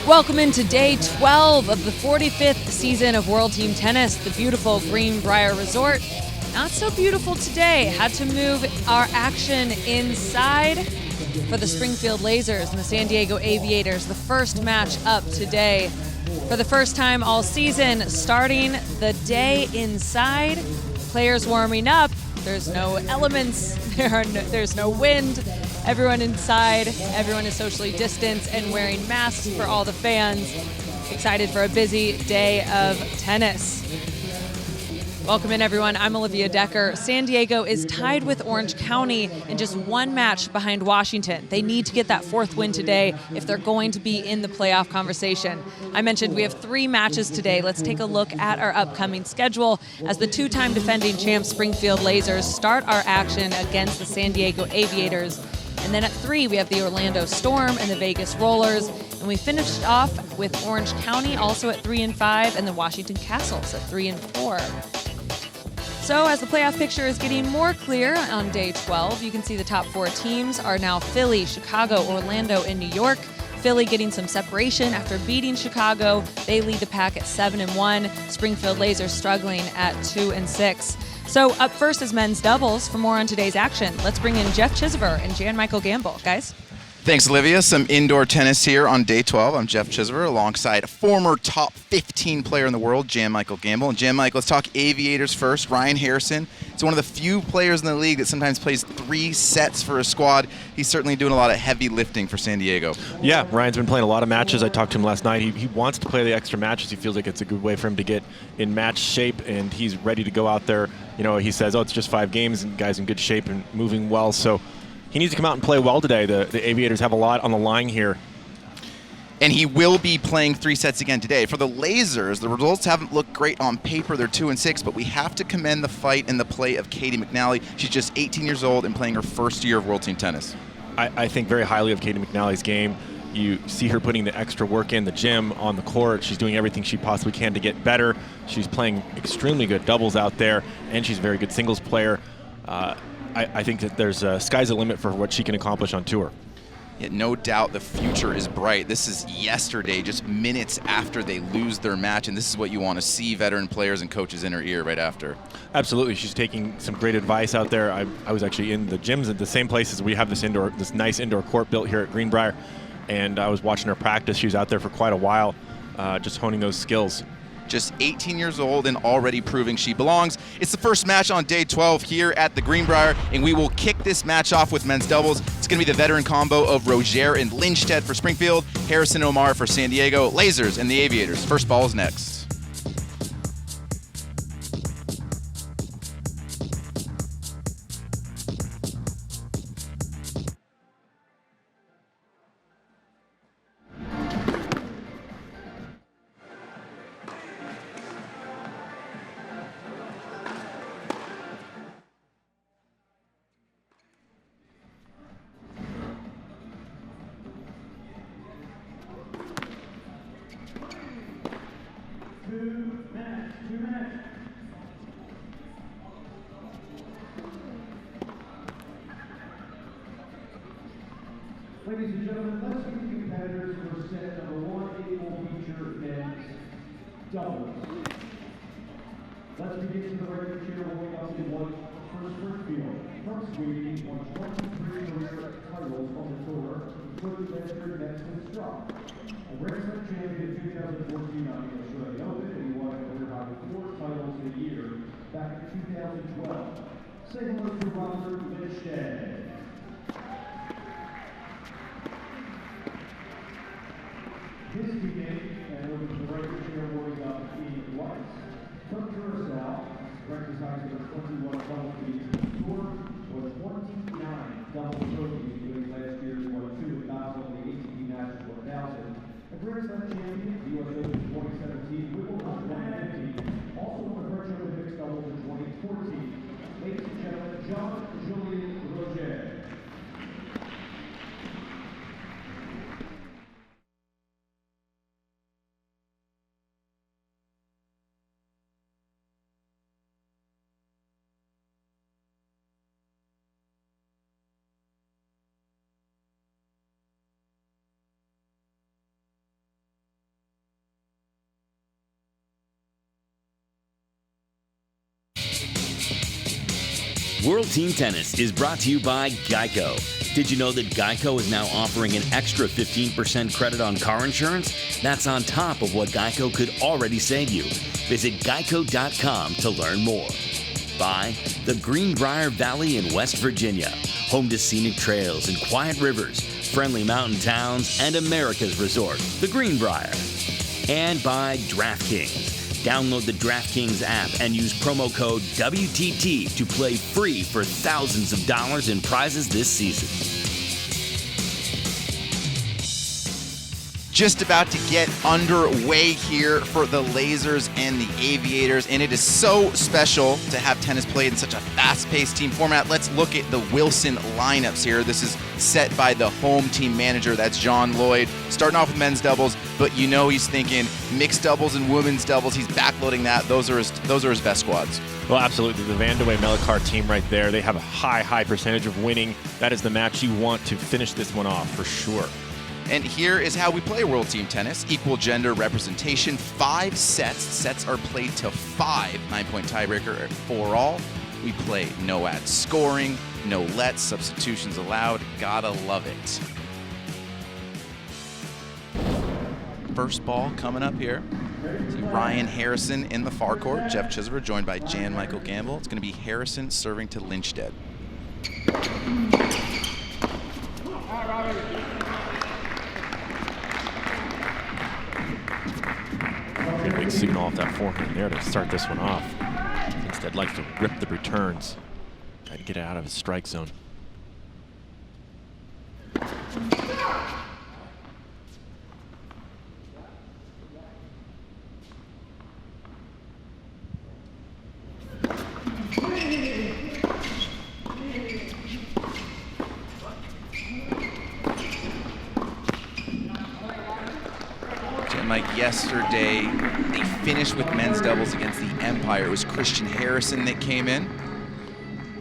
Welcome into day 12 of the 45th season of World Team Tennis, the beautiful Greenbrier Resort. Not so beautiful today. Had to move our action inside for the Springfield Lasers and the San Diego Aviators. The first match up today. For the first time all season, starting the day inside. Players warming up. There's no elements. There's no wind. Everyone inside. Everyone is socially distanced and wearing masks for all the fans. Excited for a busy day of tennis. Welcome in, everyone. I'm Olivia Decker. San Diego is tied with Orange County in just one match behind Washington. They need to get that fourth win today if they're going to be in the playoff conversation. I mentioned we have 3 matches today. Let's take a look at our upcoming schedule as the 2-time defending champs Springfield Lasers start our action against the San Diego Aviators. And then at 3, we have the Orlando Storm and the Vegas Rollers. And we finished off with Orange County also at 3 and 5 and the Washington Castles at 3 and 4. So as the playoff picture is getting more clear on day 12, you can see the top 4 teams are now Philly, Chicago, Orlando, and New York. Philly getting some separation after beating Chicago. They lead the pack at 7 and 1. Springfield Lasers struggling at 2 and 6. So up first is men's doubles. For more on today's action, let's bring in Jeff Chisver and Jan-Michael Gamble. Guys. Thanks, Olivia. Some indoor tennis here on day 12. I'm Jeff Chisver alongside a former top 15 player in the world, Jan-Michael Gamble. And Jan-Michael, let's talk Aviators first. Ryan Harrison. It's one of the few players in the league that sometimes plays 3 sets for a squad. He's certainly doing a lot of heavy lifting for San Diego. Yeah, Ryan's been playing a lot of matches. I talked to him last night. He wants to play the extra matches. He feels like it's a good way for him to get in match shape, and he's ready to go out there. You know, he says, it's just 5 games, and guys in good shape and moving well. So he needs to come out and play well today. The Aviators have a lot on the line here. And he will be playing 3 sets again today. For the Lasers, the results haven't looked great on paper. They're 2 and 6, but we have to commend the fight and the play of Katie McNally. She's just 18 years old and playing her first year of World Team Tennis. I think very highly of Katie McNally's game. You see her putting the extra work in the gym, on the court. She's doing everything she possibly can to get better. She's playing extremely good doubles out there, and she's a very good singles player. I think that there's sky's the limit for what she can accomplish on tour. Yeah, no doubt the future is bright. This is yesterday, just minutes after they lose their match, and this is what you want to see veteran players and coaches in her ear right after. Absolutely. She's taking some great advice out there. I was actually in the gyms at the same places. We have this nice indoor court built here at Greenbrier, and I was watching her practice. She was out there for quite a while, just honing those skills. Just 18 years old and already proving she belongs. It's the first match on day 12 here at the Greenbrier, and we will kick this match off with men's doubles. It's going to be the veteran combo of Roger and Lindstedt for Springfield, Harrison and Omar for San Diego, Lasers and the Aviators. First ball is next. Ladies and gentlemen, let's meet the competitors for set number 1. It will feature men's doubles. Let's begin to the regular chair warming up in one for Springfield. From Sweden, won 23 career titles on the tour, including Bedford, Metz, Straw. A wrestling champion in 2014 on the Australian Open, and he won over 4 titles a year back in 2012. Say hello to Robert Lindstedt. His teammate, and over to the regular chair warming up in whites. From Curacao, record size of 21 double feet, tour was 29 double trophies, including last year's 1-2 at Basel, the ATP National 1000. The Grand Slam champion, US Open 2017, Wimbledon 150, also won the French Open mixed doubles in 2014. Ladies and gentlemen, Jean-Julien. World Team Tennis is brought to you by Geico. Did you know that Geico is now offering an extra 15% credit on car insurance? That's on top of what Geico could already save you. Visit geico.com to learn more. By the Greenbrier Valley in West Virginia, home to scenic trails and quiet rivers, friendly mountain towns, and America's resort, the Greenbrier. And by DraftKings. Download the DraftKings app and use promo code WTT to play free for thousands of dollars in prizes this season. Just about to get underway here for the Lasers and the Aviators, and it is so special to have tennis played in such a fast-paced team format. Let's look at the Wilson lineups here. This is set by the home team manager, that's John Lloyd. Starting off with men's doubles, but you know he's thinking mixed doubles and women's doubles. He's backloading that. Those are his best squads. Well, absolutely. The Van de Wey-Mellicart team right there, they have a high percentage of winning. That is the match you want to finish this one off for sure. And here is how we play World Team Tennis. Equal gender representation, 5 sets. Sets are played to 5, 9-point tiebreaker for all. We play no ad scoring, no lets, substitutions allowed. Gotta love it. First ball coming up here. See Ryan Harrison in the far court. Jeff Chisholm joined by Jean-Michael Gamble. It's gonna be Harrison serving to Lindstedt. Big signal off that forehand there to start this one off. Instead, likes to rip the returns, try to get it out of his strike zone. Mike, yesterday they finished with men's doubles against the Empire. It was Christian Harrison that came in.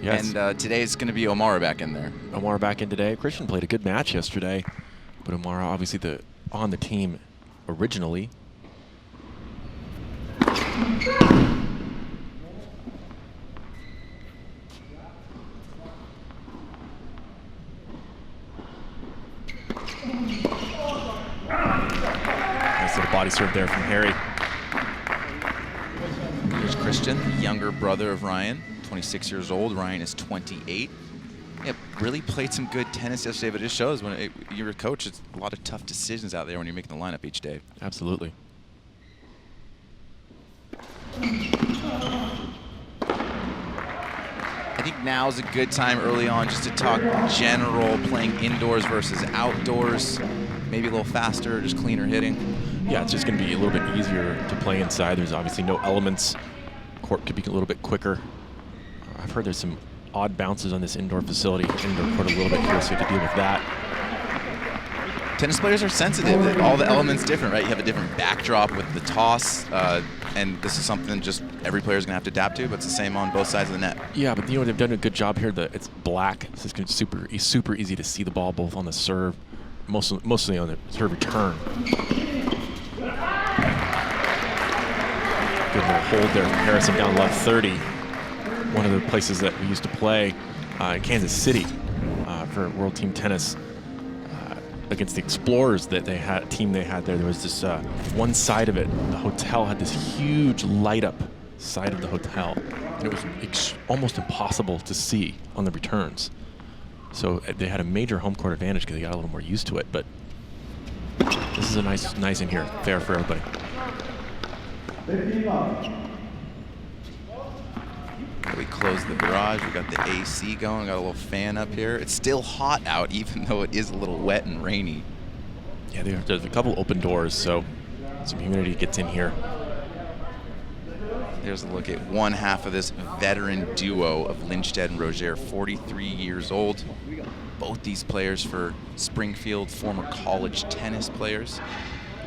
Yes. And today it's going to be O'Mara back in there. O'Mara back in today. Christian played a good match yesterday, but O'Mara obviously on the team originally. Nice little body serve there from Harry. Here's Christian, the younger brother of Ryan, 26 years old. Ryan is 28. Yeah, really played some good tennis yesterday, but it just shows when you're a coach, it's a lot of tough decisions out there when you're making the lineup each day. Absolutely. I think now's a good time early on just to talk general playing indoors versus outdoors. Maybe a little faster, just cleaner hitting. Yeah, it's just going to be a little bit easier to play inside. There's obviously no elements. Court could be a little bit quicker. I've heard there's some odd bounces on this indoor facility, indoor court a little bit here, so you have to deal with that. Tennis players are sensitive that all the elements different, right? You have a different backdrop with the toss, and this is something just every player's gonna have to adapt to, but it's the same on both sides of the net. Yeah, but you know, they've done a good job here. It's black. This is super easy to see the ball both on the serve, mostly on the serve return. Good little hold there from Harrison down love 30. One of the places that we used to play in Kansas City for World Team Tennis against the Explorers that they had, team they had there. There was this one side of it, the hotel had this huge light up side of the hotel, and it was almost impossible to see on the returns. So they had a major home court advantage because they got a little more used to it. But this is a nice in here, fair for everybody. We closed the garage, we got the AC going, got a little fan up here. It's still hot out, even though it is a little wet and rainy. Yeah, there's a couple open doors, so some humidity gets in here. There's a look at one half of this veteran duo of Lindstedt and Roger, 43 years old. Both these players for Springfield, former college tennis players.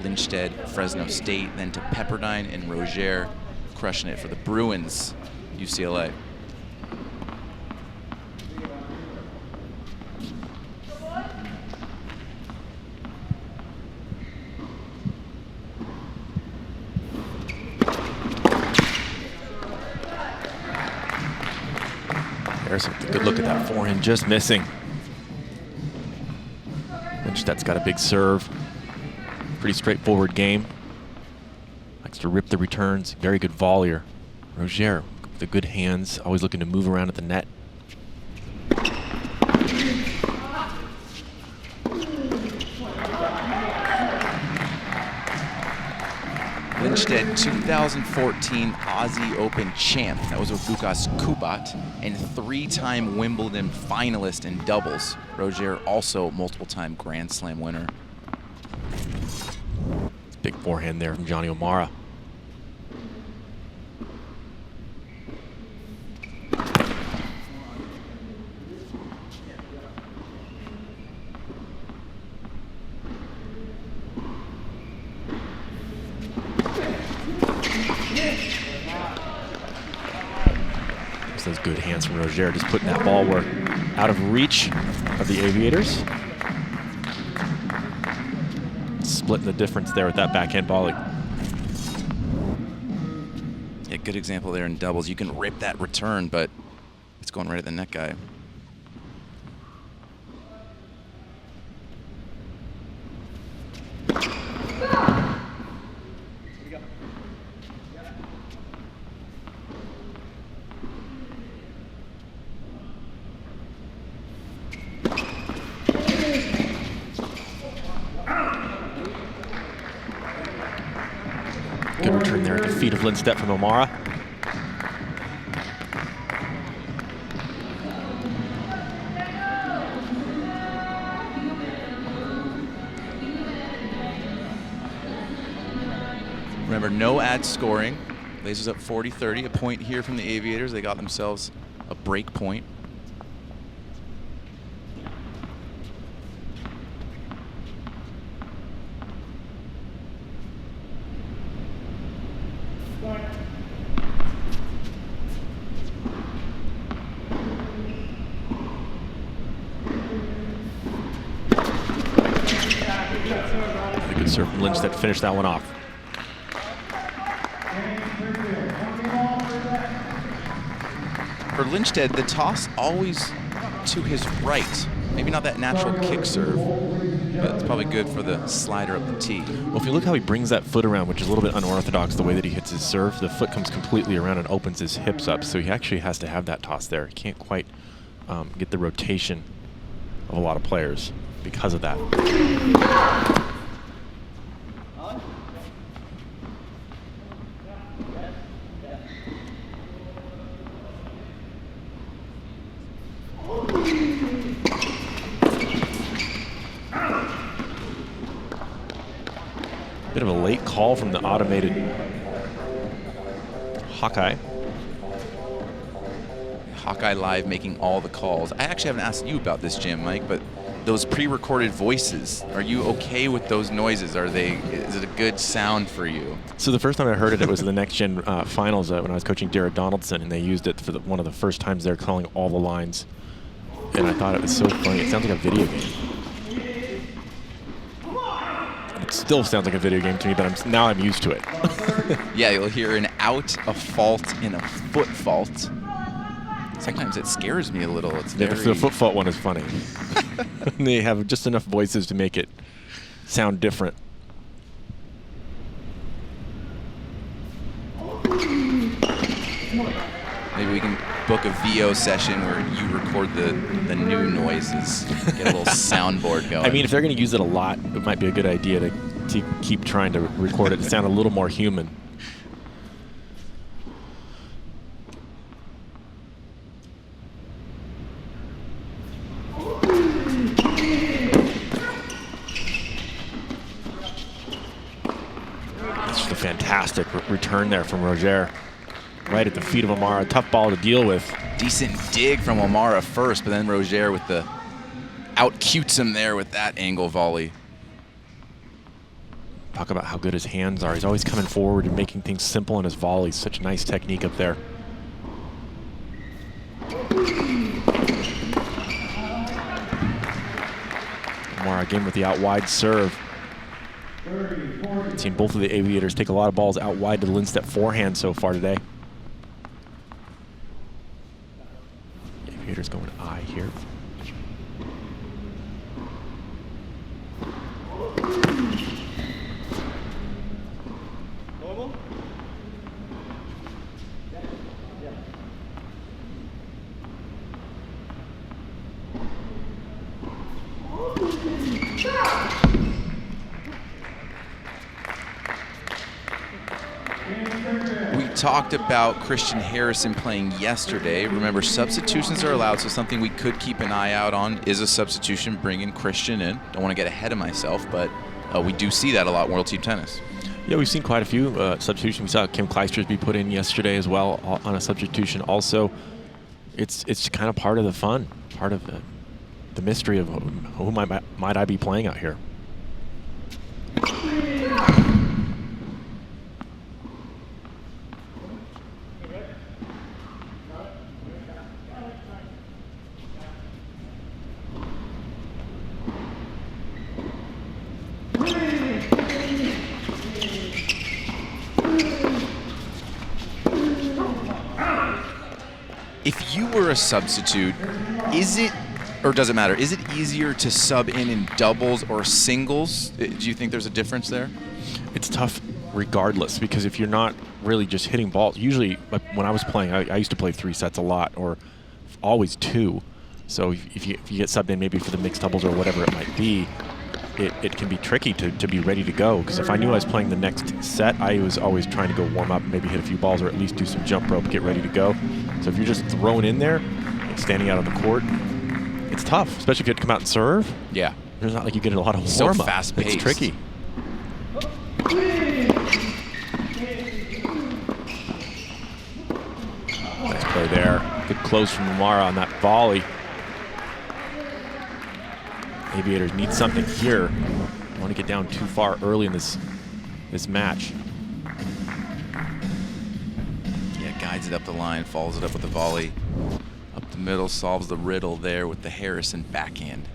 Lindstedt, Fresno State, then to Pepperdine, and Roger crushing it for the Bruins, UCLA. Harrison Good look at that forehand, just missing. Lindstedt's got a big serve. Pretty straightforward game. Likes to rip the returns. Very good volleyer. Roger with the good hands, always looking to move around at the net. Lindstedt, 2014 Aussie Open champ. That was with Lukas Kubat, and 3-time Wimbledon finalist in doubles. Roger also multiple-time Grand Slam winner. Big forehand there from Johnny O'Mara. Those good hands from Roger, just putting that ball work out of reach of the Aviators. Splitting the difference there with that backhand volley. Yeah, good example there in doubles. You can rip that return, but it's going right at the net guy. Good return there at the feet of Lindstedt from O'Mara. Remember, no ad scoring. Blazers up 40-30. A point here from the Aviators. They got themselves a break point. Good serve from Lindstedt to finish that one off. For Lindstedt, the toss always to his right. Maybe not that natural kick serve, but it's probably good for the slider up the tee. Well, if you look how he brings that foot around, which is a little bit unorthodox the way that he hits his serve, the foot comes completely around and opens his hips up, so he actually has to have that toss there. He can't quite get the rotation of a lot of players because of that. Bit of a late call from the automated Hawkeye. Hawkeye Live making all the calls. I actually haven't asked you about this, Jim, Mike, but those pre-recorded voices, are you okay with those noises? Is it a good sound for you? So the first time I heard it, it was the Next Gen finals when I was coaching Jared Donaldson, and they used it for one of the first times they're calling all the lines. And I thought it was so funny. It sounds like a video game. It still sounds like a video game to me, but now I'm used to it. Yeah, you'll hear an out, a fault, and a foot fault. Sometimes it scares me a little. It's very... The foot fault one is funny. They have just enough voices to make it sound different. Maybe we can book a VO session where you record the new noises. Get a little soundboard going. I mean, if they're going to use it a lot, it might be a good idea to keep trying to record it to sound a little more human. That's just a fantastic return there from Roger. Right at the feet of O'Mara. Tough ball to deal with. Decent dig from O'Mara first, but then Roger with the out-cutes him there with that angle volley. Talk about how good his hands are. He's always coming forward and making things simple in his volleys. Such nice technique up there. O'Mara again with the out wide serve. Seen both of the Aviators take a lot of balls out wide to the Lindstedt forehand so far today. Aviators going talked about Christian Harrison playing yesterday. Remember, substitutions are allowed, so something we could keep an eye out on is a substitution, bringing Christian in. Don't want to get ahead of myself, but we do see that a lot in World Team Tennis. Yeah, we've seen quite a few substitutions. We saw Kim Clijsters be put in yesterday as well on a substitution. Also, it's kind of part of the fun, part of the mystery of who might I be playing out here. If you were a substitute, is it, or does it matter, is it easier to sub in doubles or singles? Do you think there's a difference there? It's tough regardless, because if you're not really just hitting balls, usually when I was playing, I used to play 3 sets a lot, or always 2. So if you get subbed in maybe for the mixed doubles or whatever it might be, it can be tricky to be ready to go. Because if I knew I was playing the next set, I was always trying to go warm up, maybe hit a few balls, or at least do some jump rope, get ready to go. So if you're just thrown in there, like standing out on the court, it's tough, especially if you had to come out and serve. Yeah. There's not like you get a lot of So warm up. fast-paced. It's tricky. Nice play there. Good close from Amara on that volley. Aviators need something here. Don't want to get down too far early in this match. Yeah, guides it up the line, follows it up with the volley. Up the middle, solves the riddle there with the Harrison backhand.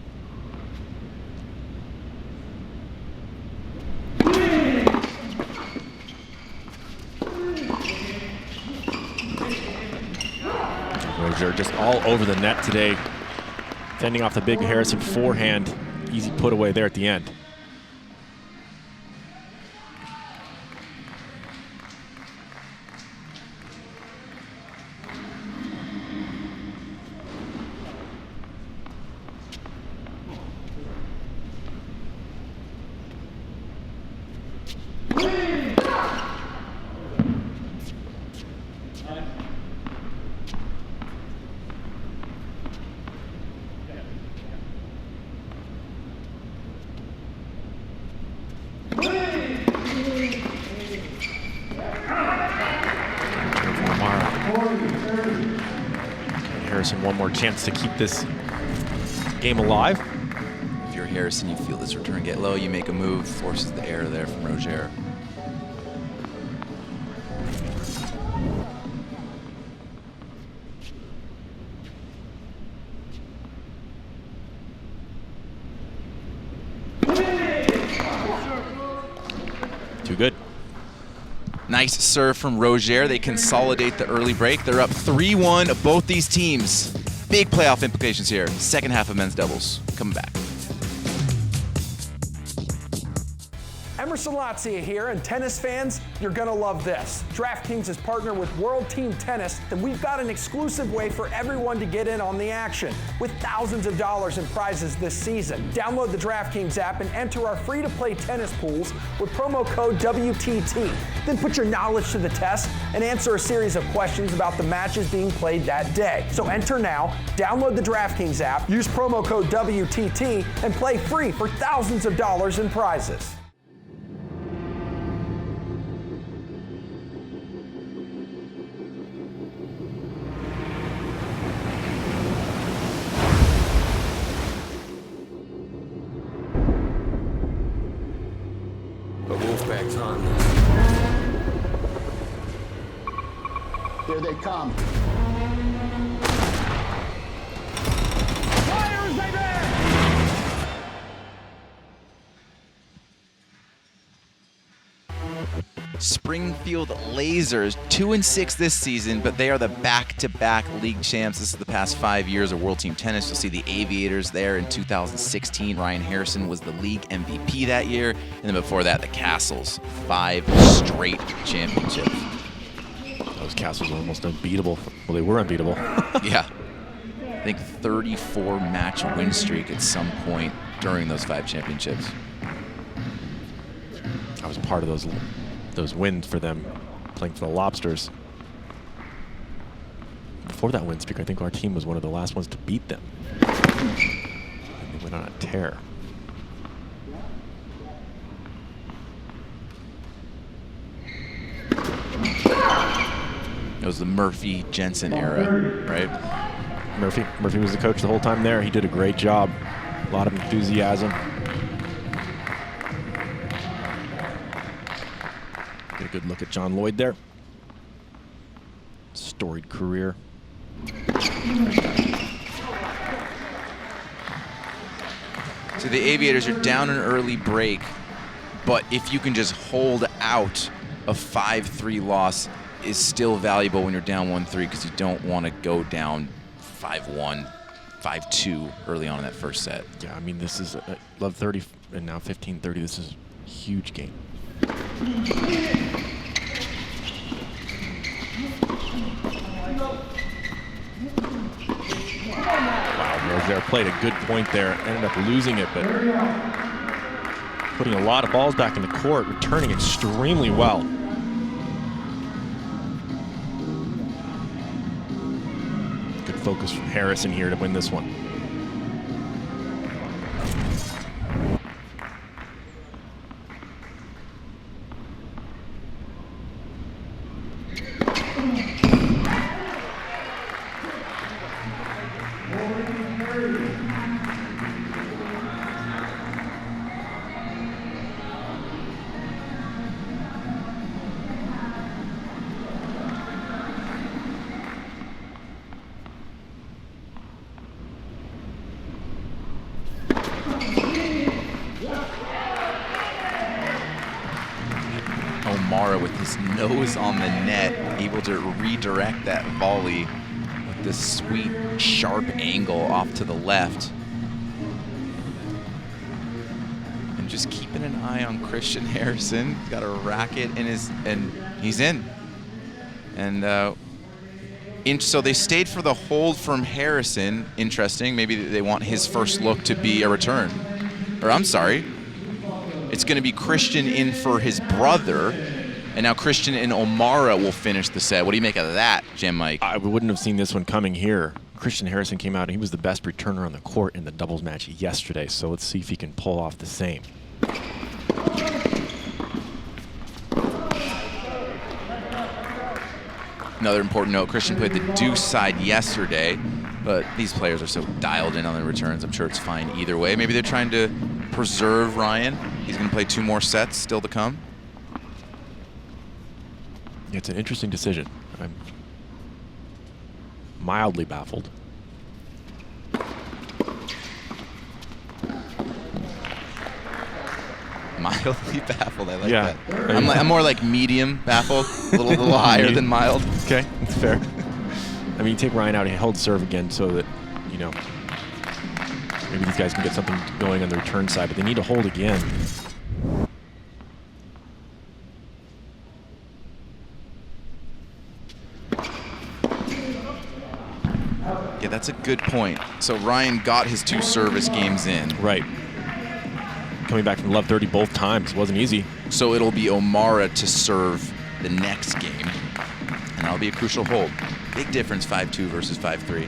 Rozier just all over the net today. Fending off the big Harrison forehand. Easy put away there at the end. One more chance to keep this game alive. If you're Harrison, you feel this return get low, you make a move, forces the error there from Rozier. Too good. Nice serve from Rozier. They consolidate the early break. They're up 3-1, both these teams. Big playoff implications here. Second half of men's doubles. Coming back. Emerson Latzia here, and tennis fans, you're gonna love this. DraftKings is partnered with World Team Tennis, and we've got an exclusive way for everyone to get in on the action, with thousands of dollars in prizes this season. Download the DraftKings app and enter our free-to-play tennis pools with promo code WTT. Then put your knowledge to the test and answer a series of questions about the matches being played that day. So enter now, download the DraftKings app, use promo code WTT, and play free for thousands of dollars in prizes. Here they come. Fires, baby! Springfield Lasers, 2-6 this season, but they are the back-to-back league champs. This is the past 5 years of World Team Tennis. You'll see the Aviators there in 2016. Ryan Harrison was the league MVP that year. And then before that, the Castles, 5 straight championships. Those Castles were almost unbeatable. Well, they were unbeatable. Yeah. I think 34-match win streak at some point during those 5 championships. I was part of those wins for them, playing for the Lobsters. Before that win streak, I think our team was one of the last ones to beat them. And they went on a tear. It was the Murphy-Jensen era, right? Murphy was the coach the whole time there. He did a great job. A lot of enthusiasm. Get a good look at John Lloyd there. Storied career. So the Aviators are down an early break, but if you can just hold out a 5-3 loss is still valuable when you're down 1-3 because you don't want to go down 5-1, 5-2 early on in that first set. Yeah, I mean, this is love 30 and now 15-30. This is a huge game. Wow, Roger played a good point there. Ended up losing it, but putting a lot of balls back in the court, returning extremely well. Good focus from Harrison here to win this one. With his nose on the net, able to redirect that volley with this sweet, sharp angle off to the left. And just keeping an eye on Christian Harrison. He's got a racket in his, and he's in. And so they stayed for the hold from Harrison. Interesting. Maybe they want his first look to be a return. Or I'm sorry. It's going to be Christian in for his brother. And now Christian and O'Mara will finish the set. What do you make of that, Jim Mike? I wouldn't have seen this one coming here. Christian Harrison came out and he was the best returner on the court in the doubles match yesterday. So let's see if he can pull off the same. Another important note, Christian played the deuce side yesterday, but these players are so dialed in on the returns. I'm sure it's fine either way. Maybe they're trying to preserve Ryan. He's going to play 2 more sets still to come. It's an interesting decision. I'm mildly baffled. Mildly baffled, I like Yeah. that. I'm more like medium baffled, a little higher than mild. Okay, that's fair. I mean, you take Ryan out and hold serve again so that, you know, maybe these guys can get something going on the return side, but they need to hold again. Yeah, that's a good point. So Ryan got his 2 service games in. Right. Coming back from love 30 both times. Wasn't easy. So it'll be O'Mara to serve the next game. And that'll be a crucial hold. Big difference, 5-2 versus 5-3.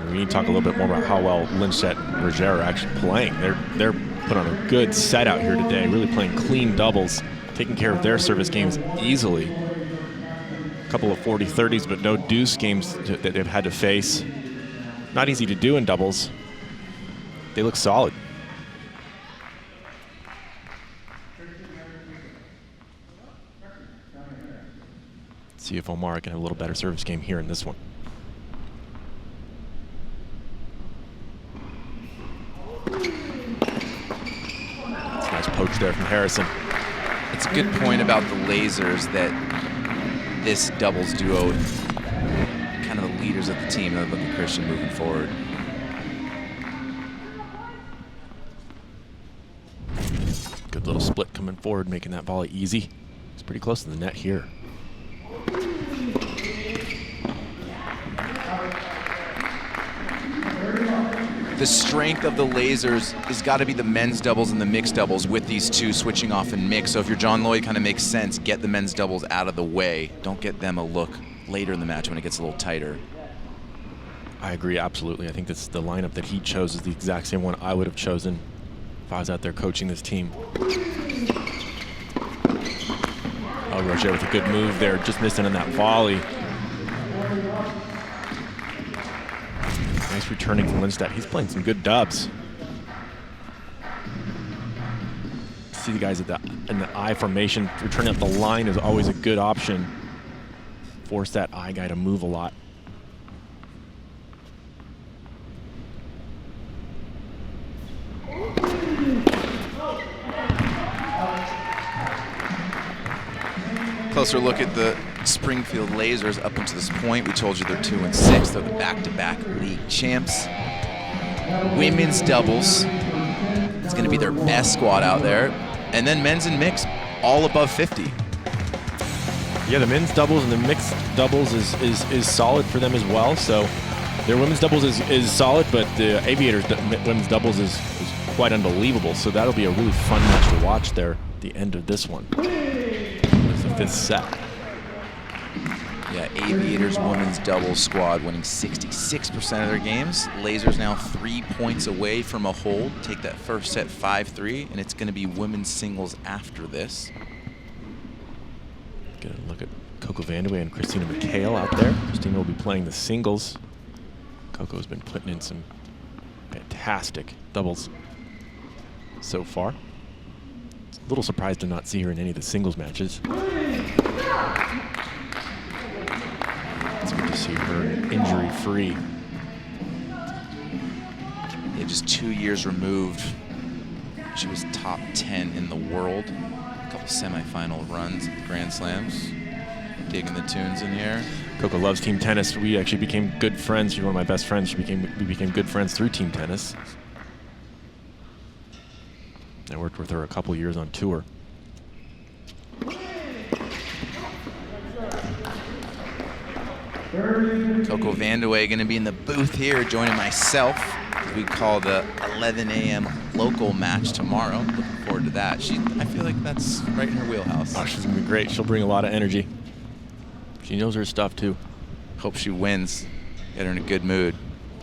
We need to talk a little bit more about how well Lynchette and Roger are actually playing. They're put on a good set out here today, really playing clean doubles, taking care of their service games easily. A couple of 40-30s, but no deuce games that they've had to face. Not easy to do in doubles. They look solid. Let's see if O'Mara can have a little better service game here in this one. Poach there from Harrison. It's a good point about the lasers that this doubles duo, kind of the leaders of the team. Look at Christian moving forward. Good little split coming forward, making that volley easy. It's pretty close to the net here. the strength of the lasers has got to be the men's doubles and the mixed doubles with these two switching off and mix. So if you're John Lloyd, kind of makes sense. Get the men's doubles out of the way. Don't get them a look later in the match when it gets a little tighter. I agree, absolutely. I think this the lineup that he chose is the exact same one I would have chosen if I was out there coaching this team. Oh, Roger with a good move there, just missing on that volley. Nice returning from Lindstedt. He's playing some good dubs. See the guys in the I formation. Returning up the line is always a good option. Force that I guy to move a lot. Closer look at the Springfield Lasers up until this point. We told you they're 2-6. They're the back-to-back league champs. Women's doubles. It's going to be their best squad out there. And then men's and mixed, all above 50. Yeah, the men's doubles and the mixed doubles is solid for them as well. So their women's doubles is solid, but the Aviators women's doubles is quite unbelievable. So that'll be a really fun match to watch there at the end of this one. It's the 5th set. Yeah, Aviators women's doubles squad winning 66% of their games. Lasers now 3 points away from a hold. Take that first set 5-3, and it's going to be women's singles after this. Get a look at Coco Vandeweghe and Christina McHale out there. Christina will be playing the singles. Coco's been putting in some fantastic doubles so far. A little surprised to not see her in any of the singles matches. It's good to see her injury-free. Yeah, just 2 years removed. She was top 10 in the world. A couple semifinal runs at the Grand Slams. Digging the tunes in here. Coco loves team tennis. We actually became good friends. She's one of my best friends. We became good friends through team tennis. I worked with her a couple years on tour. Coco Vandeweghe going to be in the booth here, joining myself. We call the 11 a.m. local match tomorrow. Looking forward to that. I feel like that's right in her wheelhouse. Oh, she's going to be great. She'll bring a lot of energy. She knows her stuff, too. Hope she wins. Get her in a good mood.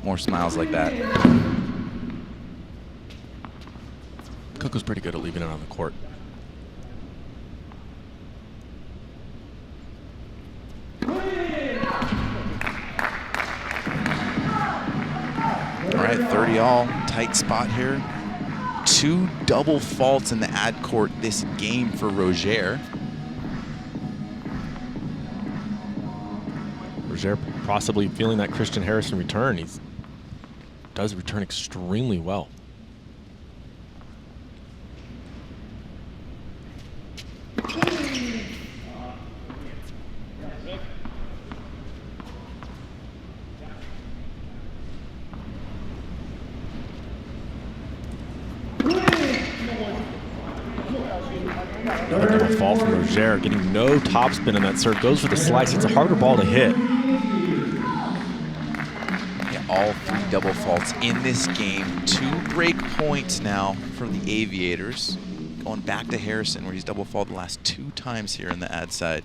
More smiles like that. Coco's pretty good at leaving it on the court. All right, 30 all, tight spot here. 2 double faults in the ad court this game for Roger. Roger possibly feeling that Christian Harrison return. He does return extremely well. Another double fault from Roger, getting no topspin on that serve. Goes for the slice. It's a harder ball to hit. Yeah, all 3 double faults in this game. 2 break points now from the Aviators. Going back to Harrison, where he's double faulted the last 2 times here in the ad side.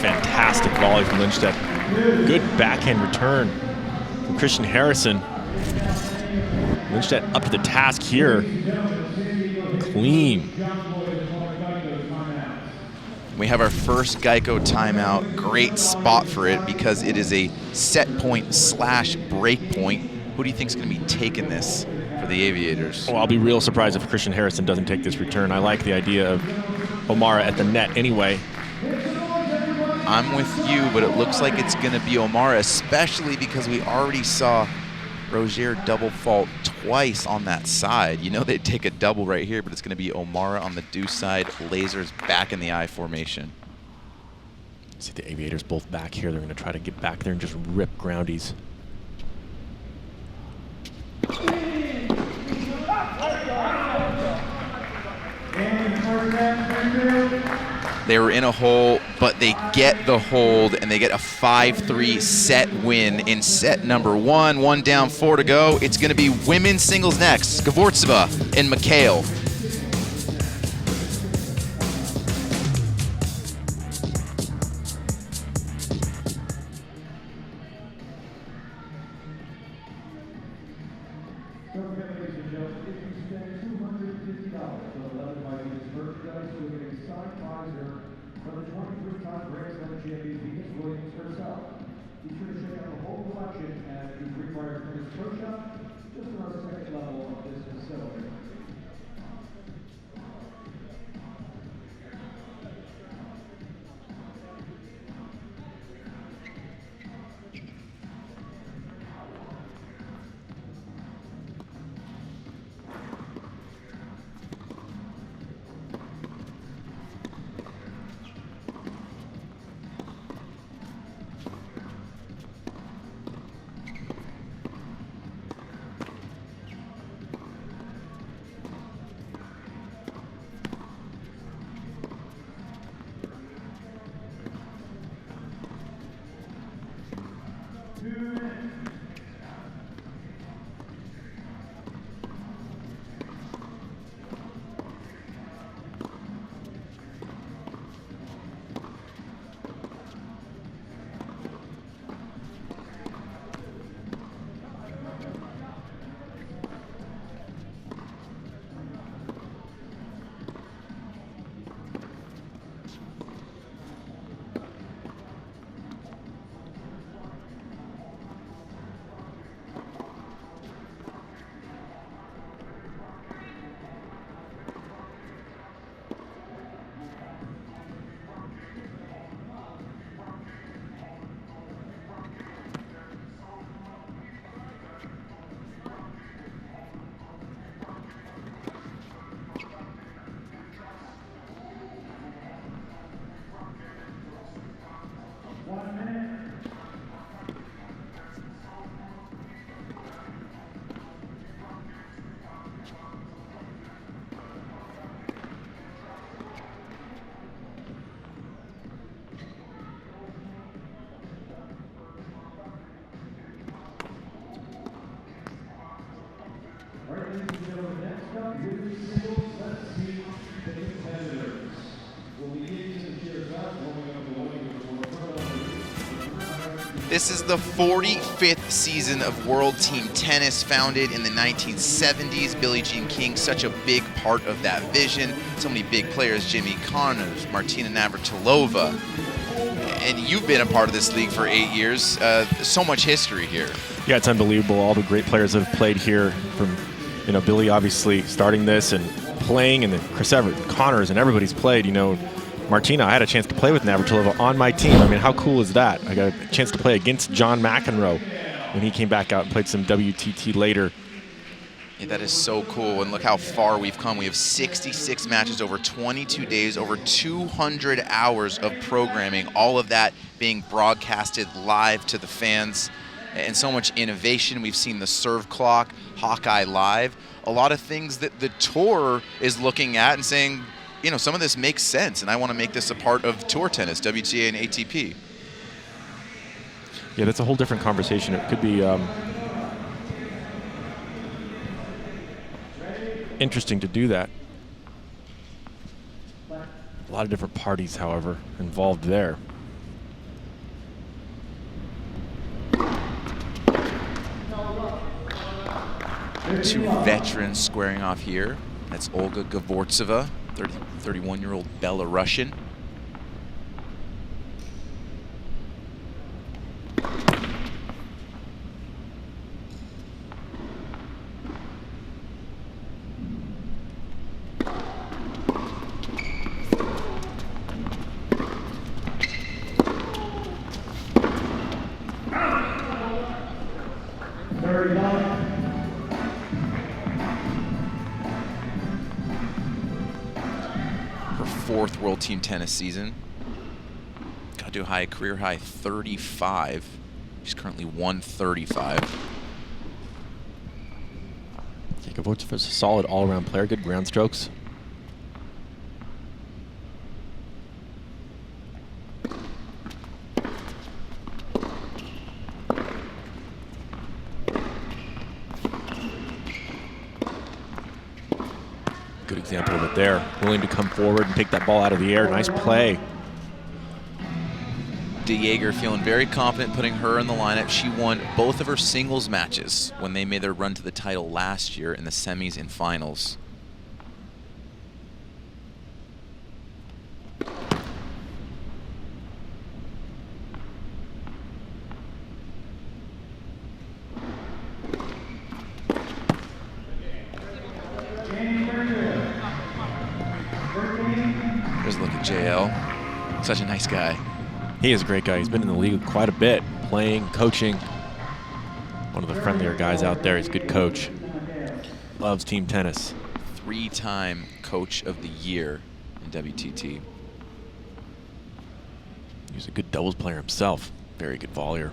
Fantastic volley from Lindstedt. Good backhand return from Christian Harrison. Lindstedt up to the task here. Clean. We have our first Geico timeout. Great spot for it because it is a set point / break point. Who do you think is going to be taking this for the Aviators? Well, I'll be real surprised if Christian Harrison doesn't take this return. I like the idea of O'Mara at the net anyway. I'm with you, but it looks like it's going to be O'Mara, especially because we already saw Roger double fault twice on that side. You know they'd take a double right here, but it's going to be O'Mara on the deuce side, Lasers back in the I formation. See the Aviators both back here. They're going to try to get back there and just rip groundies. They were in a hole, but they get the hold, and they get a 5-3 set win in set number 1. 1 down, 4 to go. It's going to be women's singles next. Skvortsova and McHale. This is the 45th season of World Team Tennis, founded in the 1970s. Billie Jean King, such a big part of that vision. So many big players, Jimmy Connors, Martina Navratilova. And you've been a part of this league for 8 years. So much history here. Yeah, it's unbelievable. All the great players that have played here, from Billie obviously starting this and playing, and then Chris Evert, Connors, and everybody's played. Martina, I had a chance to play with Navratilova on my team. I mean, how cool is that? I got a chance to play against John McEnroe when he came back out and played some WTT later. Yeah, that is so cool, and look how far we've come. We have 66 matches over 22 days, over 200 hours of programming, all of that being broadcasted live to the fans, and so much innovation. We've seen the serve clock, Hawkeye Live, a lot of things that the tour is looking at and saying, some of this makes sense, and I want to make this a part of tour tennis, WTA and ATP. Yeah, that's a whole different conversation. It could be interesting to do that. A lot of different parties, however, involved there. Two veterans squaring off here. That's Olga Skvortsova, 31-year-old Belarusian. Fourth World Team Tennis season. Got to a career high 35. She's currently 135. Skvortsova is a solid all-around player, good ground strokes. Good example of it there. Willing to come forward and take that ball out of the air. Nice play. DeJager feeling very confident putting her in the lineup. She won both of her singles matches when they made their run to the title last year in the semis and finals. Here's a look at JL. Such a nice guy. He is a great guy. He's been in the league quite a bit, playing, coaching. One of the friendlier guys out there. He's a good coach. Loves team tennis. 3-time Coach of the Year in WTT. He's a good doubles player himself. Very good volleyer.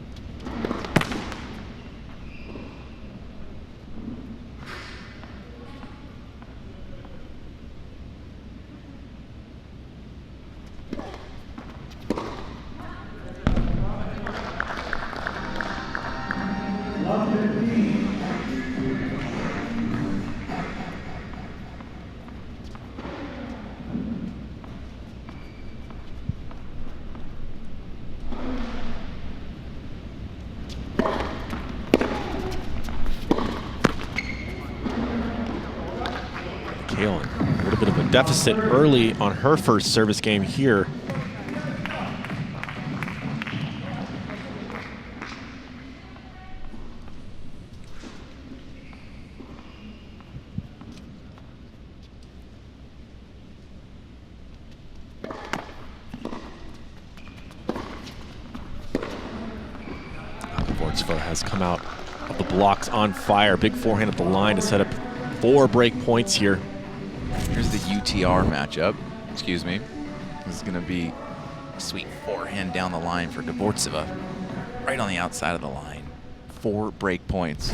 A little bit of a deficit early on her first service game here. Dvorsova has come out of the blocks on fire. Big forehand at the line to set up 4 break points here. Here's the UTR matchup. Excuse me. This is going to be a sweet forehand down the line for Dvorsova. Right on the outside of the line. 4 break points.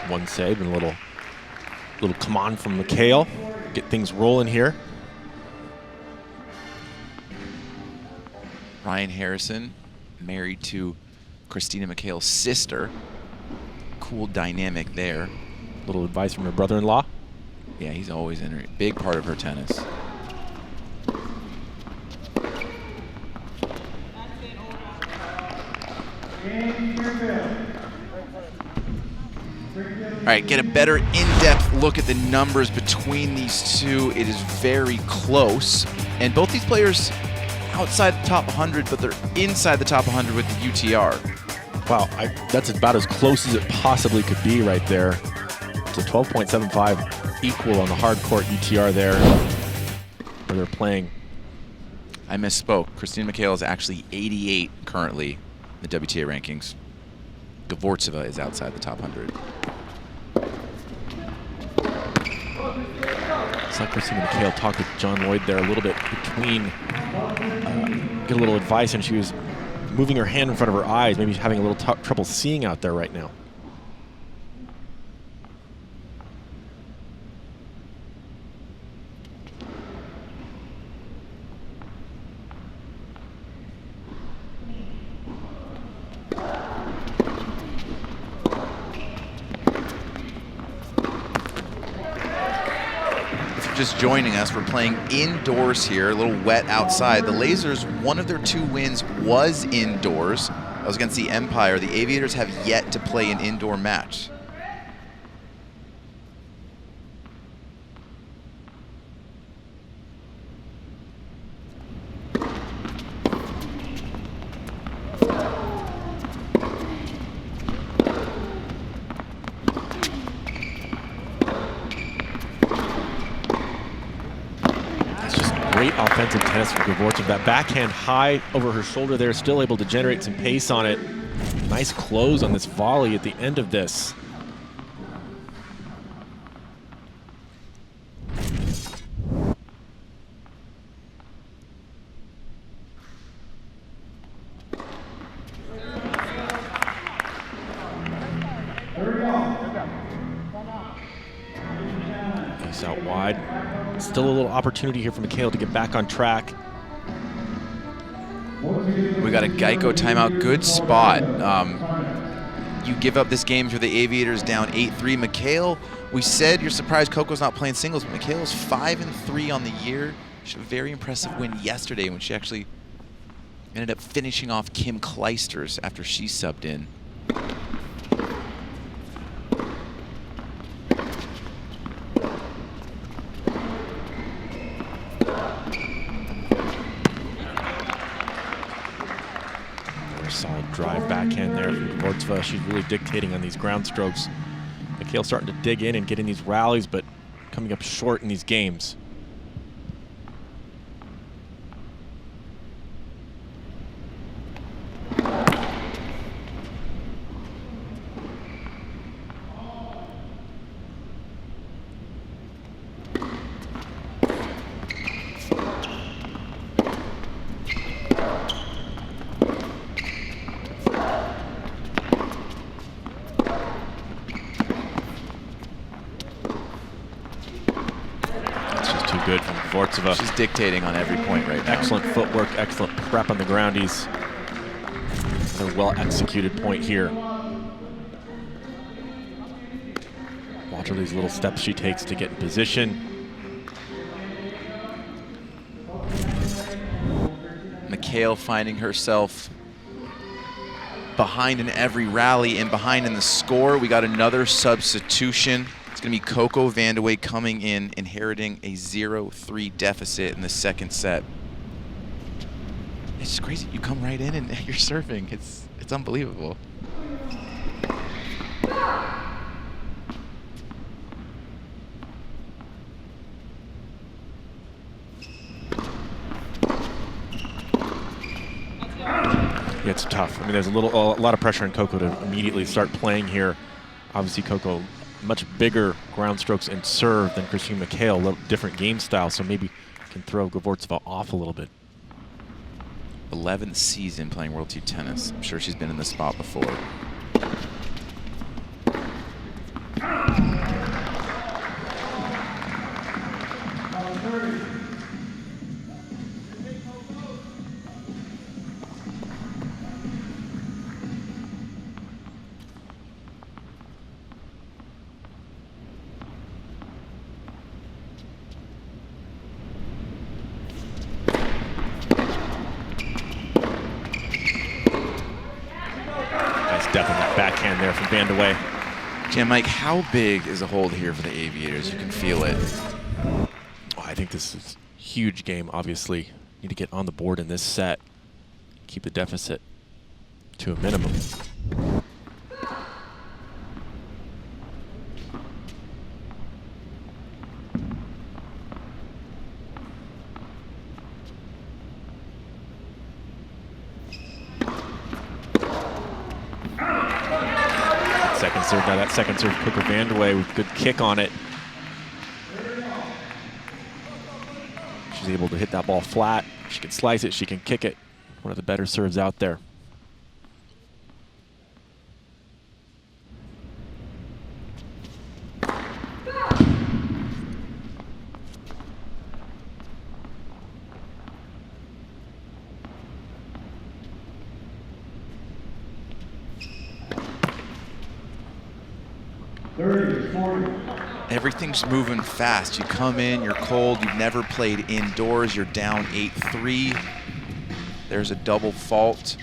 One save and a little come on from Mikhail. Get things rolling here. Ryan Harrison, married to Christina Mikhail's sister. Cool dynamic there. Little advice from her brother-in-law. Yeah, he's always in her, big part of her tennis. All right, get a better in-depth look at the numbers between these two. It is very close. And both these players outside the top 100, but they're inside the top 100 with the UTR. Wow, that's about as close as it possibly could be right there. It's a 12.75 equal on the hard court UTR there, where they're playing. I misspoke. Christina Mikhail is actually 88 currently in the WTA rankings. Dvorsova is outside the top 100. It's like Christina Mikhail talked with John Lloyd there a little bit between, get a little advice, and she was moving her hand in front of her eyes, maybe having a little trouble seeing out there right now. Just joining us, we're playing indoors here, a little wet outside. The Lasers, one of their 2 wins was indoors. That was against the Empire. The Aviators have yet to play an indoor match. Great offensive tennis from Dvorsova. That backhand high over her shoulder there, still able to generate some pace on it. Nice close on this volley at the end of this. Nice out wide. Still a little opportunity here for Mikhail to get back on track. We got a Geico timeout. Good spot. You give up this game to the Aviators down 8-3. Mikhail, we said you're surprised Coco's not playing singles. Mikhail's 5-3 on the year. She had a very impressive win yesterday when she actually ended up finishing off Kim Kleisters after she subbed in. Solid drive backhand there from Dvortsova. She's really dictating on these ground strokes. Mikhail starting to dig in and get in these rallies, but coming up short in these games. Good from Dvortsova. She's dictating on every point right now. Excellent footwork, excellent prep on the groundies. Another well-executed point here. Watch all these little steps she takes to get in position. Mikhail finding herself behind in every rally and behind in the score. We got another substitution. It's going to be Coco Vandeweghe coming in, inheriting a 0-3 deficit in the second set. It's just crazy. You come right in and you're serving. It's unbelievable. Yeah, it's tough. I mean, there's a lot of pressure on Coco to immediately start playing here. Obviously, Coco much bigger ground strokes and serve than Christine Mikhail, a little different game style, so maybe can throw Dvortsova off a little bit. 11th season playing World Team Tennis. I'm sure she's been in this spot before. Definite backhand there from Vandeweghe. Jam, Mike, how big is the hold here for the Aviators? You can feel it. Oh, I think this is a huge game, obviously. Need to get on the board in this set. Keep the deficit to a minimum. Second serve, now that second serve, Coco Vandeweghe with good kick on it. She's able to hit that ball flat. She can slice it, she can kick it. One of the better serves out there. Everything's moving fast. You come in, you're cold, you've never played indoors, you're down 8-3. There's a double fault.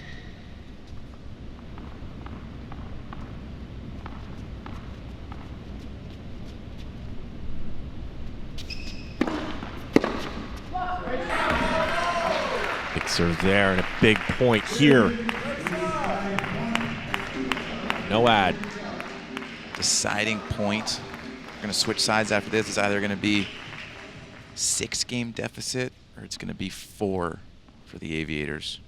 Big serve there and a big point here. No ad. Deciding point. We're going to switch sides after this. It's either going to be 6-game deficit or it's going to be 4 for the Aviators.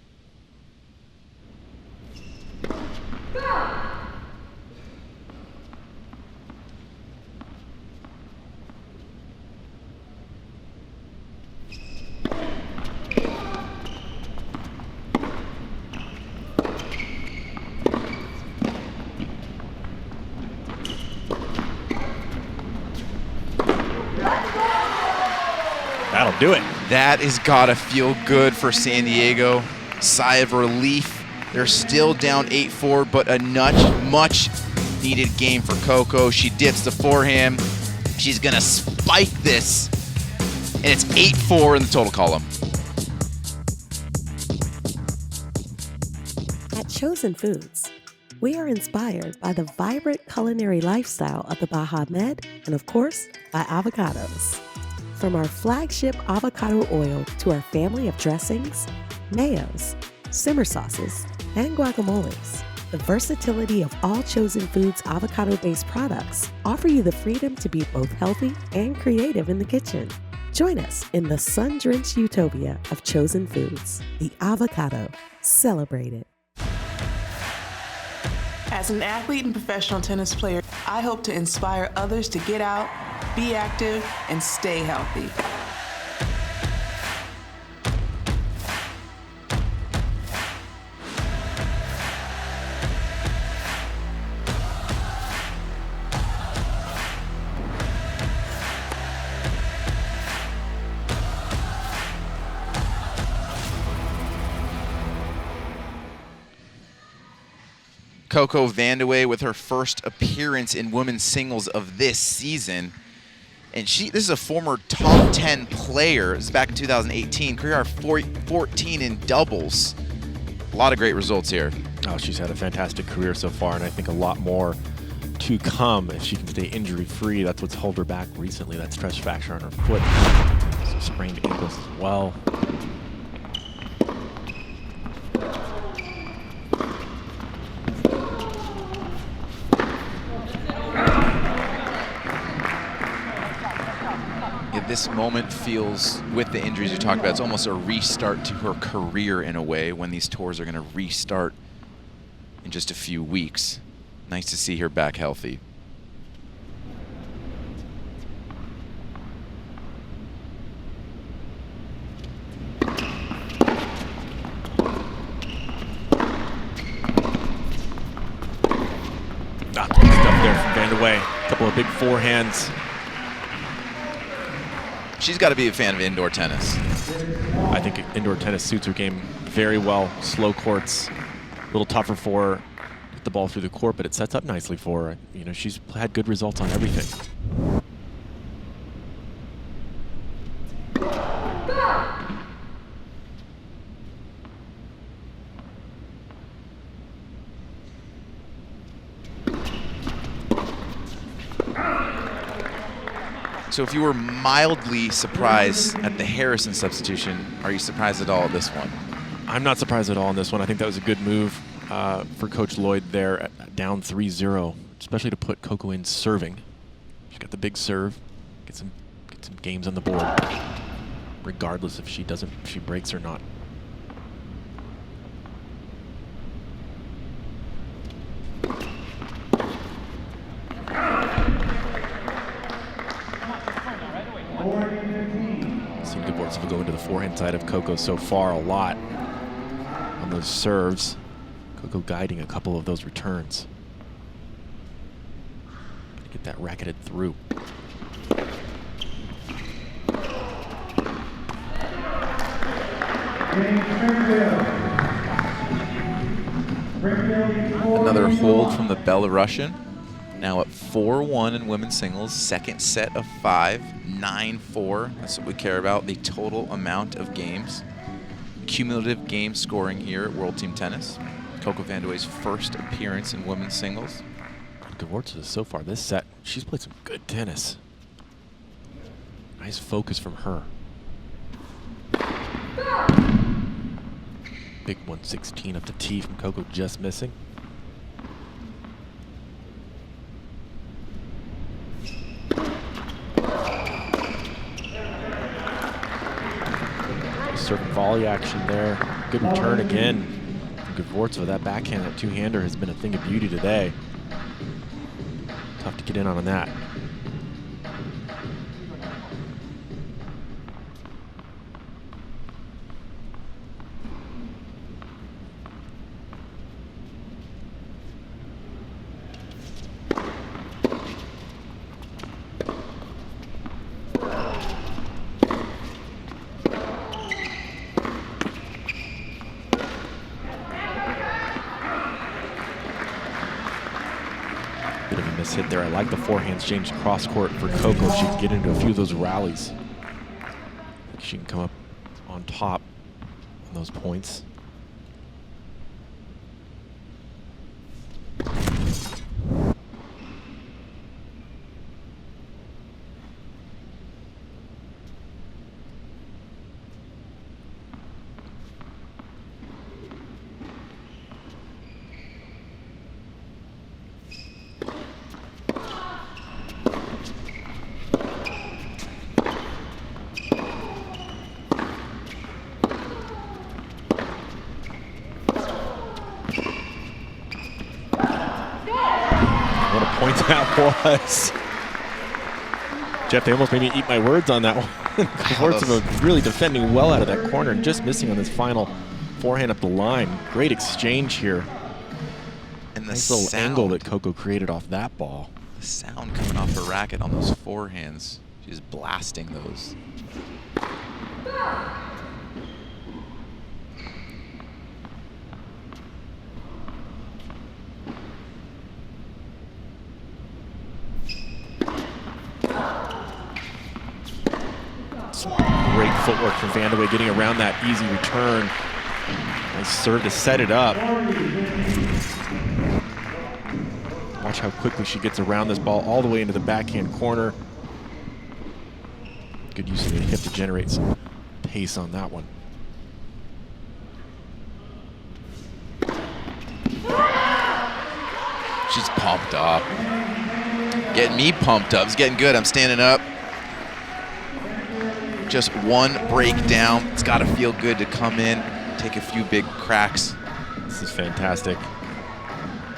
That'll do it. That has got to feel good for San Diego. sigh of relief. They're still down 8-4, but a much needed game for Coco. She dips the forehand. She's gonna spike this, and it's 8-4 in the total column. At Chosen Foods, we are inspired by the vibrant culinary lifestyle of the Baja Med and, of course, by avocados. From our flagship avocado oil to our family of dressings, mayos, simmer sauces, and guacamoles, the versatility of all Chosen Foods avocado-based products offer you the freedom to be both healthy and creative in the kitchen. Join us in the sun-drenched utopia of Chosen Foods, the avocado. Celebrate it. As an athlete and professional tennis player, I hope to inspire others to get out, be active, and stay healthy. Coco Vandeweghe with her first appearance in women's singles of this season. And this is a former top 10 player. This is back in 2018. Career 14 in doubles. A lot of great results here. Oh, she's had a fantastic career so far, and I think a lot more to come if she can stay injury-free. That's what's held her back recently, that stress fracture on her foot. Some sprained ankles as well. This moment feels, with the injuries you talked about, it's almost a restart to her career in a way when these tours are going to restart in just a few weeks. Nice to see her back healthy. Good stuff there from Vandeweghe. A couple of big forehands. She's got to be a fan of indoor tennis. I think indoor tennis suits her game very well. Slow courts, a little tougher for her. Get the ball through the court, but it sets up nicely for her. You know, she's had good results on everything. So if you were mildly surprised at the Harrison substitution, are you surprised at all at this one? I'm not surprised at all in this one. I think that was a good move for Coach Lloyd there, down 3-0, especially to put Coco in serving. She's got the big serve, get some games on the board, regardless if she breaks or not. Seen Gabordova go into the forehand side of Coco so far a lot on those serves. Coco guiding a couple of those returns. Get that racketed through. Another hold from the Belarusian. Now at 4-1 in women's singles, second set of 5, 9-4. That's what we care about, the total amount of games. Cumulative game scoring here at World Team Tennis. Coco Vandeweghe's first appearance in women's singles. Gabordova so far this set, she's played some good tennis. Nice focus from her. Big 116 up the tee from Coco, just missing. Serve and volley action there. Good return again from Gabordova. That backhand, that two-hander has been a thing of beauty today. Tough to get in on that. nice hit there. I like the forehand exchange cross court for Coco if she can get into a few of those rallies. She can come up on top on those points. That was. Jeff, they almost made me eat my words on that one. Kvortsova really defending well out of that corner and just missing on this final forehand up the line. Great exchange here. And the nice little angle that Coco created off that ball. The sound coming off her racket on those forehands. She's blasting those. Great footwork from Vandeweghe getting around that easy return. Nice serve to set it up. Watch how quickly she gets around this ball all the way into the backhand corner. Good use of the hip to generate some pace on that one. She's pumped up. Getting me pumped up. It's getting good. I'm standing up. Just one breakdown. It's got to feel good to come in, take a few big cracks. This is fantastic.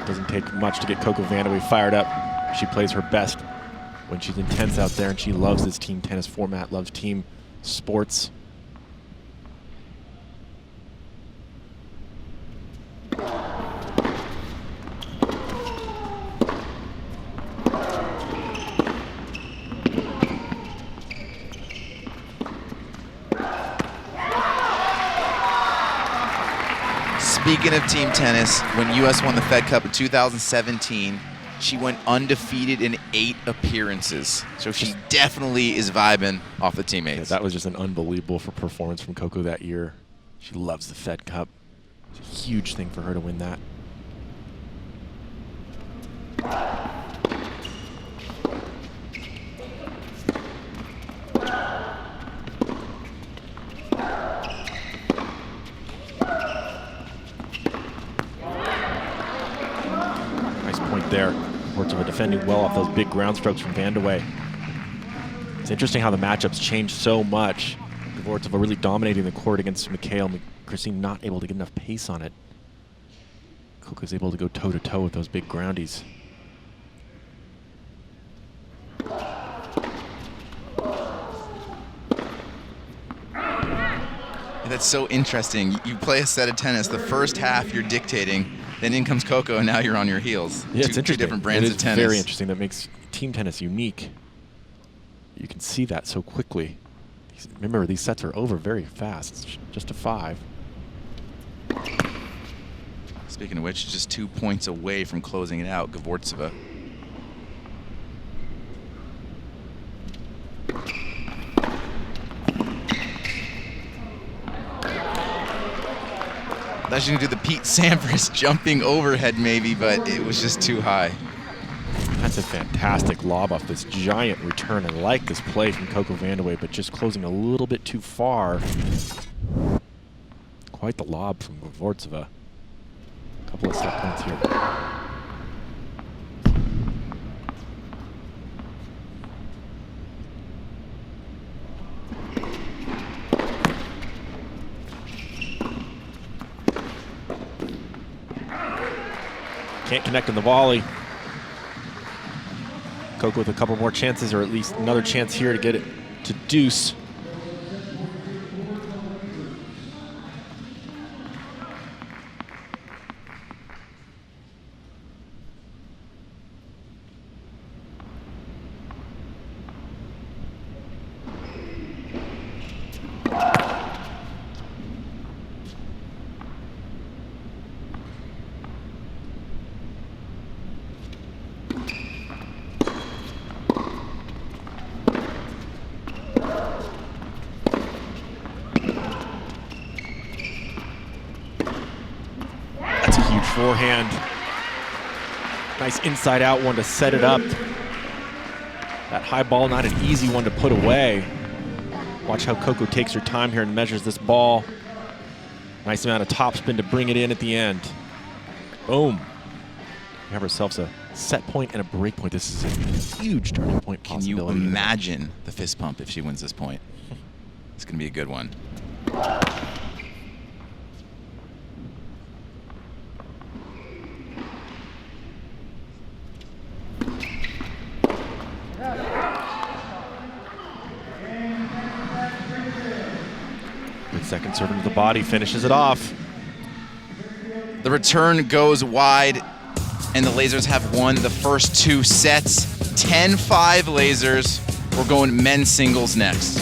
Doesn't take much to get Coco Vandeweghe fired up. She plays her best when she's intense out there, and she loves this team tennis format, loves team sports. Speaking of team tennis, when U.S. won the Fed Cup in 2017, she went undefeated in 8 appearances. So she definitely is vibing off the teammates. Yeah, that was just an unbelievable performance from Coco that year. She loves the Fed Cup. It's a huge thing for her to win that. There, Kvortsova defending well off those big ground strokes from Vandeweghe. It's interesting how the matchups changed so much. Kvortsova really dominating the court against McHale. Christine not able to get enough pace on it. Coco's able to go toe-to-toe with those big groundies. That's so interesting. You play a set of tennis, the first half you're dictating, then in comes Coco, and now you're on your heels. Yeah, it's interesting. Two different brands of tennis. Very interesting. That makes team tennis unique. You can see that so quickly. Remember, these sets are over very fast. It's just a 5. Speaking of which, just 2 points away from closing it out, Kvortsova. I was going to do the Pete Sampras jumping overhead maybe, but it was just too high. That's a fantastic lob off this giant return. I like this play from Coco Vandeweghe, but just closing a little bit too far. Quite the lob from Kvortsova. A couple of set points here. Can't connect on the volley. Coco with a couple more chances, or at least another chance here to get it to deuce. forehand. Nice inside out one to set it up. That high ball, not an easy one to put away. Watch how Coco takes her time here and measures this ball. Nice amount of topspin to bring it in at the end. Boom. We have ourselves a set point and a break point. This is a huge turning point possibility. Can you imagine the fist pump if she wins this point? It's going to be a good one. Good second serve into the body, finishes it off. The return goes wide, and the Lasers have won the first 2 sets. 10-5 Lasers. We're going men's singles next.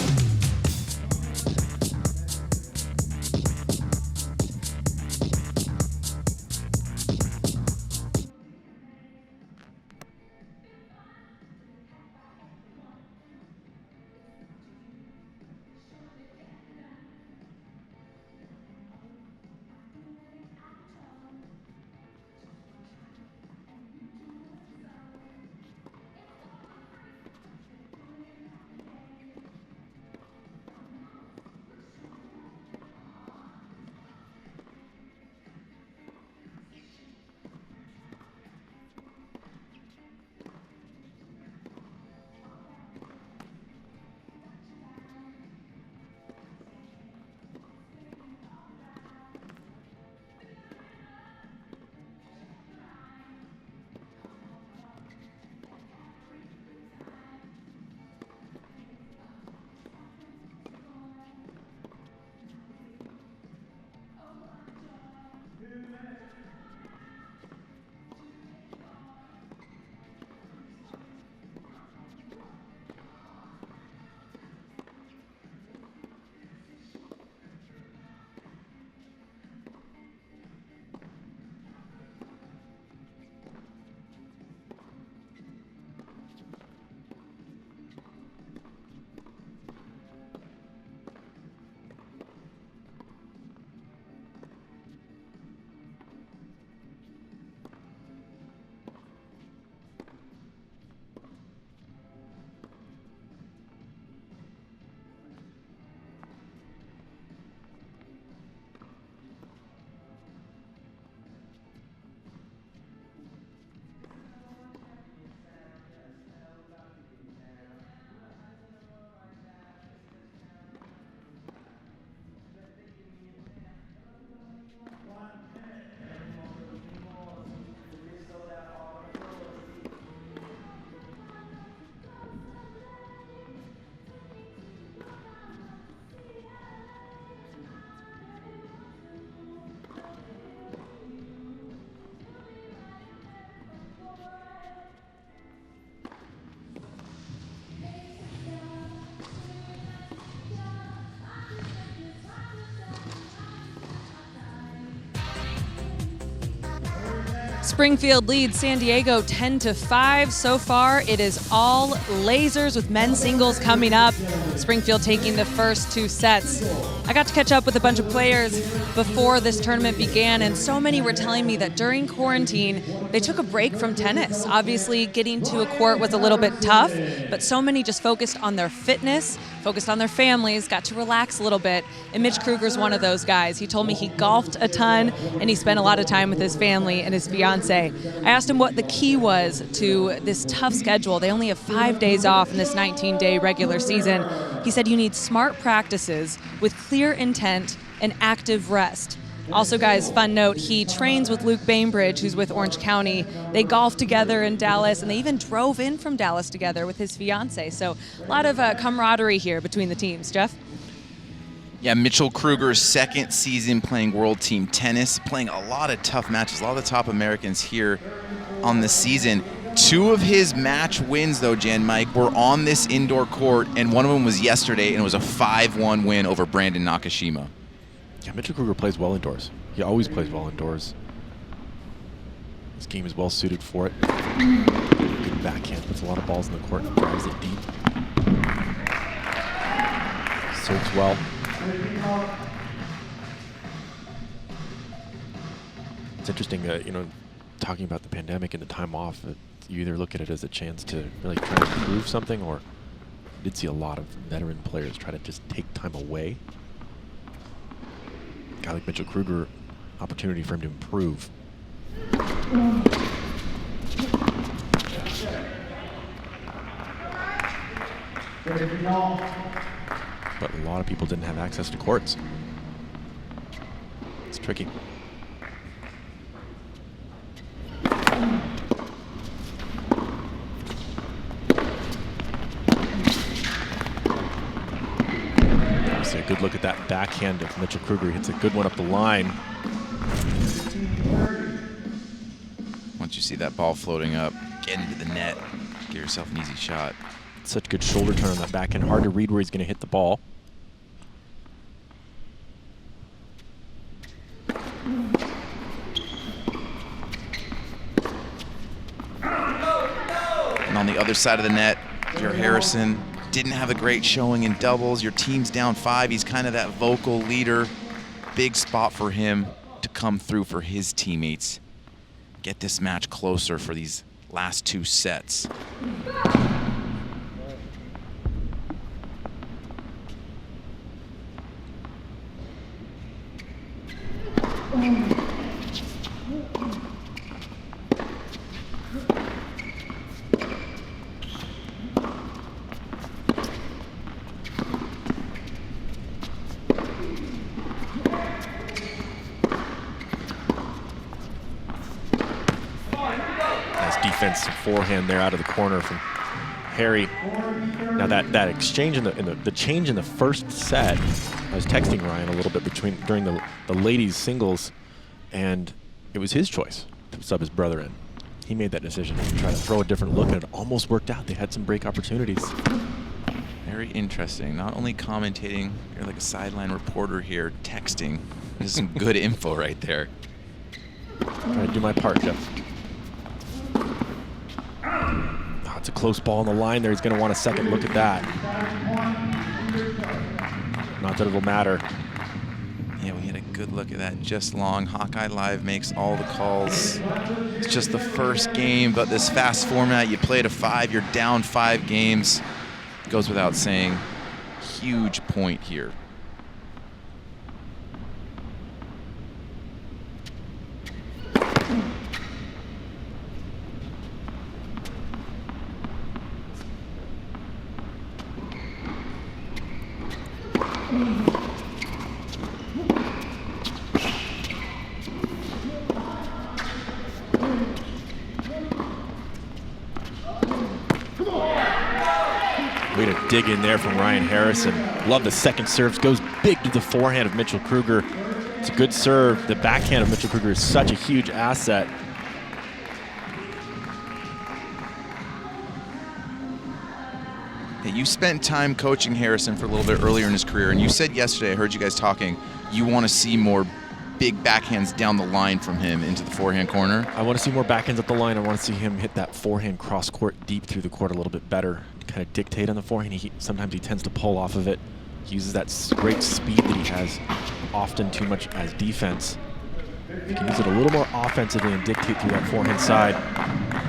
Springfield leads San Diego 10-5 so far. It is all Lasers with men's singles coming up. Springfield taking the first 2 sets. I got to catch up with a bunch of players before this tournament began, and so many were telling me that during quarantine, they took a break from tennis. Obviously, getting to a court was a little bit tough, but so many just focused on their fitness, focused on their families, got to relax a little bit. And Mitch Kruger's one of those guys. He told me he golfed a ton, and he spent a lot of time with his family and his fiance. I asked him what the key was to this tough schedule. They only have 5 days off in this 19-day regular season. He said you need smart practices with clear intent and active rest. Also, guys, fun note, he trains with Luke Bainbridge, who's with Orange County. They golf together in Dallas, and they even drove in from Dallas together with his fiance. So a lot of camaraderie here between the teams. Jeff? Yeah, Mitchell Kruger's second season playing World Team Tennis, playing a lot of tough matches, a lot of the top Americans here on the season. 2 of his match wins, though, Jan Mike, were on this indoor court, and one of them was yesterday, and it was a 5-1 win over Brandon Nakashima. Yeah, Mitchell Kruger plays well indoors. He always plays well indoors. This game is well suited for it. Good backhand, puts a lot of balls in the court, and drives it deep. Serves well. It's interesting, you know, talking about the pandemic and the time off, you either look at it as a chance to really try to prove something, or I did see a lot of veteran players try to just take time away. A guy like Mitchell Kruger, opportunity for him to improve. But a lot of people didn't have access to courts. It's tricky. Obviously a good look at that backhand of Mitchell Kruger. He hits a good one up the line. Once you see that ball floating up, get into the net, give yourself an easy shot. Such good shoulder turn on that backhand. Hard to read where he's going to hit the ball. And on the other side of the net, Jer Harrison didn't have a great showing in doubles. Your team's down 5. He's kind of that vocal leader. Big spot for him to come through for his teammates. Get this match closer for these last 2 sets. Defensive forehand there out of the corner from Harry. Now that exchange in the change in the first set, I was texting Ryan a little bit during the ladies singles, and it was his choice to sub his brother in. He made that decision to try to throw a different look, and it almost worked out. They had some break opportunities. Very interesting. Not only commentating, you're like a sideline reporter here, texting. There's some good info right there. Trying to do my part, Jeff. Oh, it's a close ball on the line there. He's going to want a second look at that. Not that it'll matter. Yeah, we had a good look at that just long. Hawkeye Live makes all the calls. It's just the first game, but this fast format, you play to 5, you're down 5 games. Goes without saying, huge point here. Way to dig in there from Ryan Harrison. Love the second serves. Goes big to the forehand of Mitchell Kruger. It's a good serve. The backhand of Mitchell Kruger is such a huge asset. Hey, you spent time coaching Harrison for a little bit earlier in his career, and you said yesterday, I heard you guys talking, you want to see more big backhands down the line from him into the forehand corner. I want to see more backhands up the line. I want to see him hit that forehand cross court deep through the court a little bit better. Kind of dictate on the forehand. Sometimes he tends to pull off of it. He uses that great speed that he has, often too much as defense. He can use it a little more offensively and dictate through that forehand side.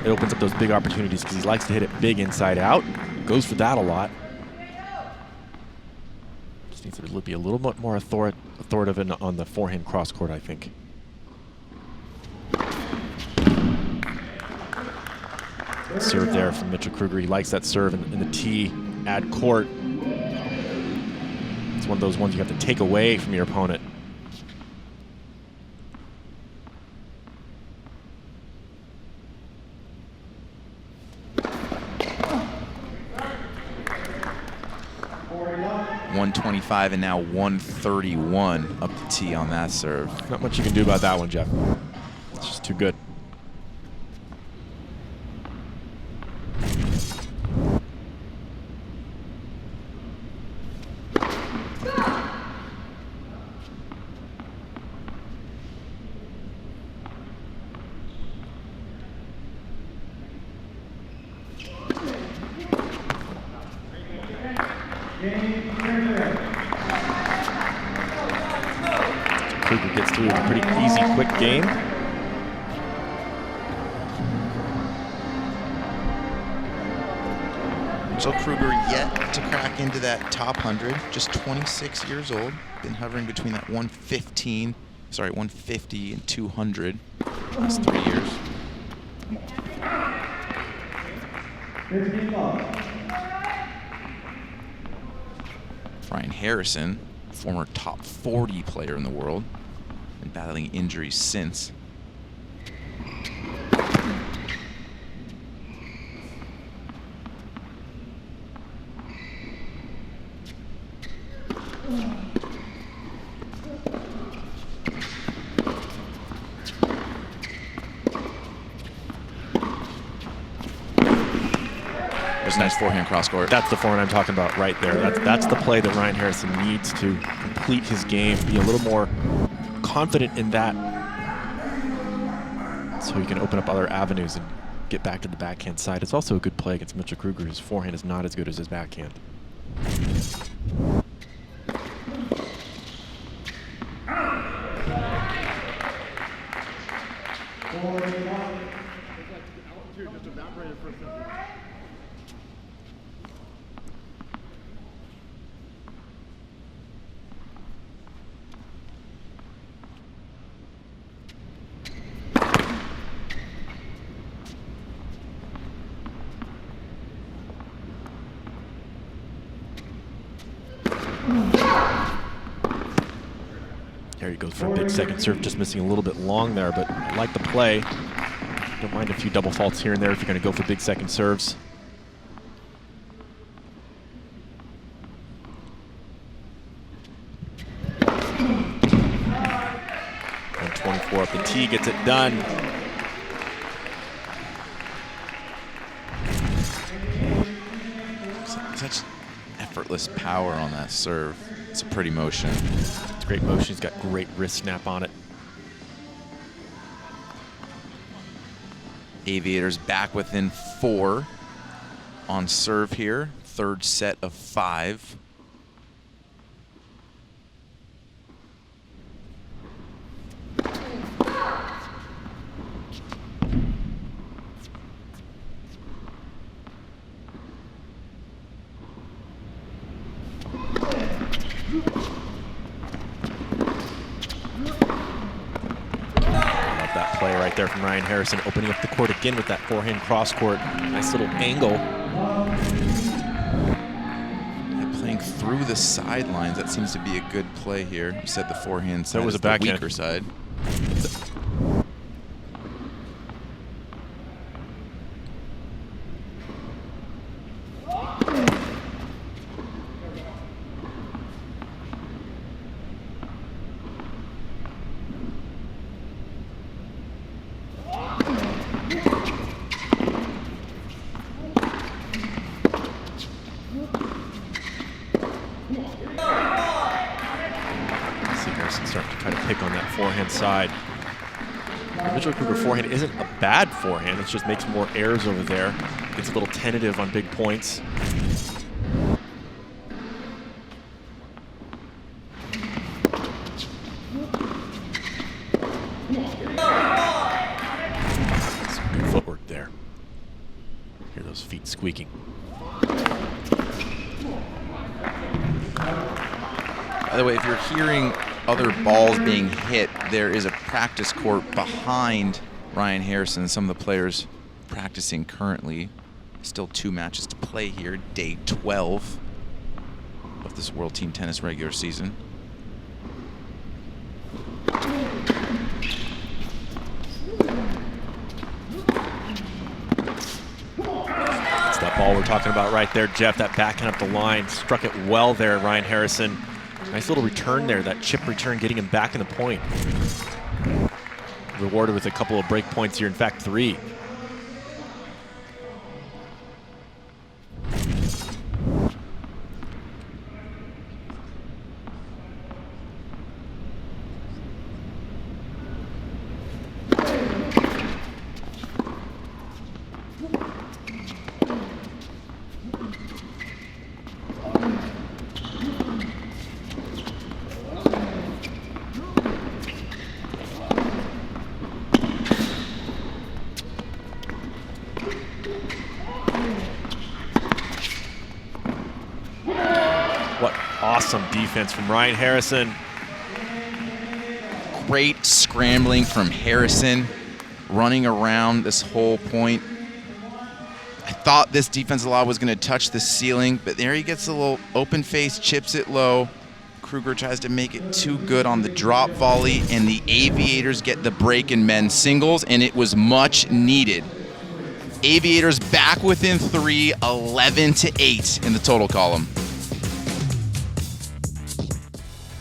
It opens up those big opportunities because he likes to hit it big inside out. Goes for that a lot. Just needs to be a little bit more authoritative on the forehand cross court, I think. Serve there from Mitchell Kruger. He likes that serve in the tee, add court. It's one of those ones you have to take away from your opponent. .125 and now 131 up the tee on that serve. Not much you can do about that one, Jeff. It's just too good. Kruger gets through a pretty easy, quick game. Mitchell Kruger yet to crack into that top 100, just 26 years old, been hovering between that 150 and 200 last 3 years. Ryan Harrison, former top 40 player in the world, been battling injuries since. Nice forehand cross court. That's the forehand I'm talking about right there. That's the play that Ryan Harrison needs to complete his game, be a little more confident in that so he can open up other avenues and get back to the backhand side. It's also a good play against Mitchell Kruger. His forehand is not as good as his backhand. There he goes for a big second serve, just missing a little bit long there, but I like the play. Don't mind a few double faults here and there if you're going to go for big second serves. 124 up the tee, gets it done. Such effortless power on that serve. It's a pretty motion. It's great motion. He's got great wrist snap on it. Aviators back within 4 on serve here. Third set of 5. Right there from Ryan Harrison, opening up the court again with that forehand cross court. Nice little angle. Yeah, playing through the sidelines, that seems to be a good play here. You said the forehand side was is a the backhand. weaker side. Side. The Mitchell Kruger forehand isn't a bad forehand, it just makes more errors over there. Gets a little tentative on big points. Some good footwork there. Hear those feet squeaking. By the way, if you're hearing other balls being hit, there is a practice court behind Ryan Harrison. Some of the players practicing currently. Still 2 matches to play here, day 12 of this World Team Tennis regular season. That's that ball we're talking about right there, Jeff. That backhand up the line, struck it well there, Ryan Harrison. Nice little return there, that chip return, getting him back in the point. Rewarded with a couple of break points here, in fact 3. What awesome defense from Ryan Harrison. Great scrambling from Harrison, running around this whole point. I thought this defensive line was going to touch the ceiling, but there he gets a little open face, chips it low. Kruger tries to make it too good on the drop volley, and the Aviators get the break in men's singles, and it was much needed. Aviators back within 3, 11-8 in the total column.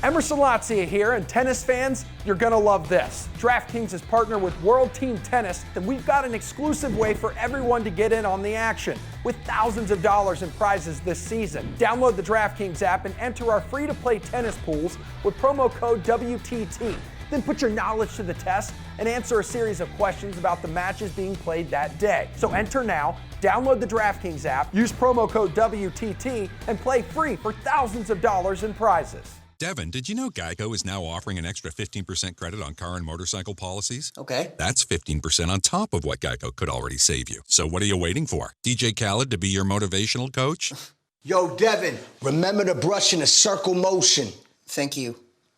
Emerson Latzia here, and tennis fans, you're gonna love this. DraftKings is partnered with World Team Tennis, and we've got an exclusive way for everyone to get in on the action, with thousands of dollars in prizes this season. Download the DraftKings app and enter our free-to-play tennis pools with promo code WTT. Then put your knowledge to the test and answer a series of questions about the matches being played that day. So enter now, download the DraftKings app, use promo code WTT, and play free for thousands of dollars in prizes. Devin, did you know Geico is now offering an extra 15% credit on car and motorcycle policies? Okay. That's 15% on top of what Geico could already save you. So what are you waiting for? DJ Khaled to be your motivational coach? Yo, Devin, remember to brush in a circle motion. Thank you,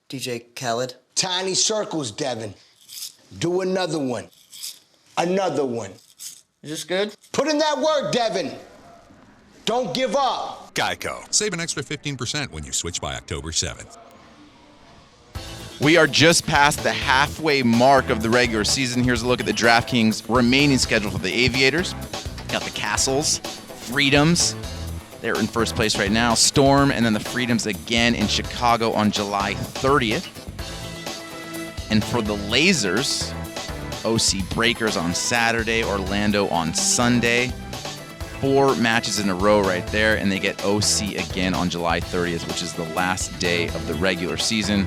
DJ Khaled. Tiny circles, Devin. Do another one. Another one. Is this good? Put in that word, Devin. Don't give up. Geico. Save an extra 15% when you switch by October 7th. We are just past the halfway mark of the regular season. Here's a look at the DraftKings remaining schedule for the Aviators. Got the Castles, Freedoms. They're in first place right now. Storm, and then the Freedoms again in Chicago on July 30th. And for the Lasers, OC Breakers on Saturday, Orlando on Sunday. 4 matches in a row right there, and they get OC again on July 30th, which is the last day of the regular season.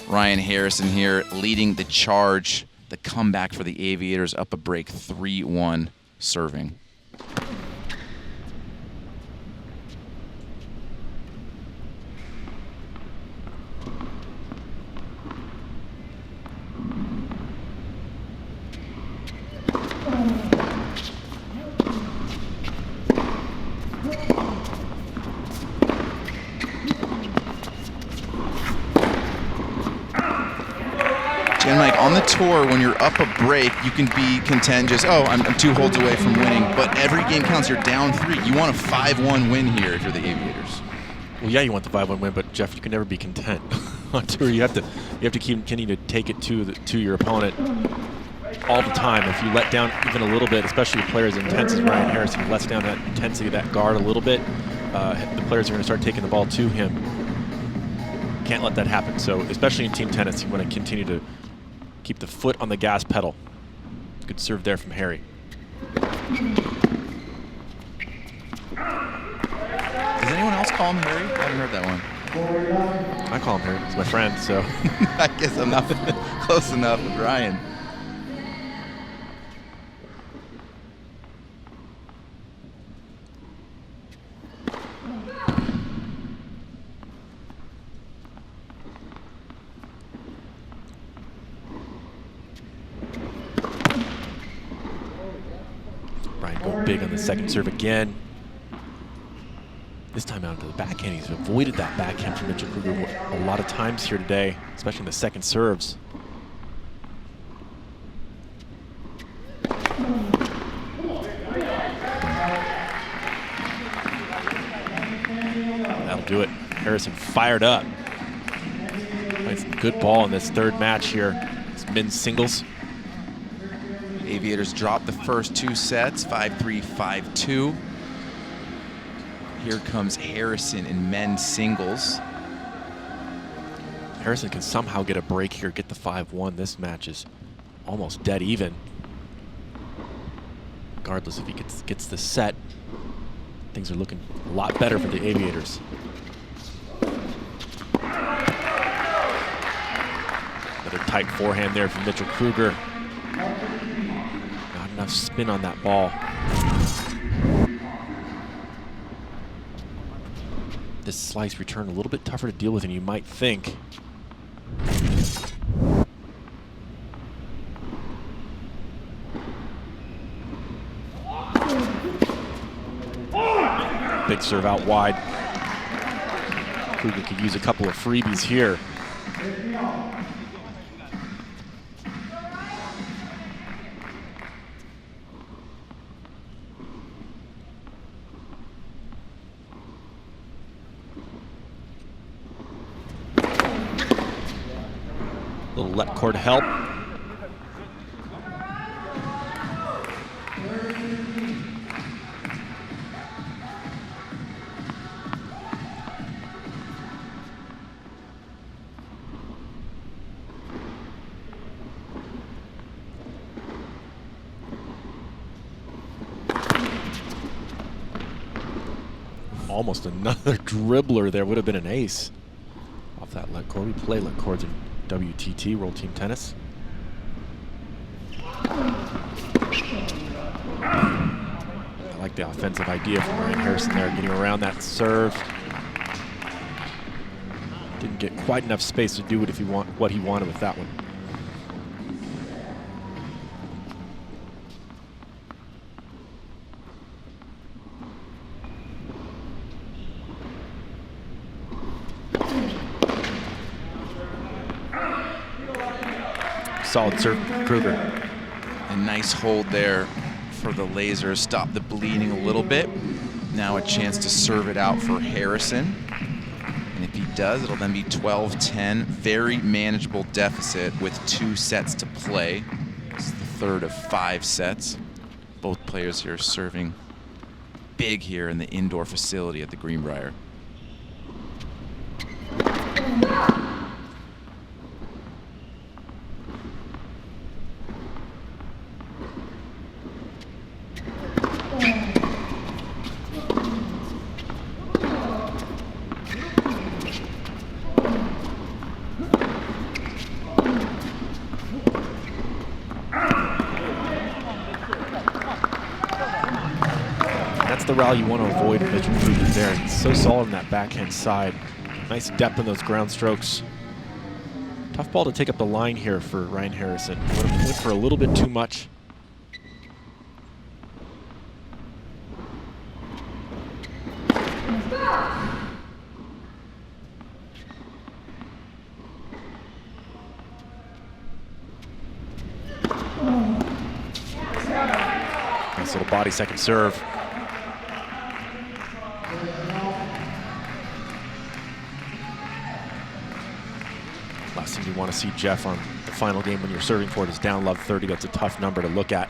Ryan Harrison here leading the charge. The comeback for the Aviators, up a break 3-1 serving. And like on the tour, when you're up a break, you can be content just, I'm 2 holds away from winning. But every game counts. You're down 3. You want a 5-1 win here if you're the Aviators. Well, yeah, you want the 5-1 win, but Jeff, you can never be content on tour. You have to continue to take it to your opponent all the time. If you let down even a little bit, especially with players as intense as Ryan Harrison, lets down that intensity of that guard a little bit, the players are going to start taking the ball to him. Can't let that happen. So, especially in team tennis, you want to continue to keep the foot on the gas pedal. Good serve there from Harry. Does anyone else call him Harry? I haven't heard that one. I call him Harry. He's my friend, so. I guess I'm not close enough with Ryan. Big on the second serve again. This time out to the backhand. He's avoided that backhand from Mitchell Kruger a lot of times here today, especially in the second serves. That'll do it. Harrison fired up. Nice good ball in this third match here. It's men's singles. Aviators drop the first 2 sets, 5-3, 5-2. Here comes Harrison in men's singles. Harrison can somehow get a break here, get the 5-1. This match is almost dead even. Regardless if he gets the set, things are looking a lot better for the Aviators. Another tight forehand there from Mitchell Kruger. Not enough spin on that ball. This slice return a little bit tougher to deal with than you might think. Big serve out wide. Kruger could use a couple of freebies here. Little let court help. Almost another dribbler there, would have been an ace off that let court. We play let courts in WTT, World Team Tennis. I like the offensive idea from Ryan Harrison there, getting around that serve. Didn't get quite enough space to do it what he wanted with that one. Solid serve, Kruger. A nice hold there for the lasers. Stop the bleeding a little bit. Now a chance to serve it out for Harrison. And if he does, it'll then be 12-10. Very manageable deficit with 2 sets to play. It's the third of 5 sets. Both players here serving big here in the indoor facility at the Greenbrier. The rally you want to avoid with Mitchell Kruger there. He's so solid on that backhand side. Nice depth in those ground strokes. Tough ball to take up the line here for Ryan Harrison. Went for a little bit too much. Nice little body second serve. Last thing you want to see, Jeff, on the final game when you're serving for it is down love 30. That's a tough number to look at.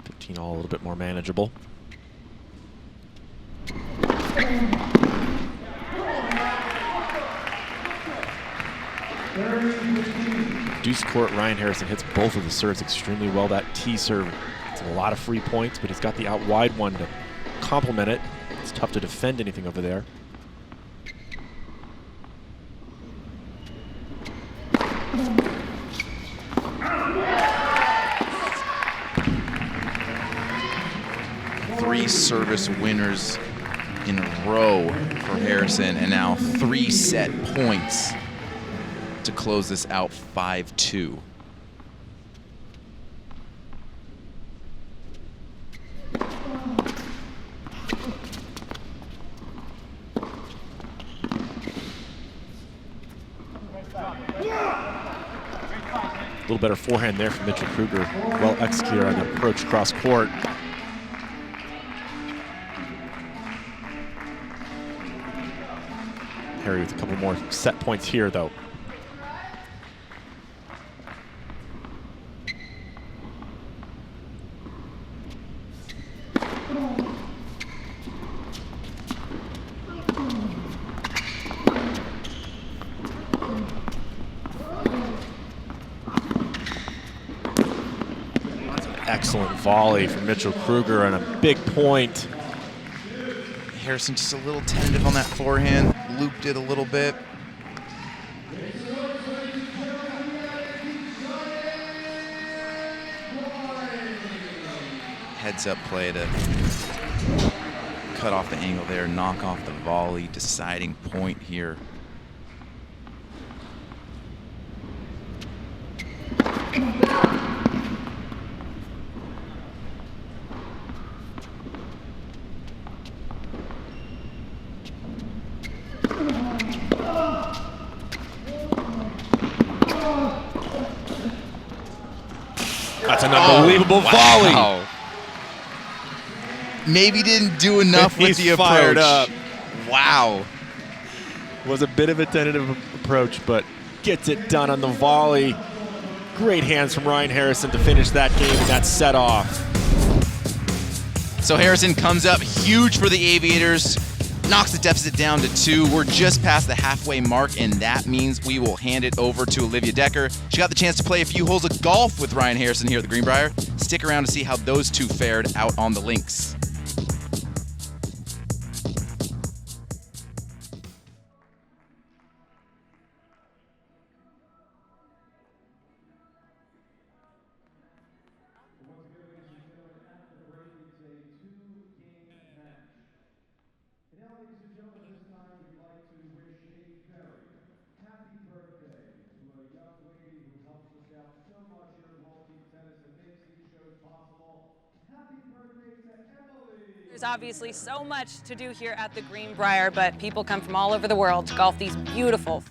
15 all a little bit more manageable. Deuce court, Ryan Harrison hits both of the serves extremely well. That T serve, it's a lot of free points, but he's got the out wide one to complement it. It's tough to defend anything over there. Three service winners in a row for Harrison, and now 3 set points to close this out 5-2. A little better forehand there from Mitchell Kruger. Well executed on the approach cross court. Harry with a couple more set points here, though. Excellent volley from Mitchell Kruger and a big point. Harrison just a little tentative on that forehand, looped it a little bit. Heads up play to cut off the angle there, knock off the volley, deciding point here. That's an unbelievable volley. Maybe didn't do enough with the approach. Fired up. Wow. Was a bit of a tentative approach, but gets it done on the volley. Great hands from Ryan Harrison to finish that game and that set off. So Harrison comes up huge for the Aviators, knocks the deficit down to 2. We're just past the halfway mark, and that means we will hand it over to Olivia Decker. She got the chance to play a few holes of golf with Ryan Harrison here at the Greenbrier. Stick around to see how those two fared out on the links. There's obviously so much to do here at the Greenbrier, but people come from all over the world to golf these beautiful.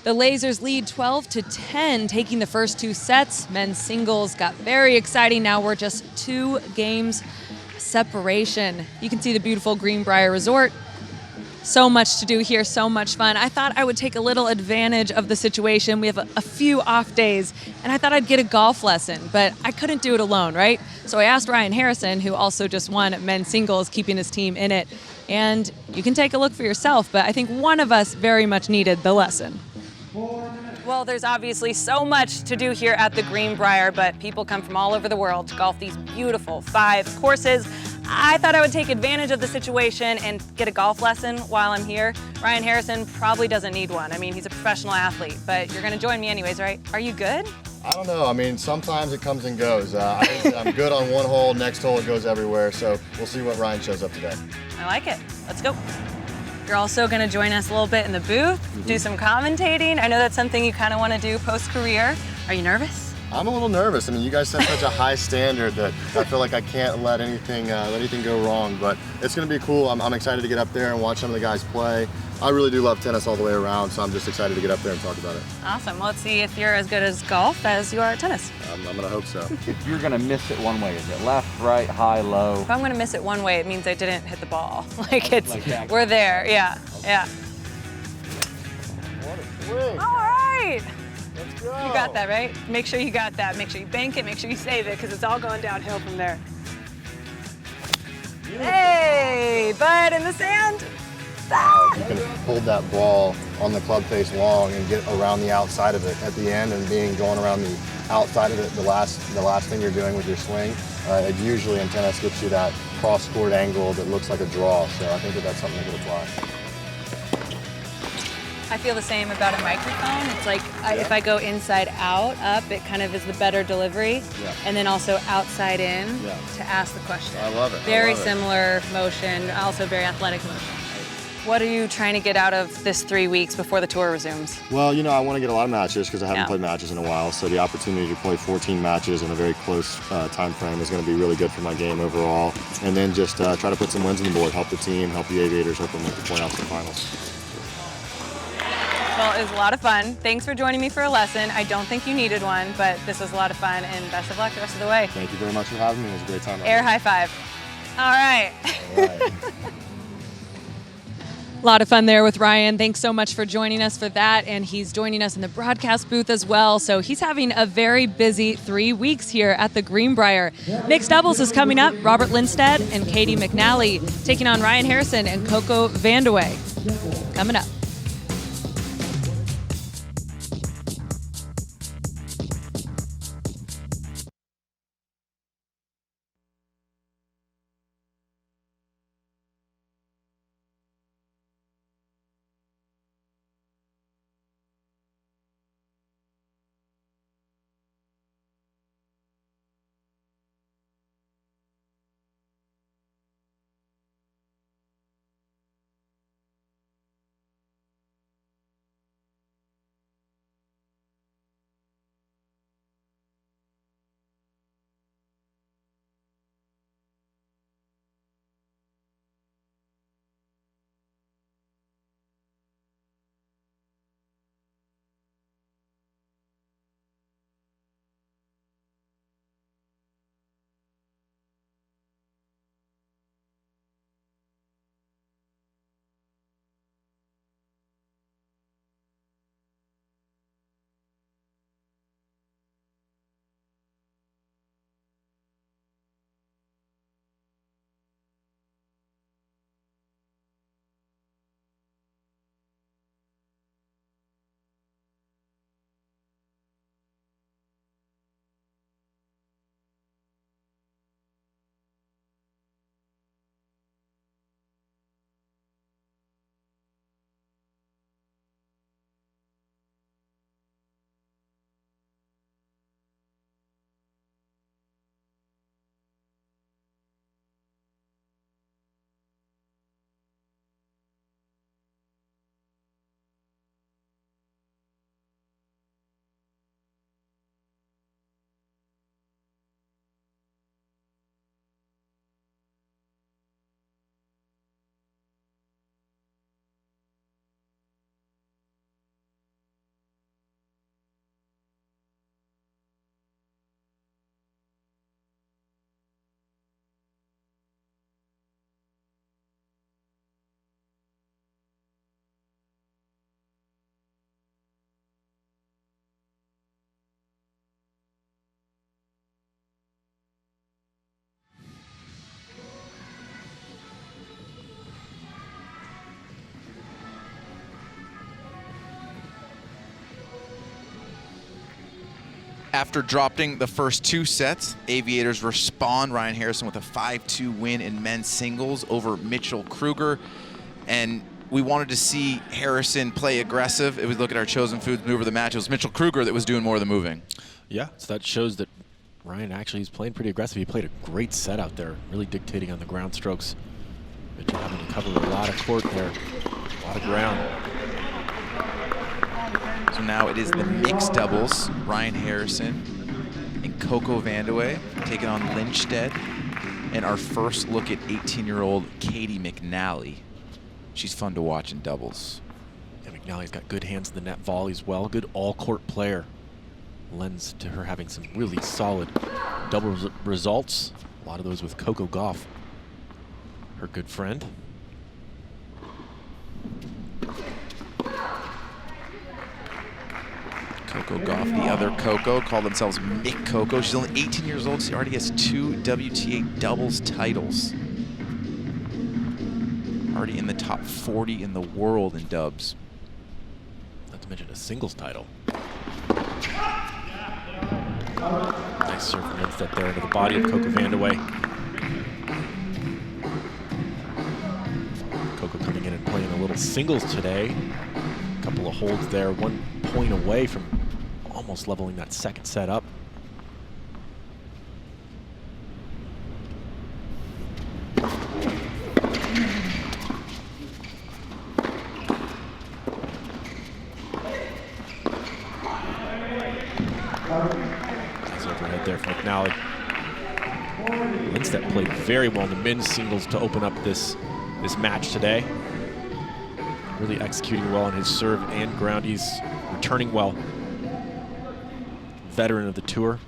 The Lasers lead 12-10, taking the first 2 sets. Men's singles got very exciting. Now we're just 2 games separation. You can see the beautiful Greenbrier Resort. So much to do here, so much fun. I thought I would take a little advantage of the situation. We have a few off days, and I thought I'd get a golf lesson, but I couldn't do it alone, right? So I asked Ryan Harrison, who also just won men's singles, keeping his team in it. And you can take a look for yourself, but I think one of us very much needed the lesson. Well, there's obviously so much to do here at the Greenbrier, but people come from all over the world to golf these beautiful 5 courses. I thought I would take advantage of the situation and get a golf lesson while I'm here. Ryan Harrison probably doesn't need one. I mean, he's a professional athlete, but you're going to join me anyways, right? Are you good? I don't know. I mean, sometimes it comes and goes. I'm good on one hole, next hole it goes everywhere, so we'll see what Ryan shows up today. I like it. Let's go. You're also going to join us a little bit in the booth, do some commentating. I know that's something you kind of want to do post-career. Are you nervous? I'm a little nervous. I mean, you guys set such a high standard that I feel like I can't let anything go wrong, but it's going to be cool. I'm excited to get up there and watch some of the guys play. I really do love tennis all the way around, so I'm just excited to get up there and talk about it. Awesome. Well, let's see if you're as good as golf as you are at tennis. I'm going to hope so. If you're going to miss it one way, is it left, right, high, low? If I'm going to miss it one way, it means I didn't hit the ball. We're there. Yeah, okay. Yeah. What a swing. All right. Let's go. You got that, right? Make sure you got that. Make sure you bank it. Make sure you save it, because it's all going downhill from there. Beautiful. Hey, bud in the sand. You can hold that ball on the club face long and get around the outside of it at the end, and going around the outside of it, the last thing you're doing with your swing, it usually in tennis gets you that cross-court angle that looks like a draw. So I think that that's something that could apply. I feel the same about a microphone. It's like if I go inside out, up, it kind of is the better delivery. Yeah. And then also outside in to ask the question. I love it. Very similar motion, also very athletic motion. What are you trying to get out of this 3 weeks before the tour resumes? Well, I want to get a lot of matches because I haven't played matches in a while. So the opportunity to play 14 matches in a very close time frame is going to be really good for my game overall. And then just try to put some wins on the board, help the team, help the Aviators, hope them make the playoffs and finals. Well, it was a lot of fun. Thanks for joining me for a lesson. I don't think you needed one, but this was a lot of fun, and best of luck the rest of the way. Thank you very much for having me. It was a great time. Air high five. All right. A lot of fun there with Ryan. Thanks so much for joining us for that. And he's joining us in the broadcast booth as well. So he's having a very busy 3 weeks here at the Greenbrier. Mixed doubles is coming up. Robert Lindstedt and Katie McNally taking on Ryan Harrison and Coco Vandeweghe. Coming up. After dropping the first 2 sets, Aviators respond. Ryan Harrison with a 5-2 win in men's singles over Mitchell Kruger. And we wanted to see Harrison play aggressive. If we look at our chosen foods move of the match, it was Mitchell Kruger that was doing more of the moving. Yeah, so that shows that Ryan actually is playing pretty aggressive. He played a great set out there, really dictating on the ground strokes. Mitchell having to cover a lot of court there, a lot of ground. So now it is the mixed doubles. Ryan Harrison and Coco Vandeweghe taking on Lindstedt. And our first look at 18-year-old Katie McNally. She's fun to watch in doubles. Yeah, McNally's got good hands in the net volleys well. Good all-court player. Lends to her having some really solid double results. A lot of those with Coco Gauff, her good friend. Coco Gauff, the other Coco, call themselves Mick Coco. She's only 18 years old. She already has 2 WTA doubles titles. Already in the top 40 in the world in dubs. Not to mention a singles title. Nice serve from Lindstedt there into the body of Coco Vandeweghe. Coco coming in and playing a little singles today. A couple of holds there, 1 point away from almost leveling that second set up. Nice overhead there from McNally. Lindstedt played very well in the men's singles to open up this match today. Really executing well on his serve and ground. He's returning well. Veteran of the tour.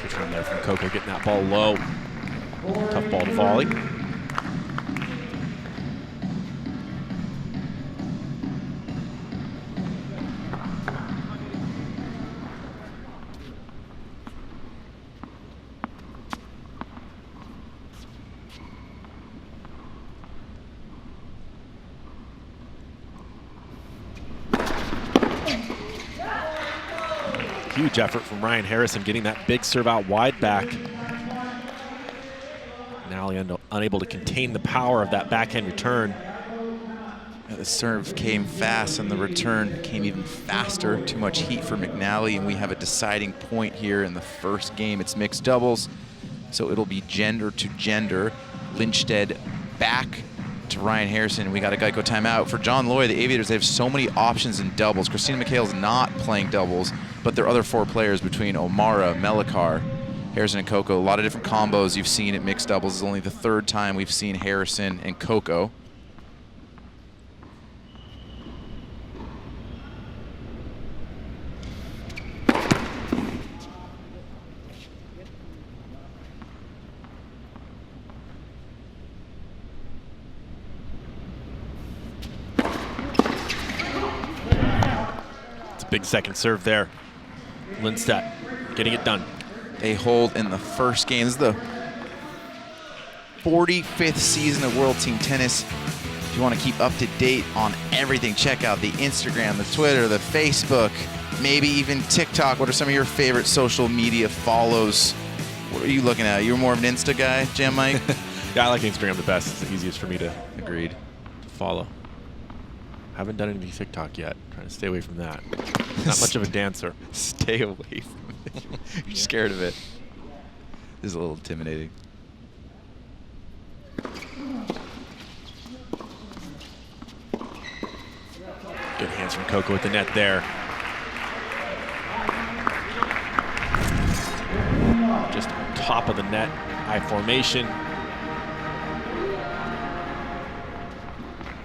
Return there from Coco, getting that ball low. Tough ball to volley. Huge effort from Ryan Harrison getting that big serve out wide back. Now unable to contain the power of that backhand return. Yeah, the serve came fast and the return came even faster. Too much heat for McNally, and we have a deciding point here in the first game. It's mixed doubles, so it'll be gender to gender. Lindstedt back to Ryan Harrison. We got a Geico timeout. For John Loy, the Aviators, they have so many options in doubles. Christina McHale's not playing doubles, but their other 4 players between O'Mara, Melikar, Harrison and Coco, a lot of different combos you've seen at mixed doubles. This is only the 3rd time we've seen Harrison and Coco. Big second serve there. Lindstedt getting it done. They hold in the first game. This is the 45th season of World Team Tennis. If you want to keep up to date on everything, check out the Instagram, the Twitter, the Facebook, maybe even TikTok. What are some of your favorite social media follows? What are you looking at? You're more of an Insta guy, Jam Mike? Yeah, I like Instagram the best. It's the easiest for me to Agreed. to follow. Haven't done any TikTok yet. Trying to stay away from that. Not much of a dancer. Stay away from it. You're scared of it. This is a little intimidating. Good hands from Coco at the net there. Just on top of the net. High formation.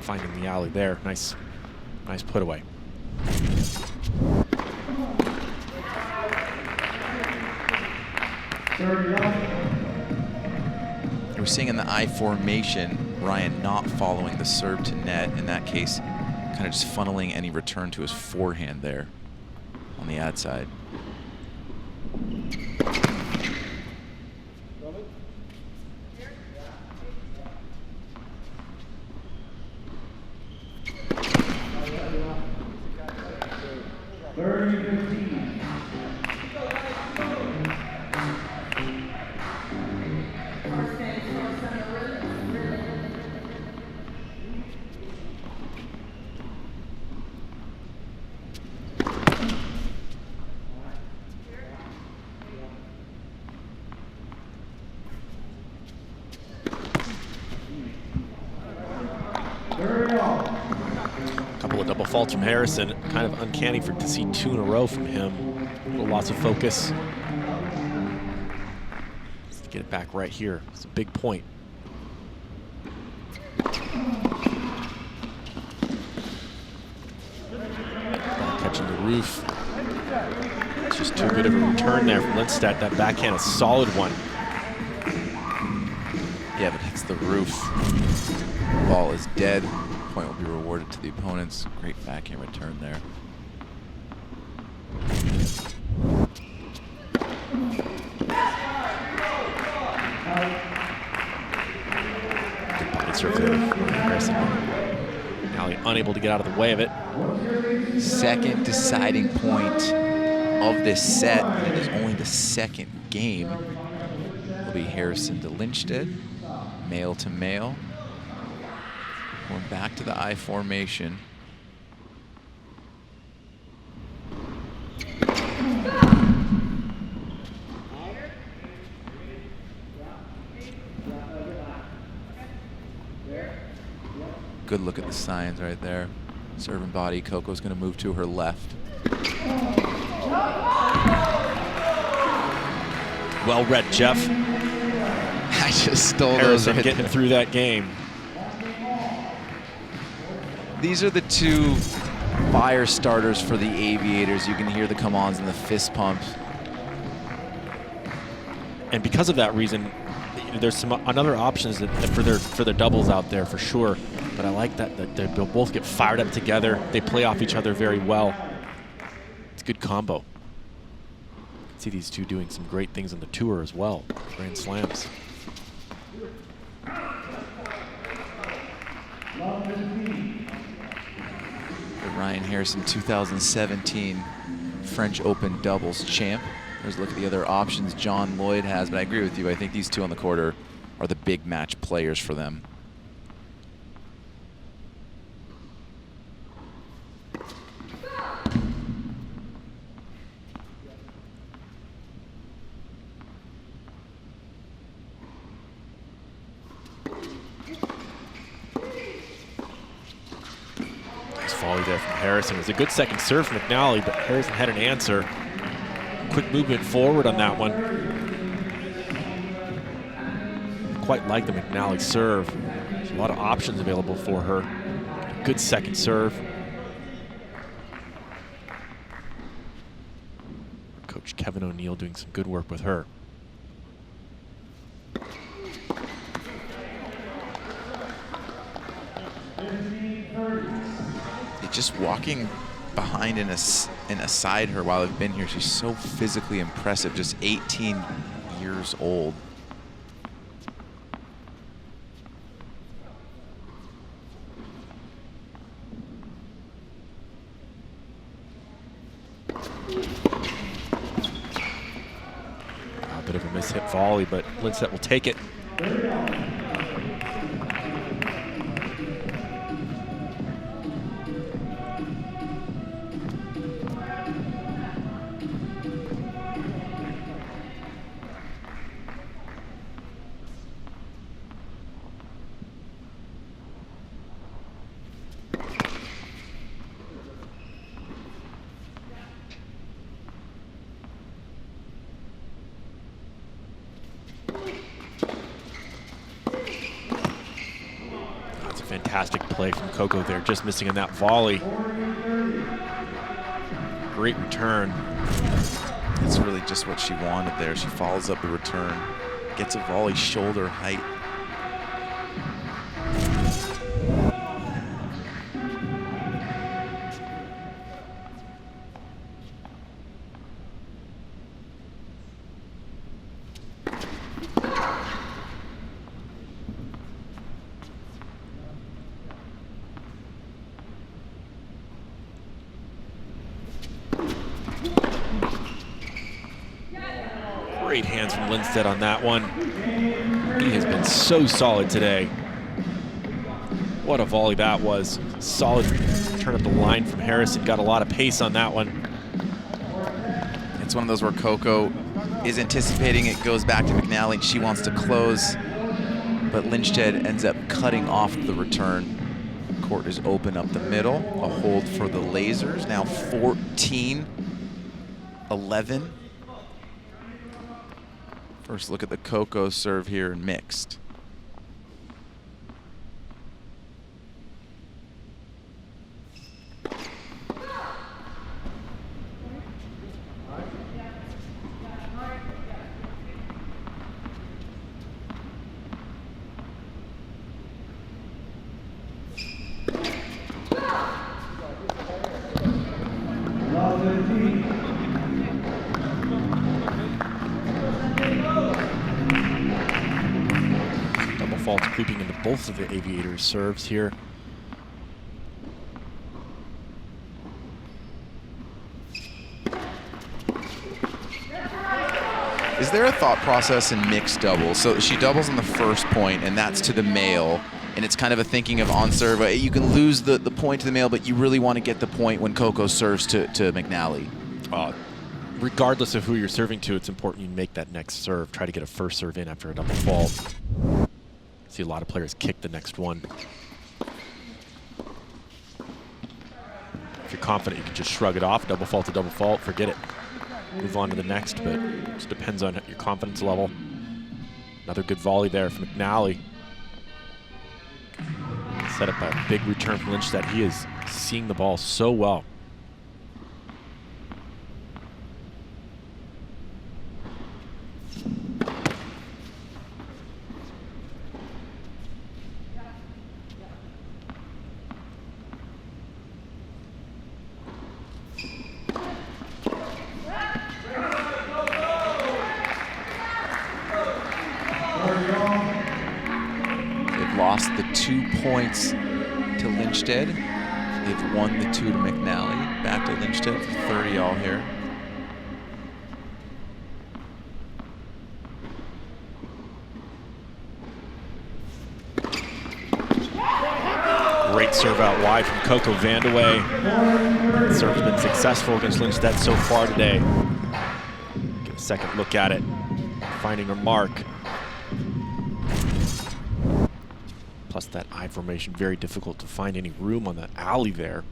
Finding the alley there. Nice put away. We're seeing in the I formation, Ryan not following the serve to net. In that case, kind of just funneling any return to his forehand there on the ad side. Couple of double faults from Harrison. Kind of uncanny to see 2 in a row from him. A little loss of focus. Just to get it back right here. It's a big point. Ball catching the roof. It's just too good of a return there from Lindstedt. That backhand, a solid one. Yeah, but hits the roof. Ball is dead. Point will be rewarded to the opponents. Great backhand return there. Good body serve there. Harrison. McNally unable to get out of the way of it. Second deciding point of this set, and it is only the second game. Will be Harrison to Lindstedt, male to male. Going back to the I formation. Good look at the signs right there. Serve and body. Coco's going to move to her left. Well read, Jeff. I just stole those Harrison right getting there. through that game. These are the two fire starters for the Aviators. You can hear the come-ons and the fist pumps. And because of that reason, there's some other options that for their doubles out there for sure. But I like that they both get fired up together. They play off each other very well. It's a good combo. You can see these two doing some great things on the tour as well. Grand slams. Ryan Harrison, 2017 French Open doubles champ. There's a look at the other options John Lloyd has, but I agree with you. I think these two on the court are the big match players for them. Volley there from Harrison. It was a good second serve from McNally, but Harrison had an answer. Quick movement forward on that one. Quite like the McNally serve. There's a lot of options available for her. Good second serve. Coach Kevin O'Neill doing some good work with her. Just walking behind and aside her while I've been here, she's so physically impressive, just 18 years old. A bit of a mishit volley, but Lindstedt will take it. Fantastic play from Coco there, just missing on that volley. Great return. That's really just what she wanted there. She follows up the return, gets a volley shoulder height. Great hands from Lindstedt on that one. He has been so solid today. What a volley that was. Solid turn up the line from Harrison. Got a lot of pace on that one. It's one of those where Coco is anticipating it, goes back to McNally, and she wants to close, but Lindstedt ends up cutting off the return. Court is open up the middle. A hold for the Lasers, now 14-11. First look at the Coco serve here in mixed. chipping into both of the Aviators' serves here. Is there a thought process in mixed doubles? So she doubles on the first point, and that's to the male, and it's kind of a thinking of on serve. You can lose the point to the male, but you really want to get the point when Coco serves to McNally. Regardless of who you're serving to, it's important you make that next serve. Try to get a first serve in after a double fault. See a lot of players kick the next one. If you're confident, you can just shrug it off. Double fault to double fault, forget it. Move on to the next, but it just depends on your confidence level. Another good volley there from McNally. Set up a big return from Lindstedt. He is seeing the ball so well. Lost the 2 points to Lindstedt. They've won the 2 to McNally. Back to Lindstedt for 30 all here. Great serve out wide from Coco Vandeweghe. Serve's been successful against Lindstedt so far today. Get a second look at it. Finding her mark. Plus that I formation, very difficult to find any room on the alley there.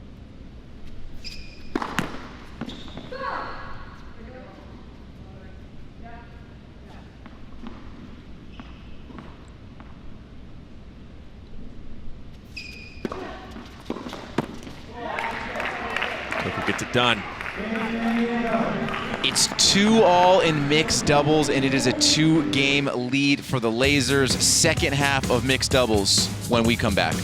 Coco gets it done. It's 2-all in mixed doubles, and it is a 2-game lead for the Lasers. Second half of mixed doubles when we come back.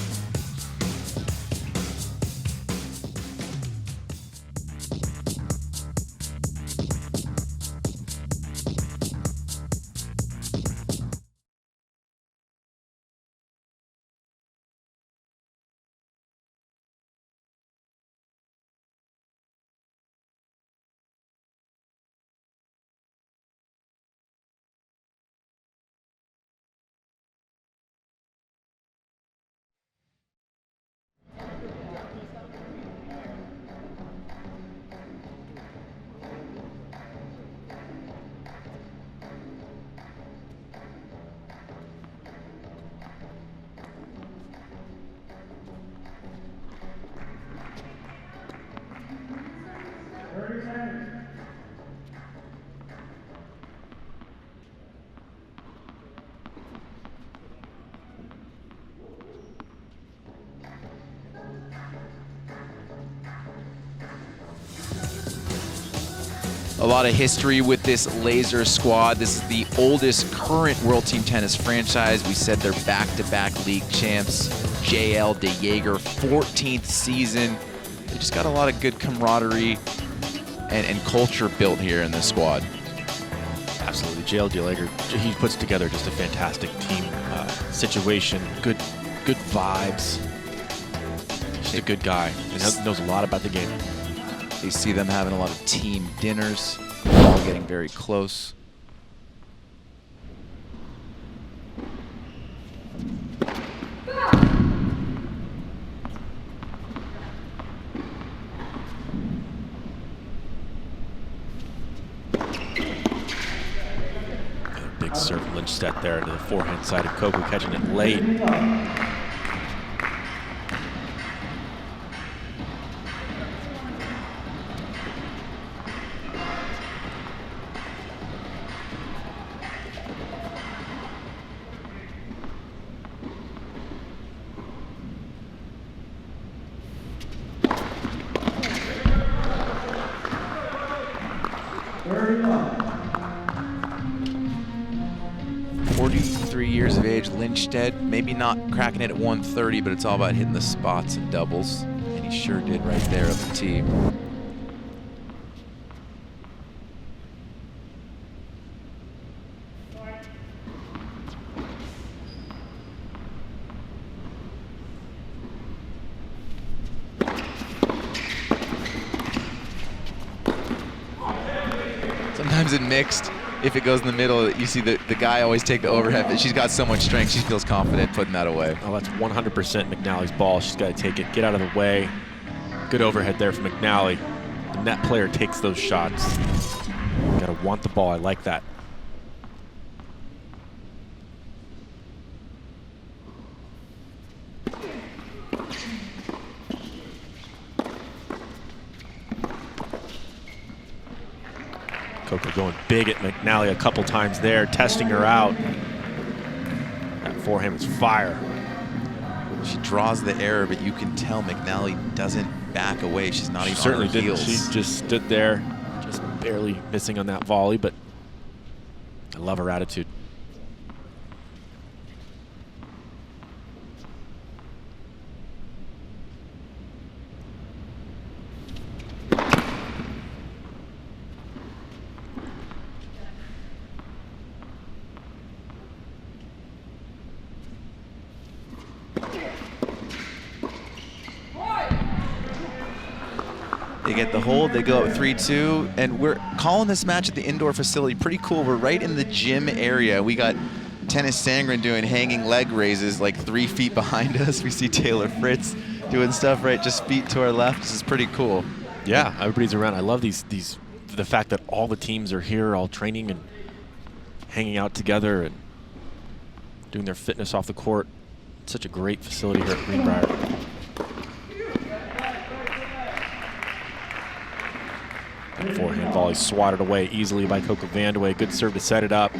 A lot of history with this Laser squad. This is the oldest current World Team Tennis franchise. We said they're back-to-back league champs. JL de Jager, 14th season. They just got a lot of good camaraderie and culture built here in this squad. Absolutely, JL de Jager, he puts together just a fantastic team situation. Good vibes. Just a good guy. He knows a lot about the game. You see them having a lot of team dinners, all getting very close. Big serve from Lindstedt there to the forehand side of Coco, catching it late. Lindstedt, maybe not cracking it at 130, but it's all about hitting the spots and doubles, and he sure did right there on the tee. times in mixed, if it goes in the middle, you see the guy always take the overhead, but she's got so much strength, she feels confident putting that away. Oh, that's 100% McNally's ball. She's got to take it, get out of the way. Good overhead there from McNally. The net player takes those shots. Got to want the ball. I like that. Coco going big at McNally a couple times there, testing her out. That forehand was fire. She draws the error, but you can tell McNally doesn't back away. She's not even on her heels. She just stood there, just barely missing on that volley, but I love her attitude. They get the hold, they go up 3-2, and we're calling this match at the indoor facility. Pretty cool. We're right in the gym area. We got Tennis Sangren doing hanging leg raises like 3 feet behind us. We see Taylor Fritz doing stuff right just feet to our left. This is pretty cool. Yeah, everybody's around. I love the fact that all the teams are here, all training and hanging out together and doing their fitness off the court. It's such a great facility here at Greenbrier. That forehand volley swatted away easily by Coco Vandeweghe. Good serve to set it up.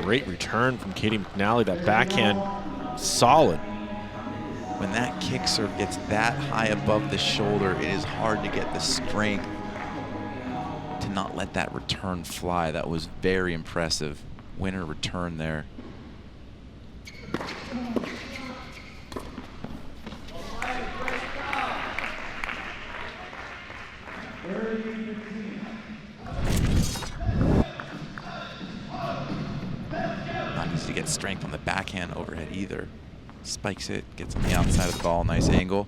Great return from Katie McNally. That backhand, solid. When that kick serve gets that high above the shoulder, it is hard to get the strength to not let that return fly. That was very impressive. Winner return there. Not easy to get strength on the backhand overhead either. Spikes it, gets on the outside of the ball, nice angle.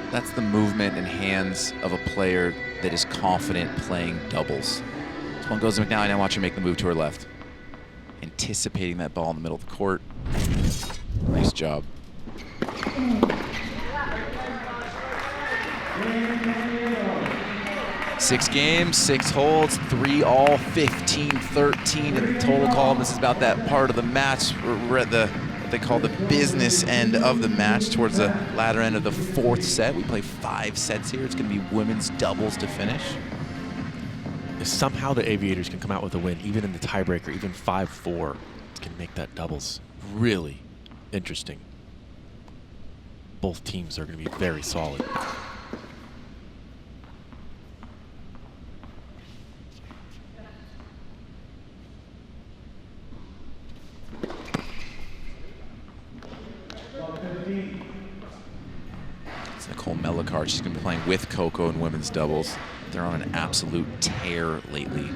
That's the movement and hands of a player that is confident playing doubles. This one goes to McNally. Now watch her make the move to her left. Anticipating that ball in the middle of the court. Nice job. Six games, 6 holds, 3 all, 15-13 in the total column. This is about that part of the match. We're at the what they call the business end of the match, towards the latter end of the 4th set. We play 5 sets here. It's going to be women's doubles to finish. If somehow the Aviators can come out with a win, even in the tiebreaker, even 5-4, it's going to make that doubles really interesting. Both teams are going to be very solid. It's Nicole Mellicart. She's going to be playing with Coco in women's doubles. They're on an absolute tear lately.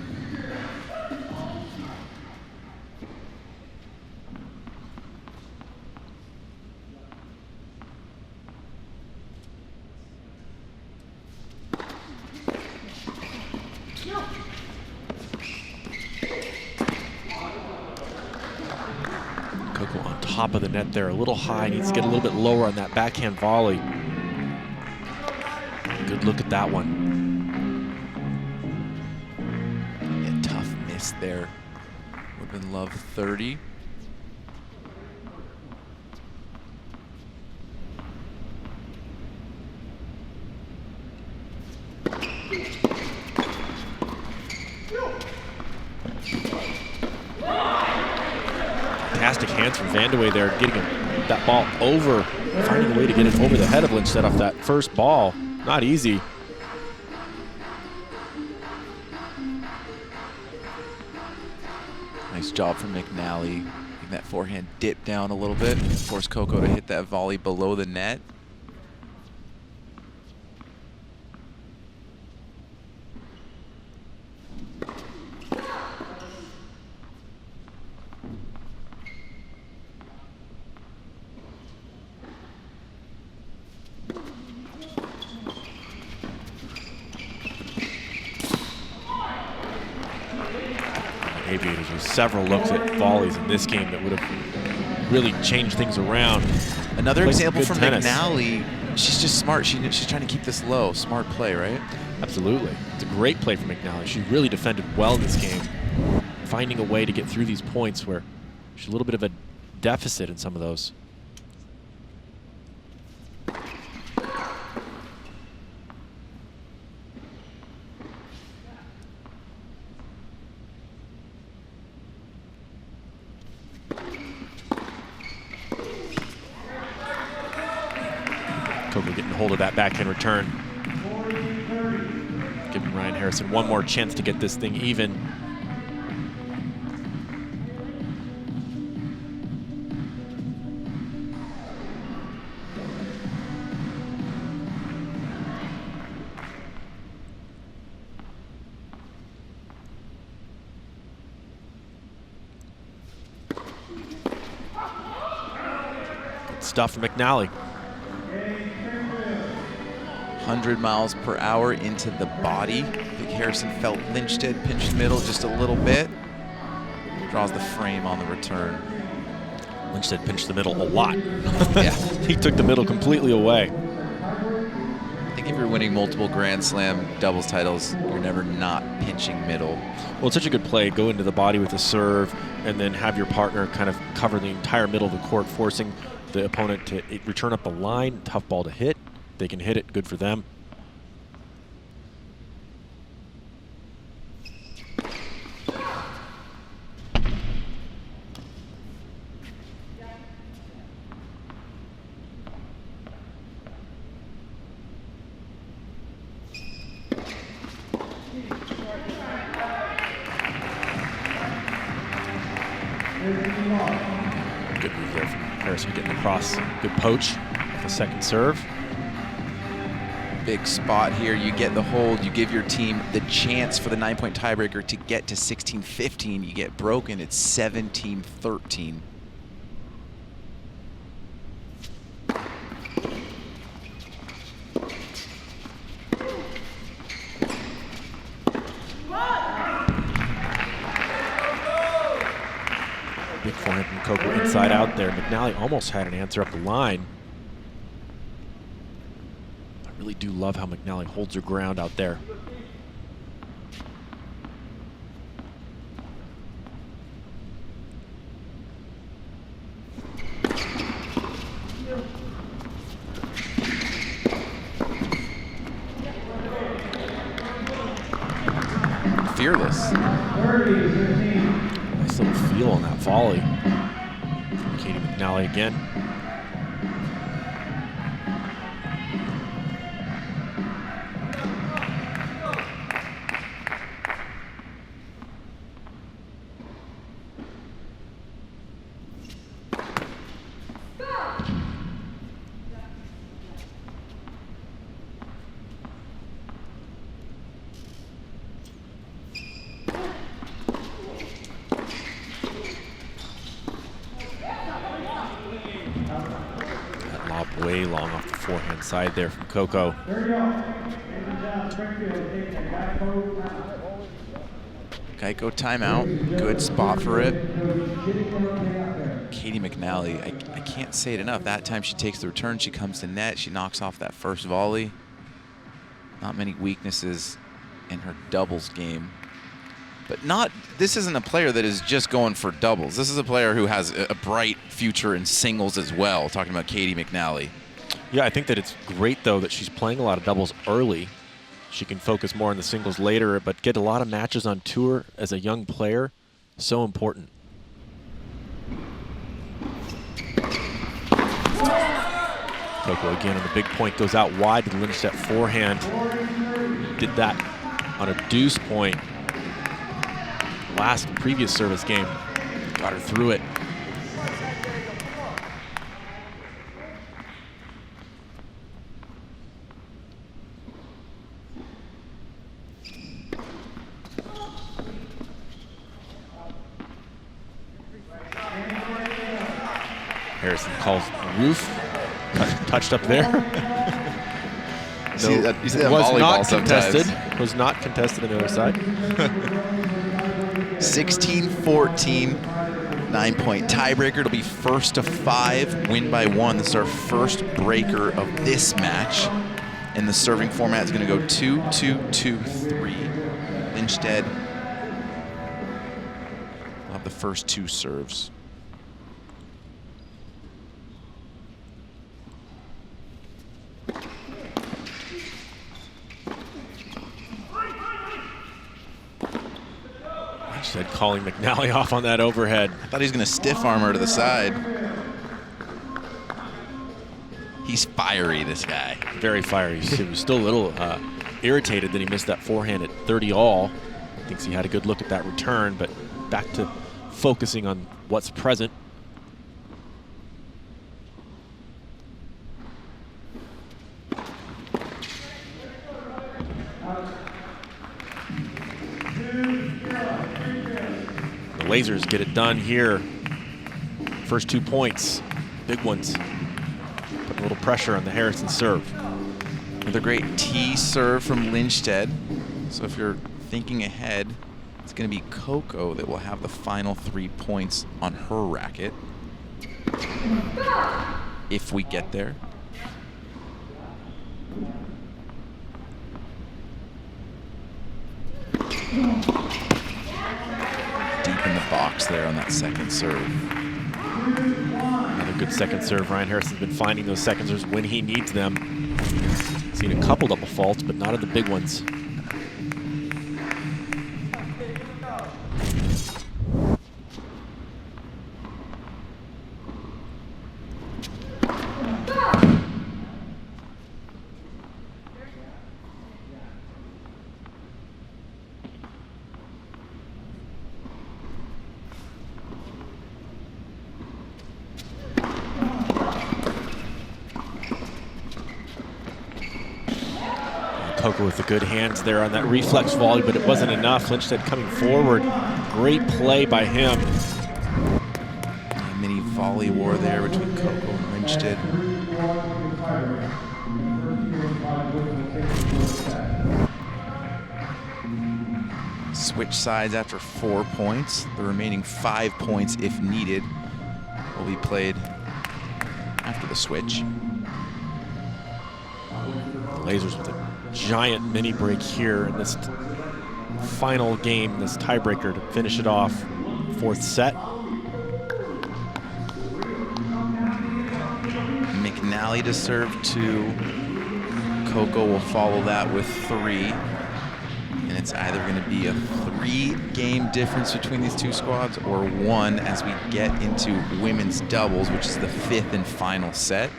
Coco on top of the net there, a little high, needs to get a little bit lower on that backhand volley. Good look at that one. A tough miss there. Would have been love 30. Fantastic hands from Vandeweghe there, getting that ball over, finding a way to get it over the head of Lindstedt off that first ball. Not easy. Nice job from McNally. That forehand dip down a little bit, force Coco to hit that volley below the net. Aviators with several looks at volleys in this game that would have really changed things around. Another example from McNally. She's just smart. She's trying to keep this low. Smart play, right? Absolutely. It's a great play from McNally. She really defended well in this game, finding a way to get through these points where she's a little bit of a deficit in some of those. Coco getting hold of that backhand return. Giving Ryan Harrison one more chance to get this thing even. Good stuff from McNally. 100 miles per hour into the body. I think Harrison felt Lindstedt pinched middle just a little bit. Draws the frame on the return. Lindstedt pinched the middle a lot. Yeah. He took the middle completely away. I think if you're winning multiple Grand Slam doubles titles, you're never not pinching middle. Well, it's such a good play. Go into the body with a serve and then have your partner kind of cover the entire middle of the court, forcing the opponent to return up the line. Tough ball to hit. They can hit it, good for them. Good move there from Harrison getting across. Good poach with the second serve. Big spot here. You get the hold. You give your team the chance for the 9-point tiebreaker to get to 16-15. You get broken. It's 17-13. Big forehand from Coco inside out there. McNally almost had an answer up the line. I really do love how McNally holds her ground out there. Fearless. Nice little feel on that volley. Katie McNally again. Way long off the forehand side there from Coco. Geico timeout. Good spot for it. Katie McNally, I can't say it enough. That time she takes the return, she comes to net, she knocks off that first volley. Not many weaknesses in her doubles game. But this isn't a player that is just going for doubles. This is a player who has a bright future in singles as well, talking about Katie McNally. Yeah, I think that it's great, though, that she's playing a lot of doubles early. She can focus more on the singles later, but get a lot of matches on tour as a young player, so important. Coco again on the big point, goes out wide to the Lindstedt forehand. Did that on a deuce point. Previous service game, got her through it. Harrison calls roof, touched up there. You see that was volleyball not sometimes. contested. Was not contested on the other side. 16-14, 9-point tiebreaker. It'll be first to 5, win by 1. This is our first breaker of this match. And the serving format is going to go 2-2-2-3. Lindstedt will have the first 2 serves. Lindstedt calling McNally off on that overhead. I thought he was going to stiff arm her to the side. He's fiery, this guy. Very fiery. He was still a little irritated that he missed that forehand at 30 all. Thinks he had a good look at that return, but back to focusing on what's present. The Lasers get it done here. First 2 points, big ones. Put a little pressure on the Harrison serve. Another great tee serve from Lindstedt. So if you're thinking ahead, it's going to be Coco that will have the final 3 points on her racket. If we get there. Deep in the box there on that second serve. Another good second serve. Ryan Harrison's been finding those second serves when he needs them. Seen a couple double faults, but not of the big ones. Coco with the good hands there on that reflex volley, but it wasn't enough. Lindstedt coming forward. Great play by him. A mini volley war there between Coco and Lindstedt. Switch sides after 4 points. The remaining 5 points, if needed, will be played after the switch. The Lasers with a giant mini break here in this final game, this tiebreaker to finish it off. 4th set. McNally to serve 2. Coco will follow that with 3. And it's either going to be a 3-game difference between these 2 squads or 1 as we get into women's doubles, which is the 5th and final set.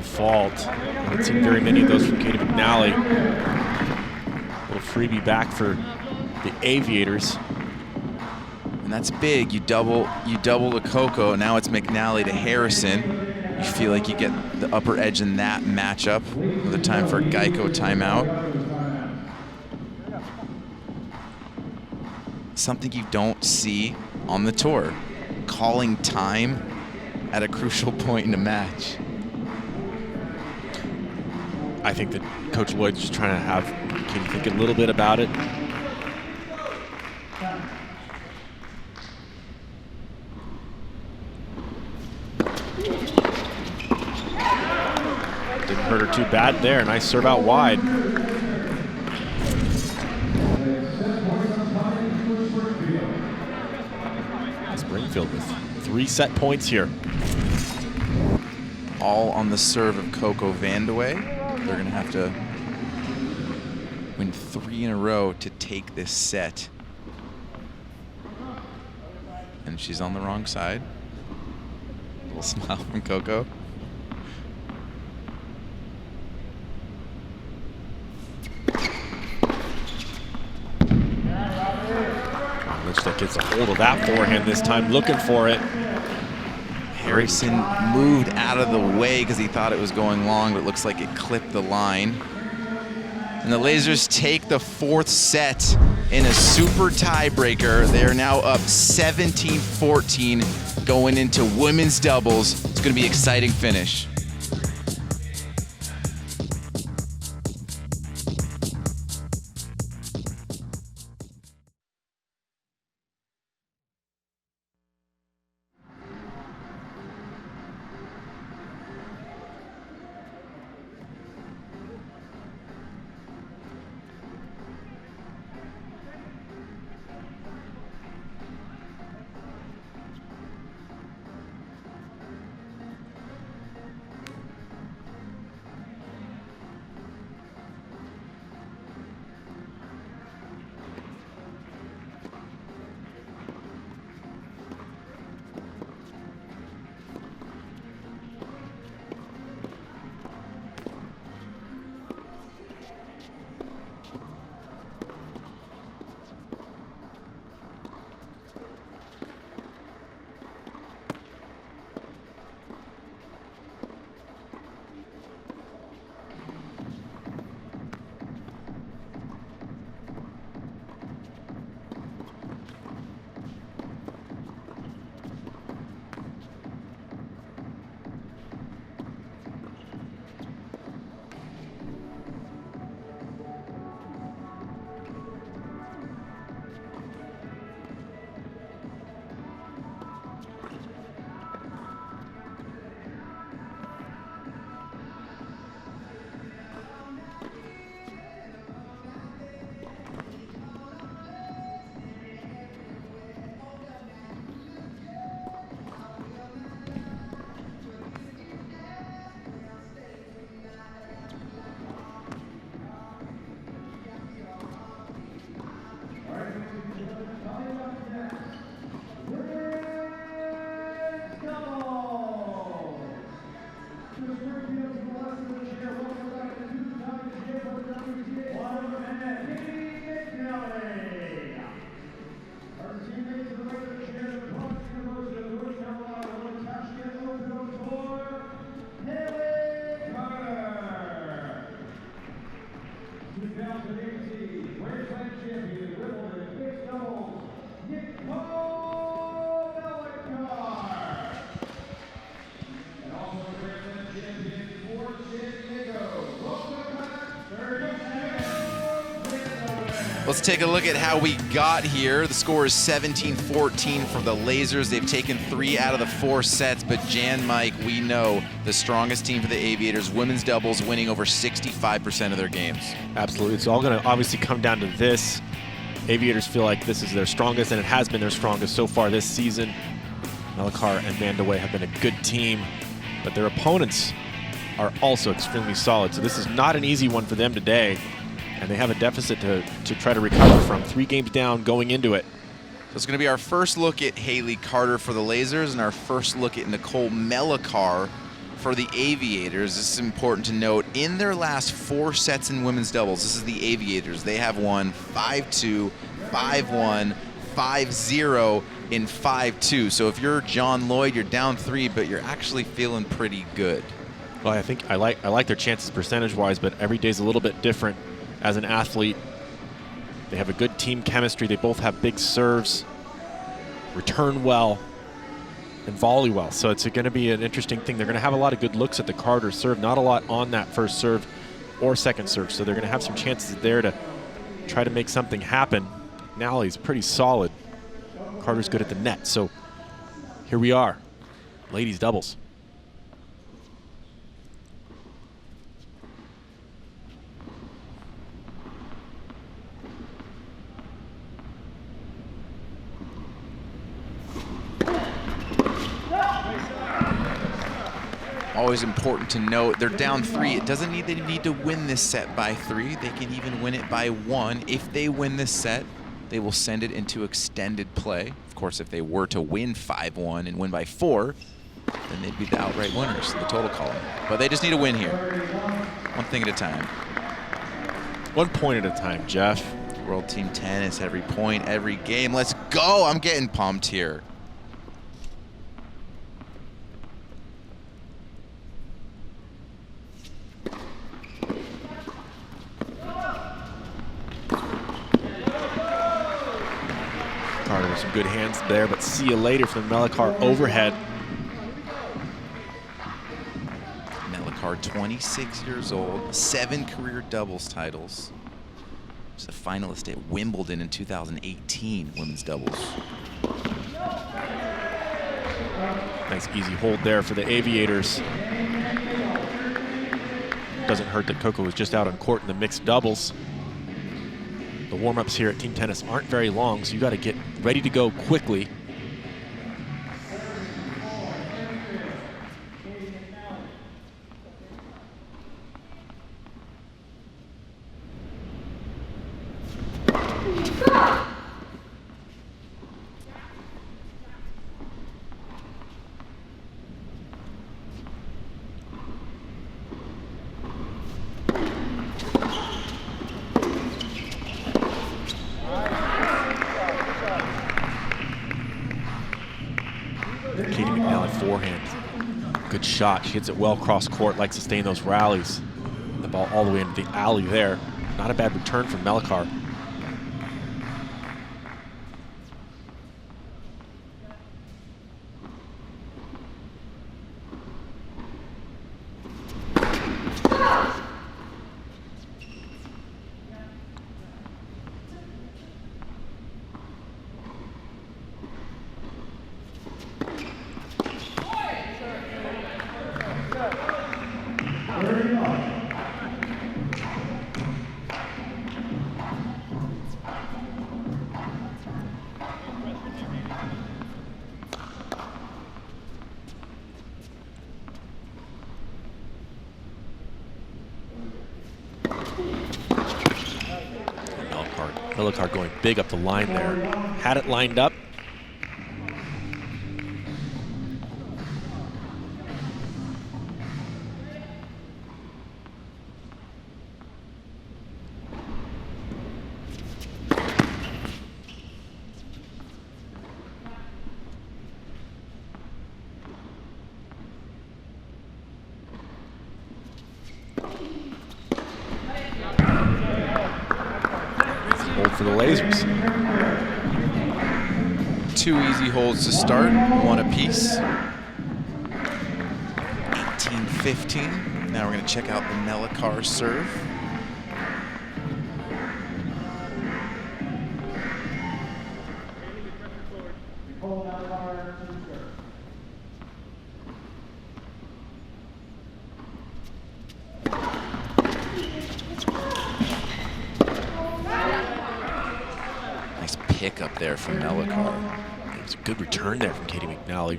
Fault. I haven't seen very many of those from Katie McNally. A little freebie back for the Aviators. And that's big. You double to Coco. Now it's McNally to Harrison. You feel like you get the upper edge in that matchup. Another time for a Geico timeout. Something you don't see on the tour. Calling time at a crucial point in a match. I think that Coach Lloyd's just trying to have Katie think a little bit about it. Didn't hurt her too bad there. Nice serve out wide. Springfield with 3 set points here. All on the serve of Coco Vandeweghe. They're going to have to win 3 in a row to take this set. And she's on the wrong side. A little smile from Coco. that gets a hold of that forehand this time, looking for it. Harrison moved out of the way because he thought it was going long, but it looks like it clipped the line. And the Lasers take the 4th set in a super tiebreaker. They are now up 17-14 going into women's doubles. It's going to be an exciting finish. Let's take a look at how we got here. The score is 17-14 for the Lasers. They've taken 3 out of the 4 sets, but Jan, Mike, we know the strongest team for the Aviators, women's doubles, winning over 65% of their games. Absolutely. It's all going to obviously come down to this. Aviators feel like this is their strongest, and it has been their strongest so far this season. Melakar and Mandaway have been a good team, but their opponents are also extremely solid. So this is not an easy one for them today, and they have a deficit to try to recover from. 3 games down going into it. So it's going to be our first look at Haley Carter for the Lasers and our first look at Nicole Melakar for the Aviators. This is important to note. In their last 4 sets in women's doubles, this is the Aviators. They have won 5-2, 5-1, 5-0, and 5-2. So if you're John Lloyd, you're down 3, but you're actually feeling pretty good. Well, I think I like their chances percentage-wise, but every day's a little bit different. As an athlete, they have a good team chemistry. They both have big serves, return well, and volley well. So it's going to be an interesting thing. They're going to have a lot of good looks at the Carter serve, not a lot on that first serve or second serve. So they're going to have some chances there to try to make something happen. Nally's pretty solid. Carter's good at the net. So here we are, ladies doubles. Always important to note, they're down 3. It doesn't mean they need to win this set by 3. They can even win it by 1. If they win this set, they will send it into extended play. Of course, if they were to win 5-1 and win by 4, then they'd be the outright winners in the total column. But they just need a win here. One thing at a time. 1 point at a time, Jeff. World Team Tennis, every point, every game. Let's go. I'm getting pumped here. Carter with some good hands there, but see you later from Melikar overhead. Melikar, 26 years old, 7 career doubles titles. He's a finalist at Wimbledon in 2018, women's doubles. Nice easy hold there for the Aviators. Doesn't hurt that Coco was just out on court in the mixed doubles. The warm-ups here at Team Tennis aren't very long, so you got to get ready to go quickly. Good shot. She hits it well cross court, likes to stay in those rallies. The ball all the way into the alley there. Not a bad return from Melikar. Melikar going big up the line there. Had it lined up. For the Lasers. 2 easy holds to start, 1 apiece. 18-15. Now we're going to check out the Melikar serve. Pick up there from Melikar. It was a good return there from Katie McNally.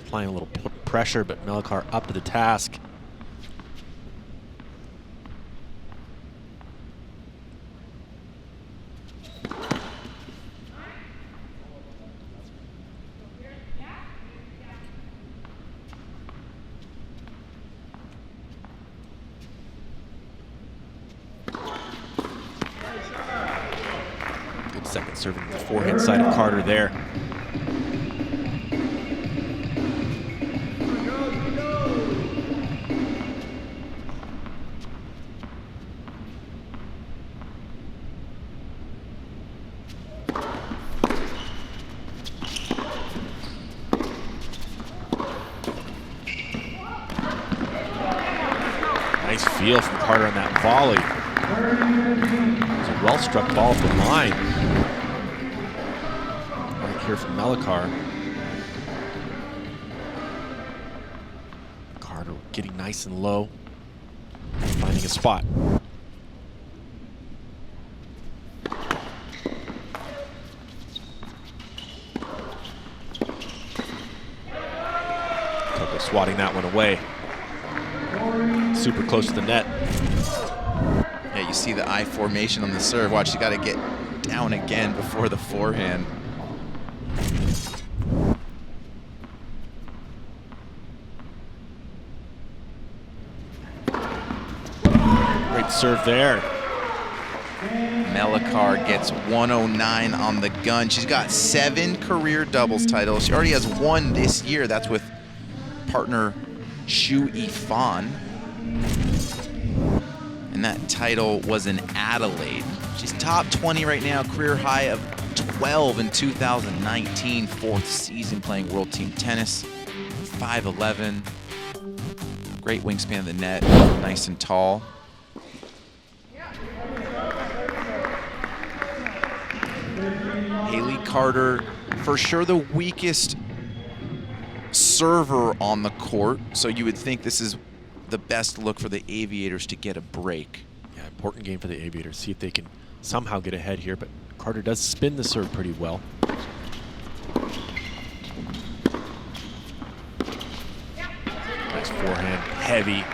Applying a little pressure, but Melikar up to the task. Second serving the forehand side of Carter there. Nice feel from Carter on that volley. It was a well-struck ball off the line. Here from Melikar. Carter getting nice and low, finding a spot. Coco swatting that one away. Super close to the net. Yeah, you see the I formation on the serve. Watch, you got to get down again before the forehand. Great serve there. Melikar gets 109 on the gun. She's got 7 career doubles titles. She already has 1 this year. That's with partner Shu Yifan. And that title was in Adelaide. She's top 20 right now, career high of 12 in 2019, 4th season playing World Team Tennis. 5'11", great wingspan of the net, nice and tall. Haley Carter, for sure the weakest server on the court, so you would think this is the best look for the Aviators to get a break. Yeah, important game for the Aviators. See if they can somehow get ahead here, but Carter does spin the serve pretty well. Nice forehand, heavy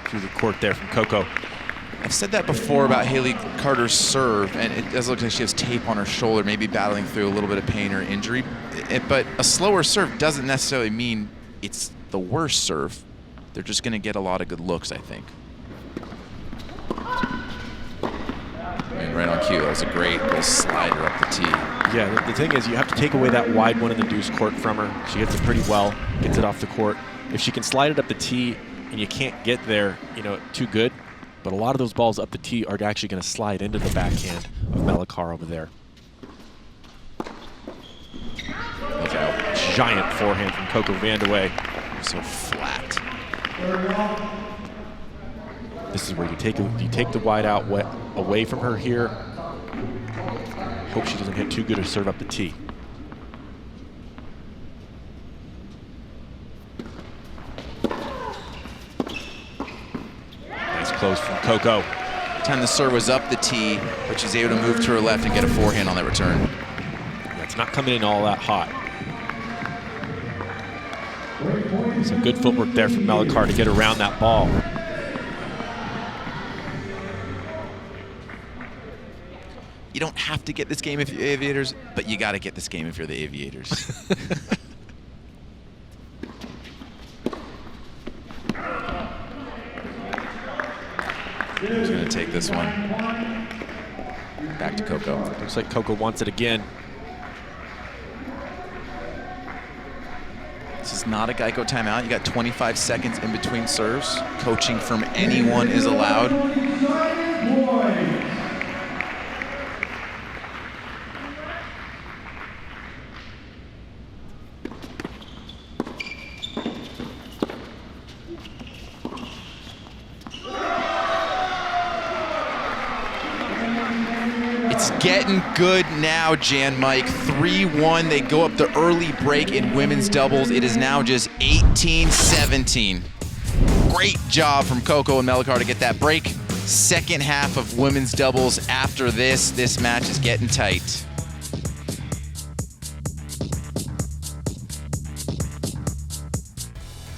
through the court there from Coco. I've said that before about Haley Carter's serve, and it does look like she has tape on her shoulder, maybe battling through a little bit of pain or injury. But a slower serve doesn't necessarily mean it's the worst serve. They're just going to get a lot of good looks, I think. And right on cue, that was a great little slider up the tee. Yeah, the thing is you have to take away that wide one in the deuce court from her. She gets it pretty well, gets it off the court. If she can slide it up the tee and you can't get there, you know, too good. But a lot of those balls up the tee are actually going to slide into the backhand of Melikar over there. Look out. Giant forehand from Coco Vandeweghe. So flat. This is where you take the wide out away from her here. Hope she doesn't hit too good or serve up the tee. Nice close from Coco. Time the serve was up the tee, but she's able to move to her left and get a forehand on that return. Yeah, it's not coming in all that hot. So good footwork there from Melikar to get around that ball. You don't have to get this game if you're the Aviators, but you got to get this game if you're the Aviators. Who's going to take this one? Back to Coco. Looks like Coco wants it again. This is not a Geico timeout. You got 25 seconds in between serves. Coaching from anyone is allowed. It's getting good now, Jan Mike. 3-1. They go up the early break in women's doubles. It is now just 18-17. Great job from Coco and Melikar to get that break. Second half of women's doubles after this. This match is getting tight.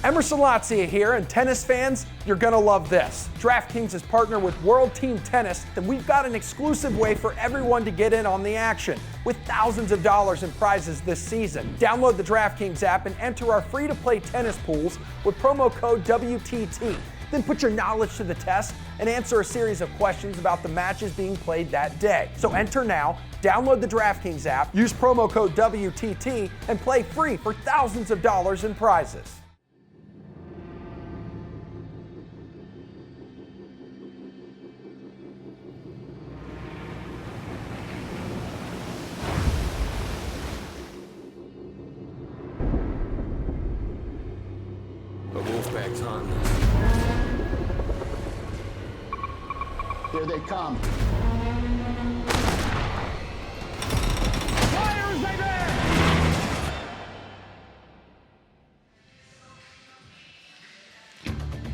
Emerson Latzia here, and tennis fans, you're gonna love this. DraftKings is partnered with World Team Tennis, and we've got an exclusive way for everyone to get in on the action, with thousands of dollars in prizes this season. Download the DraftKings app and enter our free-to-play tennis pools with promo code WTT. Then put your knowledge to the test and answer a series of questions about the matches being played that day. So enter now, download the DraftKings app, use promo code WTT, and play free for thousands of dollars in prizes. Here they come. Fires, baby!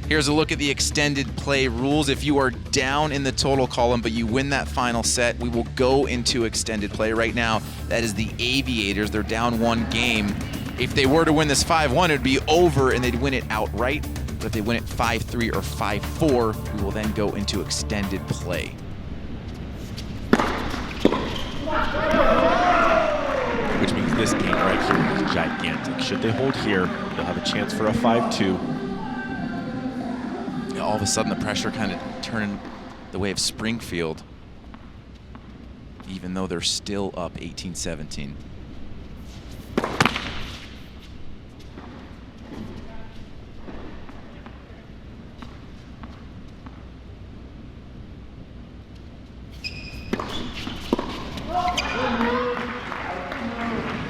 Here's a look at the extended play rules. If you are down in the total column, but you win that final set, we will go into extended play. Right now, that is the Aviators. They're down 1 game. If they were to win this 5-1, it would be over and they'd win it outright. But if they win it 5-3 or 5-4, we will then go into extended play. Which means this game right here is gigantic. Should they hold here, they'll have a chance for a 5-2. All of a sudden, the pressure kind of turning the way of Springfield. even though they're still up 18-17.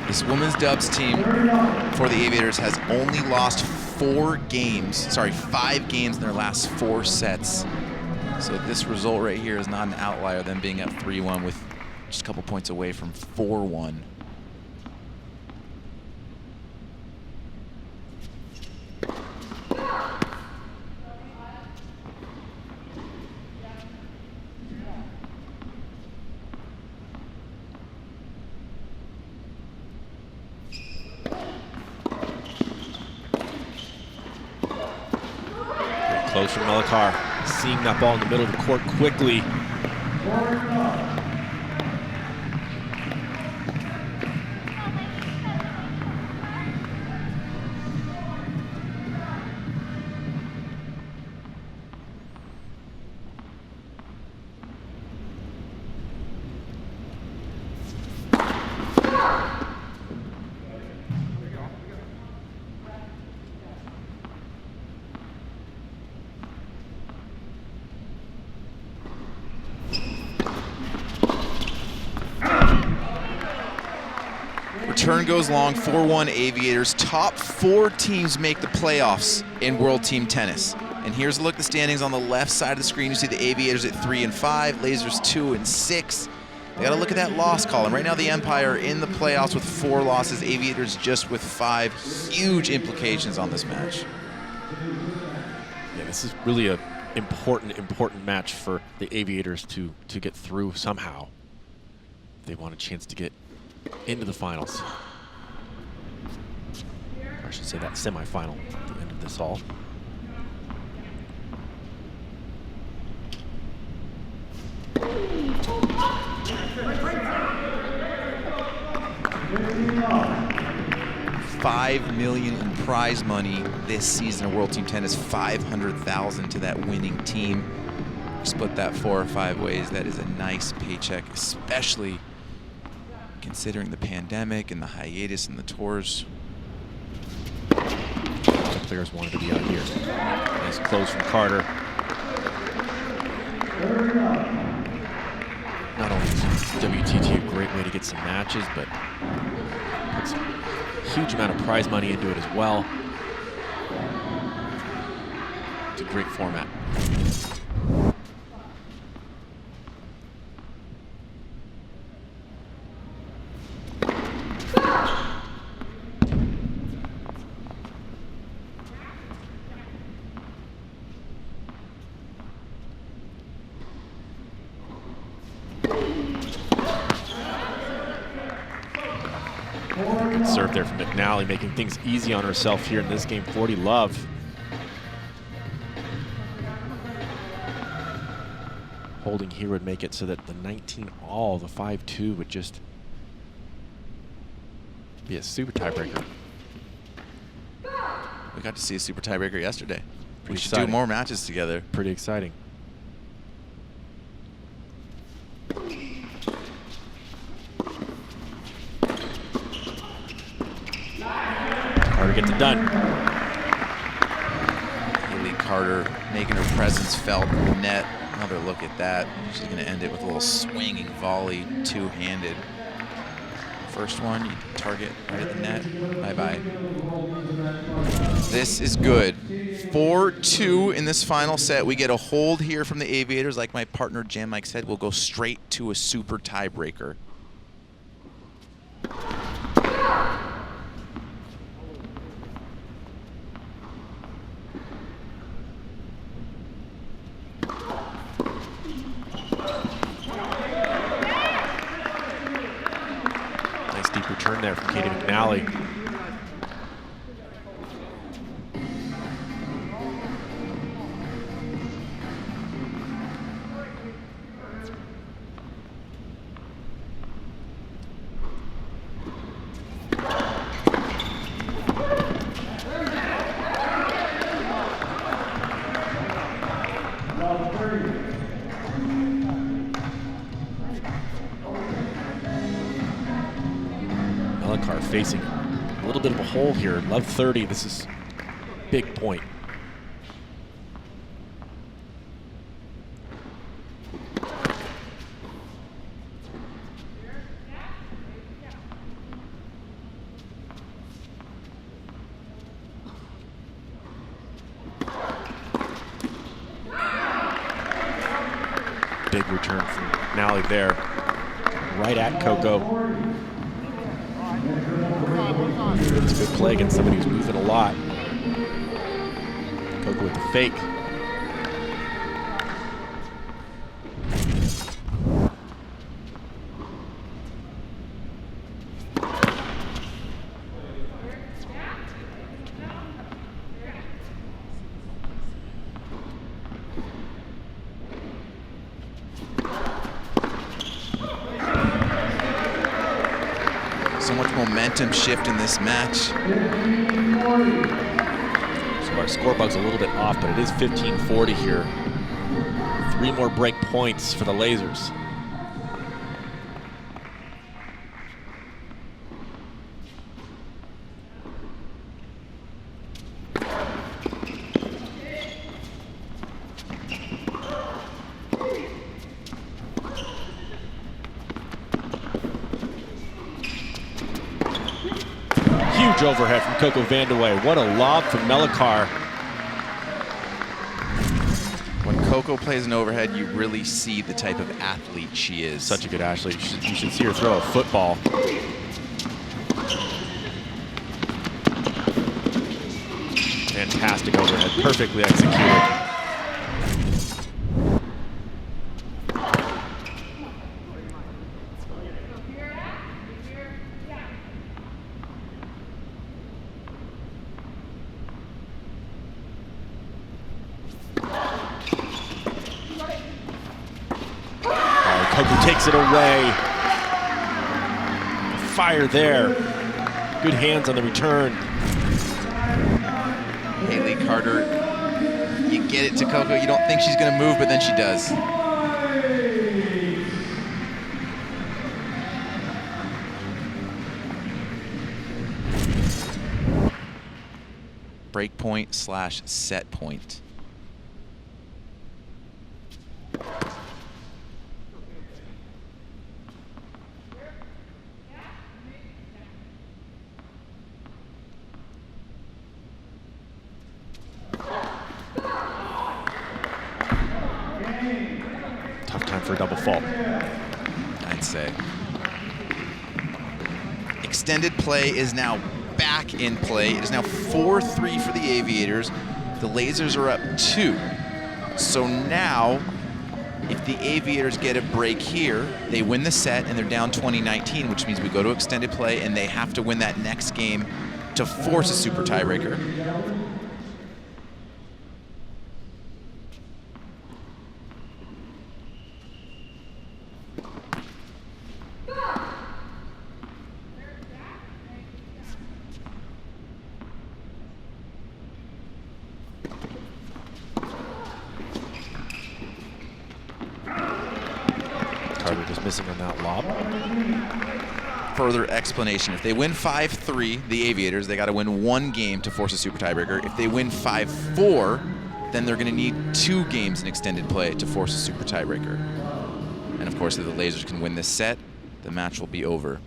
This women's dubs team for the Aviators has only lost 5 games in their last 4 sets. So this result right here is not an outlier, them being up 3-1 with just a couple points away from 4-1. Close from Melikar, seeing that ball in the middle of the court quickly. Return goes long, 4-1 Aviators. Top 4 teams make the playoffs in World Team Tennis. And here's a look at the standings on the left side of the screen. You see the Aviators at 3 and 5, Lasers 2 and 6. They gotta look at that loss column. Right now the Empire in the playoffs with 4 losses, Aviators just with 5. Huge implications on this match. Yeah, this is really a important match for the Aviators to get through somehow. They want a chance to get into the finals. Or I should say that semifinal at the end of this all. $5 million in prize money this season of World Team Tennis, $500,000 to that winning team. Split that 4 or 5 ways. That is a nice paycheck, especially considering the pandemic and the hiatus and the tours. The players wanted to be out here. Nice close from Carter. Not only is WTT a great way to get some matches, but puts a huge amount of prize money into it as well. It's a great format. Good serve there from McNally, making things easy on herself here in this game. 40 love. Holding here would make it so that the 19-all, the 5-2, would just be a super tiebreaker. We got to see a super tiebreaker yesterday. Pretty we should exciting. do more matches together. Pretty exciting. Carter gets it done. Haley Carter making her presence felt in the net. Another look at that. She's going to end it with a little swinging volley, two-handed. First one, you target right at the net. Bye-bye. This is good. 4-2 in this final set. We get a hold here from the Aviators. Like my partner Jan Mike said, we'll go straight to a super tiebreaker. Nice deep return there from Katie McNally. facing a little bit of a hole here. Love 30. This is big point. Big return from Nally there, right at Coco. It's a good play against somebody who's moving a lot. Coco with the fake. So much momentum shift in this match. So our score bug's a little bit off, but it is 15-40 here. 3 more break points for the Lasers. Huge overhead from Coco Vandeweghe. What a lob from Melikar. When Coco plays an overhead, you really see the type of athlete she is. Such a good athlete. You should see her throw a football. Fantastic overhead, perfectly executed. Coco takes it away. Fire there. Good hands on the return. Haley Carter, you get it to Coco. You don't think she's going to move, but then she does. Break point / set point. Tough time for a double fault, I'd say. Extended play is now back in play. It is now 4-3 for the Aviators. The Lasers are up 2. So now, if the Aviators get a break here, they win the set and they're down 20-19, which means we go to extended play and they have to win that next game to force a super tiebreaker. Carter just missing on that lob. Further explanation, if they win 5-3, the Aviators, they got to win 1 game to force a super tiebreaker. If they win 5-4, then they're going to need 2 games in extended play to force a super tiebreaker. And of course, if the Lasers can win this set, the match will be over.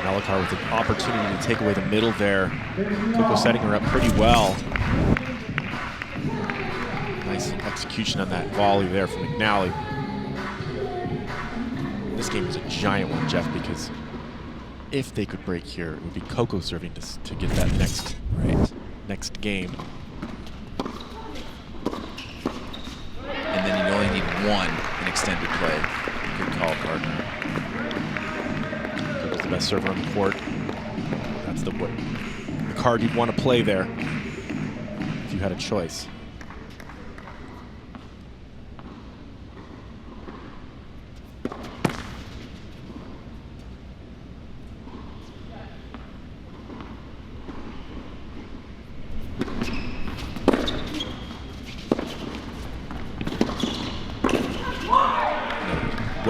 Melikar with an opportunity to take away the middle there. Coco setting her up pretty well. Nice execution on that volley there from McNally. This game is a giant one, Jeff, because if they could break here, it would be Coco serving to get that next game. And then you only need 1 in extended play. Good call, partner. Coco's the best server on the court. That's the card you'd want to play there if you had a choice.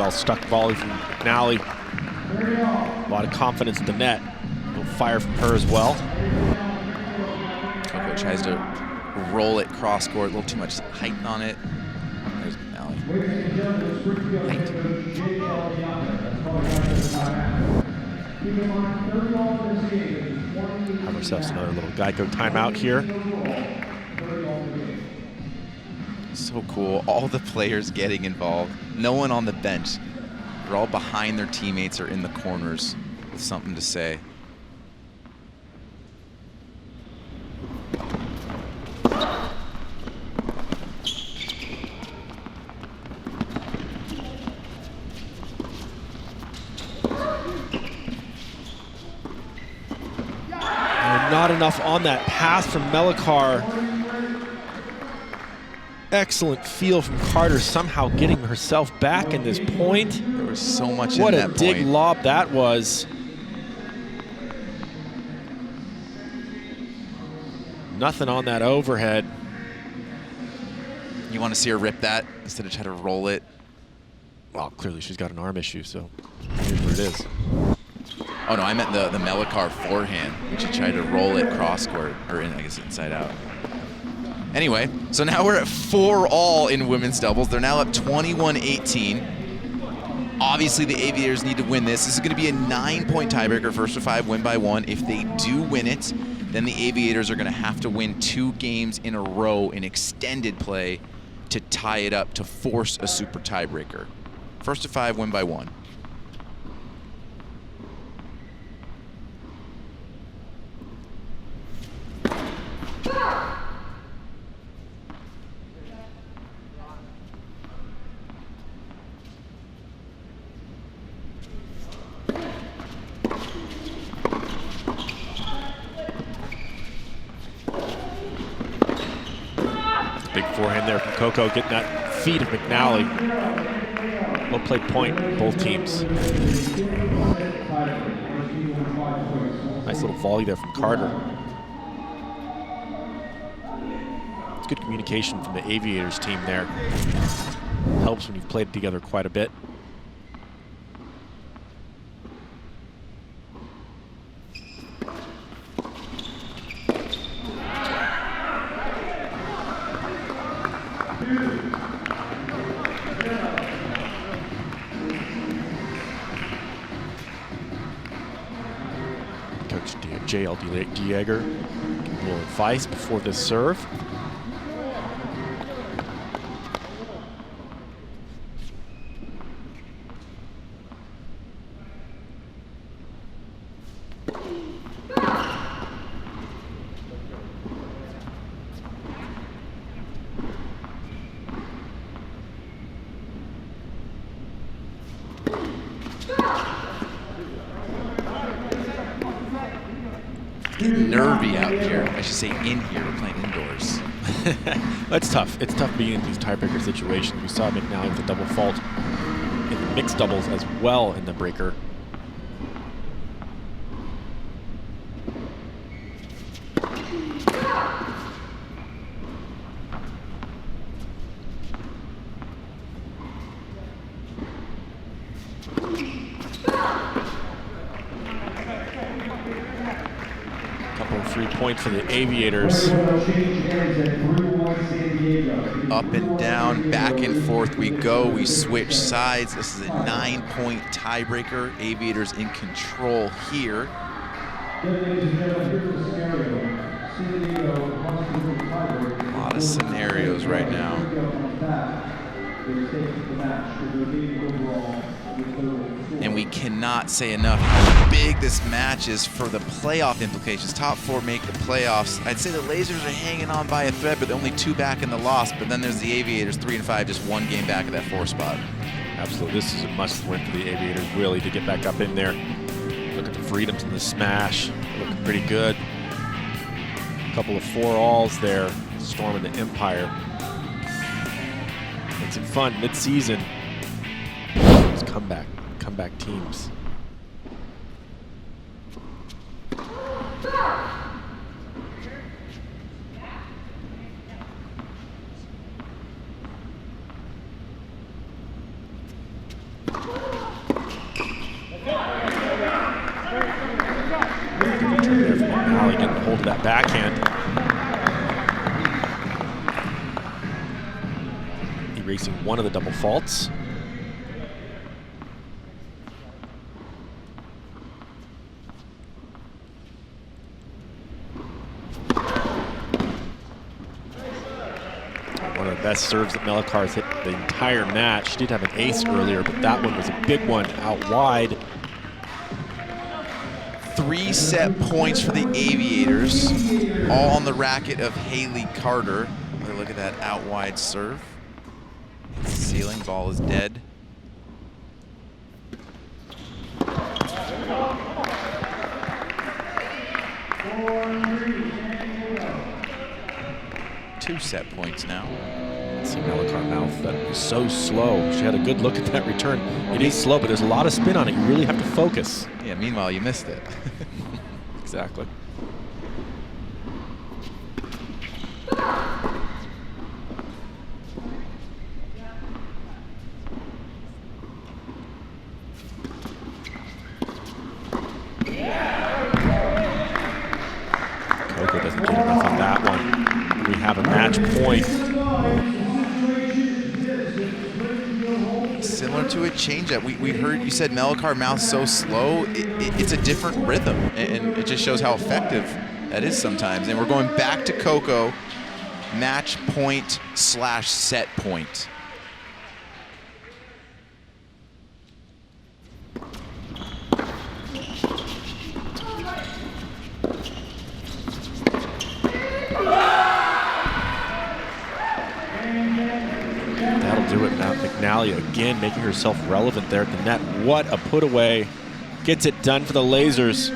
well-stuck volley from McNally. A lot of confidence at the net. A little fire from her as well. Coco tries to roll it cross court, a little too much height on it. There's McNally. Height. Have ourselves another little Geico timeout here. So cool, all the players getting involved. No one on the bench. They're all behind their teammates or in the corners with something to say. Not enough on that pass from Melikar. Excellent feel from Carter, somehow getting herself back in this point. There was so much in that point. What a dig lob that was. Nothing on that overhead. You want to see her rip that instead of try to roll it? Well, clearly she's got an arm issue, so here's what it is. Oh no, I meant the Melikar forehand, which she tried to roll it cross court, or I guess inside out. Anyway, so now we're at 4-all in women's doubles. They're now up 21-18. Obviously, the Aviators need to win this. This is going to be a 9-point tiebreaker, first to 5, win by 1. If they do win it, then the Aviators are going to have to win 2 games in a row in extended play to tie it up to force a super tiebreaker. First to 5, win by 1. Big forehand there from Coco, getting that feed of McNally. Well played point, both teams. Nice little volley there from Carter. It's good communication from the Aviators team there. Helps when you've played together quite a bit. Coach J.L. Dieger, a little advice before this serve. Nervy out here. I should say in here. We're playing indoors. That's tough. It's tough being in these tiebreaker situations. We saw McNally with a double fault in the mixed doubles as well in the breaker. Point for the Aviators. Up and down, back and forth we go. We switch sides. This is a 9-point tiebreaker. Aviators in control here. A lot of scenarios right now. And we cannot say enough how big this match is for the playoff implications. Top 4 make the playoffs. I'd say the Lasers are hanging on by a thread, but they're only 2 back in the loss. But then there's the Aviators, 3 and 5, just 1 game back of that 4 spot. Absolutely, this is a must-win for the Aviators, really, to get back up in there. Look at the freedoms in the smash. They're looking pretty good. A couple of 4-alls there, Storm and the Empire. Makes it fun mid-season. It's comeback teams. finally getting hold of that backhand. Erasing one of the double faults. One of the best serves that Melikar's hit the entire match. She did have an ace earlier, but that one was a big one out wide. 3 set points for the Aviators, all on the racket of Haley Carter. Look at that out wide serve. It's the ceiling, ball is dead. Two set points now. See Melikar mouth that was so slow. She had a good look at that return. It is slow, but there's a lot of spin on it. You really have to focus. Yeah, meanwhile, you missed it. Exactly. Coco doesn't get enough on that one. We have a match point. Similar to a changeup. We heard you said Melikar mouth so slow. It's a different rhythm, and it just shows how effective that is sometimes. And we're going back to Coco, match point / set point. That'll do it. Now McNally again making herself relevant there at the net. What a put away. Gets it done for the Lasers.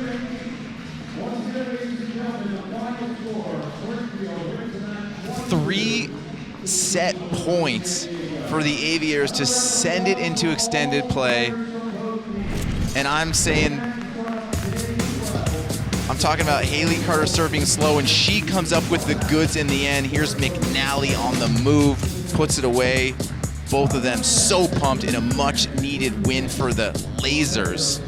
Three set points for the Aviators to send it into extended play. And I'm talking about Haley Carter serving slow, and she comes up with the goods in the end. Here's McNally on the move, puts it away. Both of them so pumped in a much-needed win for the Lasers.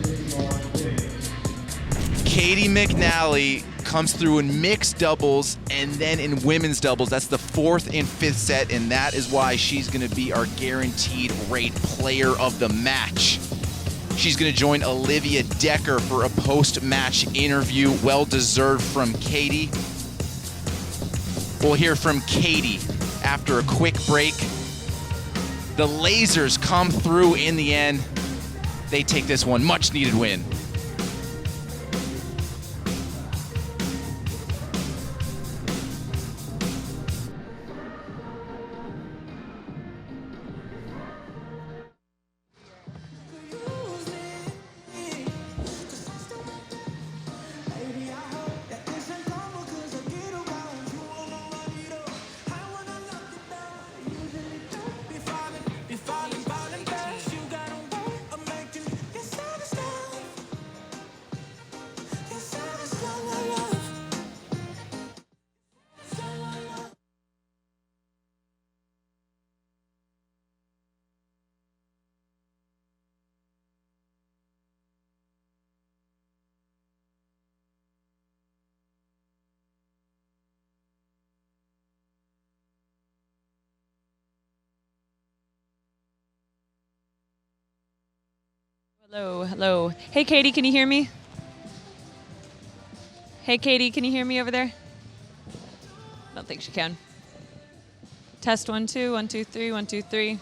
Katie McNally comes through in mixed doubles and then in women's doubles. That's the 4th and 5th set, and that is why she's going to be our guaranteed rate player of the match. She's going to join Olivia Decker for a post-match interview. Well-deserved from Katie. We'll hear from Katie after a quick break. The Lasers come through in the end. They take this one, much-needed win. Hello, hello. Hey, Katie, can you hear me? Hey, Katie, can you hear me over there? I don't think she can. Test 1, 2, 1, 2, 3, 1, 2, 3.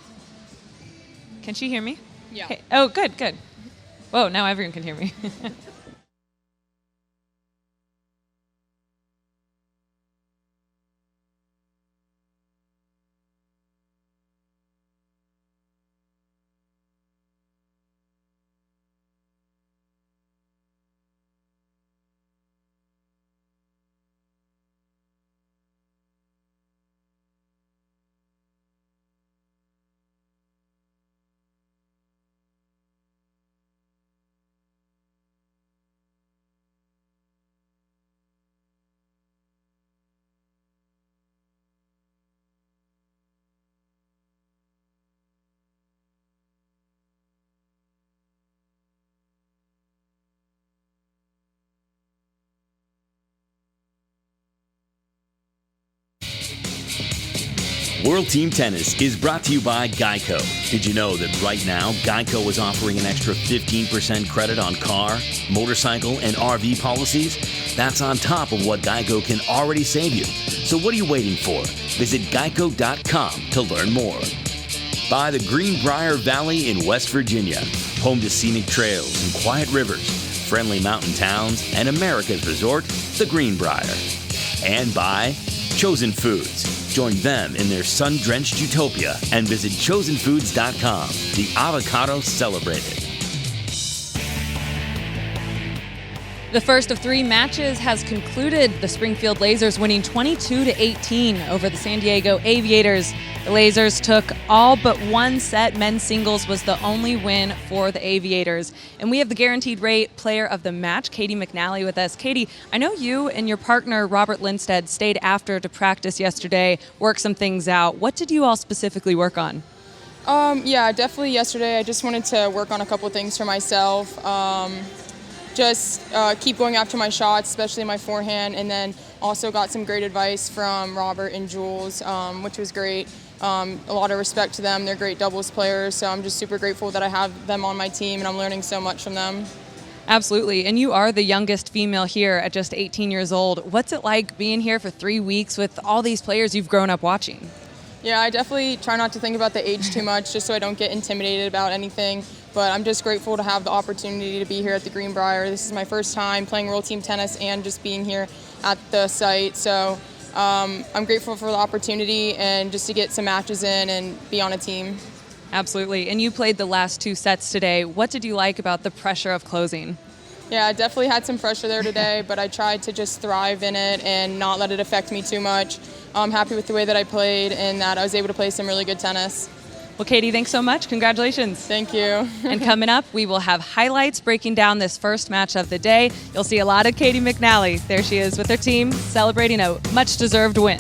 Can she hear me? Yeah. Hey, oh, good, good. Whoa, now everyone can hear me. World Team Tennis is brought to you by Geico. Did you know that right now, Geico is offering an extra 15% credit on car, motorcycle, and RV policies? That's on top of what Geico can already save you. So what are you waiting for? Visit geico.com to learn more. By the Greenbrier Valley in West Virginia, home to scenic trails and quiet rivers, friendly mountain towns, and America's resort, the Greenbrier. And by Chosen Foods. Join them in their sun-drenched utopia and visit chosenfoods.com. The avocado celebrated. The first of 3 matches has concluded. The Springfield Lasers winning 22-18 over the San Diego Aviators. The Lasers took all but one set. Men's singles was the only win for the Aviators. And we have the guaranteed rate player of the match, Katie McNally, with us. Katie, I know you and your partner, Robert Lindstedt, stayed after to practice yesterday, work some things out. What did you all specifically work on? Yeah, definitely yesterday. I just wanted to work on a couple things for myself. Just keep going after my shots, especially my forehand, and then also got some great advice from Robert and Jules, which was great. A lot of respect to them. They're great doubles players, so I'm just super grateful that I have them on my team, and I'm learning so much from them. Absolutely, and you are the youngest female here at just 18 years old. What's it like being here for 3 weeks with all these players you've grown up watching? Yeah, I definitely try not to think about the age too much, just so I don't get intimidated about anything. But I'm just grateful to have the opportunity to be here at the Greenbrier. This is my first time playing World Team Tennis and just being here at the site. So I'm grateful for the opportunity and just to get some matches in and be on a team. Absolutely. And you played the last 2 sets today. What did you like about the pressure of closing? Yeah, I definitely had some pressure there today, but I tried to just thrive in it and not let it affect me too much. I'm happy with the way that I played and that I was able to play some really good tennis. Well, Katie, thanks so much. Congratulations. Thank you. And coming up, we will have highlights breaking down this first match of the day. You'll see a lot of Katie McNally. There she is with her team celebrating a much-deserved win.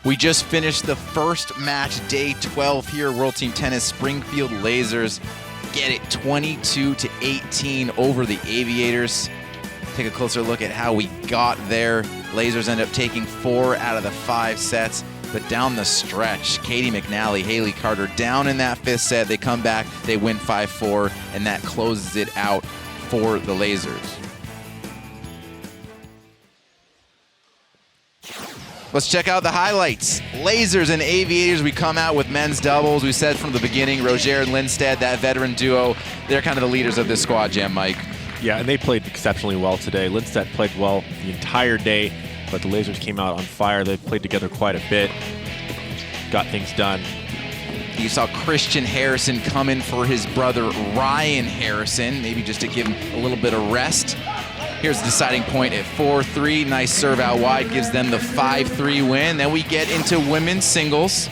We just finished the first match, day 12 here, World Team Tennis. Springfield Lasers get it 22-18 over the Aviators. Take a closer look at how we got there. Lasers end up taking 4 out of the 5 sets. But down the stretch, Katie McNally, Haley Carter down in that 5th set. They come back, they win 5-4, and that closes it out for the Lasers. Let's check out the highlights. Lasers and Aviators, we come out with men's doubles. We said from the beginning, Roger and Lindstedt, that veteran duo, they're kind of the leaders of this squad, Jam Mike. Yeah, and they played exceptionally well today. Lindstedt played well the entire day, but the Lasers came out on fire. They played together quite a bit, got things done. You saw Christian Harrison come in for his brother Ryan Harrison, maybe just to give him a little bit of rest. Here's the deciding point at 4-3. Nice serve out wide, gives them the 5-3 win. Then we get into women's singles.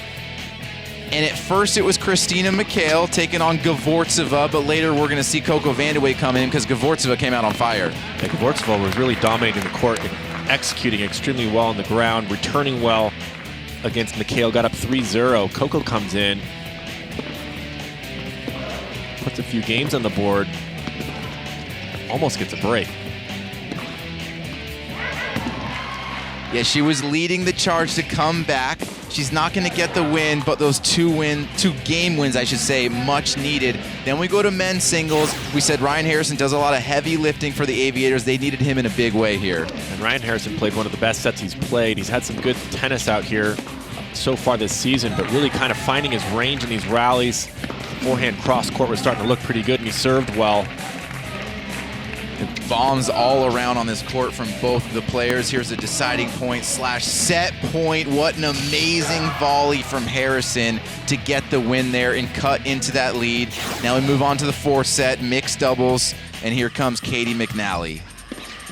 And at first it was Christina Mikhail taking on Gavortseva, but later we're going to see Coco Vandeweghe come in because Gavortseva came out on fire. Yeah, Gavortseva was really dominating the court and executing extremely well on the ground, returning well against Mikhail, got up 3-0. Coco comes in, puts a few games on the board, almost gets a break. Yeah, she was leading the charge to come back. She's not going to get the win, but those two game wins, I should say, much needed. Then we go to men's singles. We said Ryan Harrison does a lot of heavy lifting for the Aviators. They needed him in a big way here. And Ryan Harrison played one of the best sets he's played. He's had some good tennis out here so far this season, but really kind of finding his range in these rallies. Forehand cross court was starting to look pretty good, and he served well. Bombs all around on this court from both of the players. Here's a deciding point / set point. What an amazing volley from Harrison to get the win there and cut into that lead. Now we move on to the 4th set, mixed doubles, and here comes Katie McNally.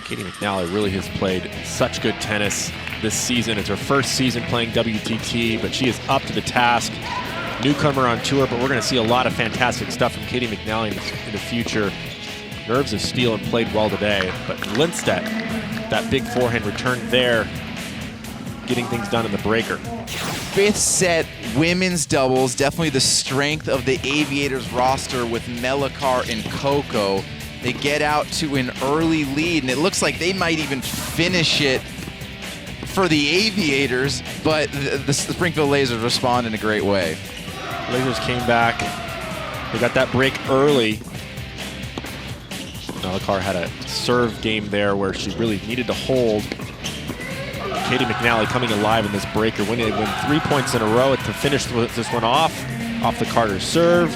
Katie McNally really has played such good tennis this season. It's her first season playing WTT, but she is up to the task. Newcomer on tour, but we're going to see a lot of fantastic stuff from Katie McNally in the future. Nerves of steel and played well today, but Lindstedt, that big forehand return there, getting things done in the breaker. 5th set, women's doubles, definitely the strength of the Aviators roster with Melikar and Coco. They get out to an early lead, and it looks like they might even finish it for the Aviators, but the Springfield Lasers respond in a great way. Lasers came back. They got that break early. Melikar had a serve game there where she really needed to hold. Katie McNally coming alive in this breaker, winning 3 points in a row to finish this one off the Carter serve.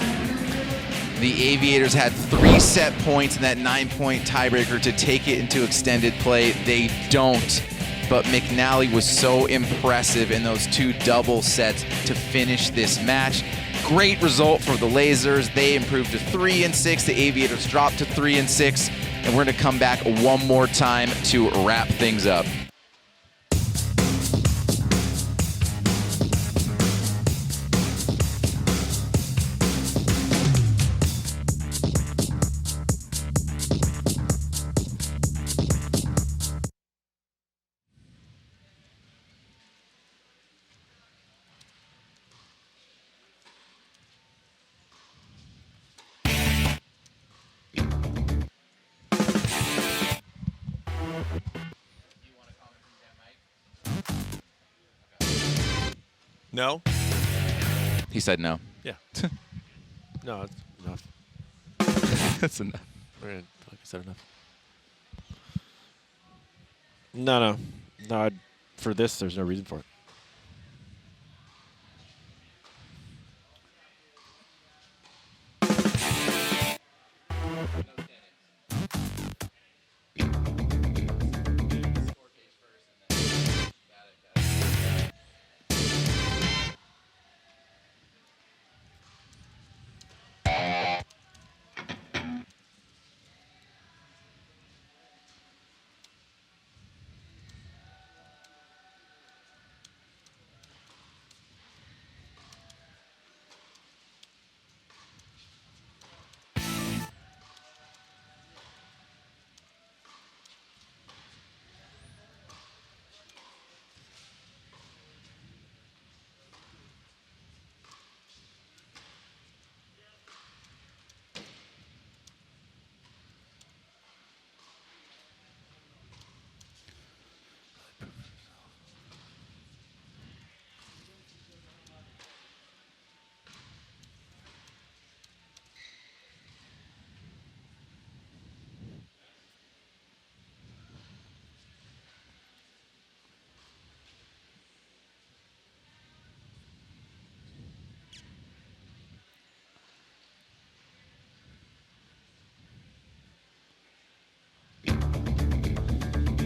The Aviators had 3 set points in that 9-point tiebreaker to take it into extended play. They don't, but McNally was so impressive in those 2 double sets to finish this match. Great result for the Lasers. They improved to 3-6. The Aviators dropped to 3-6. And we're going to come back one more time to wrap things up. No? He said no. Yeah. No, it's enough. That's enough. Like I said, enough. No. For this, there's no reason for it.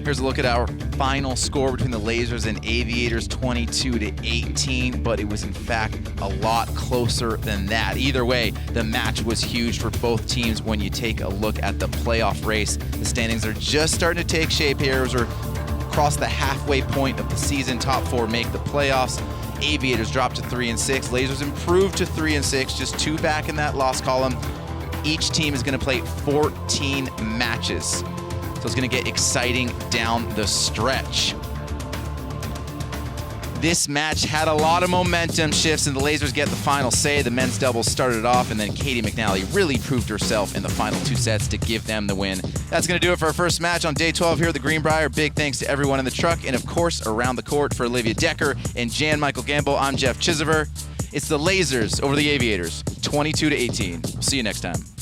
Here's a look at our final score between the Lasers and Aviators, 22-18, but it was in fact a lot closer than that. Either way, the match was huge for both teams when you take a look at the playoff race. The standings are just starting to take shape here as we're across the halfway point of the season. Top 4 make the playoffs. Aviators dropped to 3-6. Lasers improved to 3-6, just 2 back in that loss column. Each team is going to play 14 matches. So it's going to get exciting down the stretch. This match had a lot of momentum shifts, and the Lasers get the final say. The men's doubles started off, and then Katie McNally really proved herself in the final 2 sets to give them the win. That's going to do it for our first match on day 12 here at the Greenbrier. Big thanks to everyone in the truck, and of course, around the court for Olivia Decker and Jan-Michael Gamble. I'm Jeff Chisever. It's the Lasers over the Aviators, 22-18. We'll see you next time.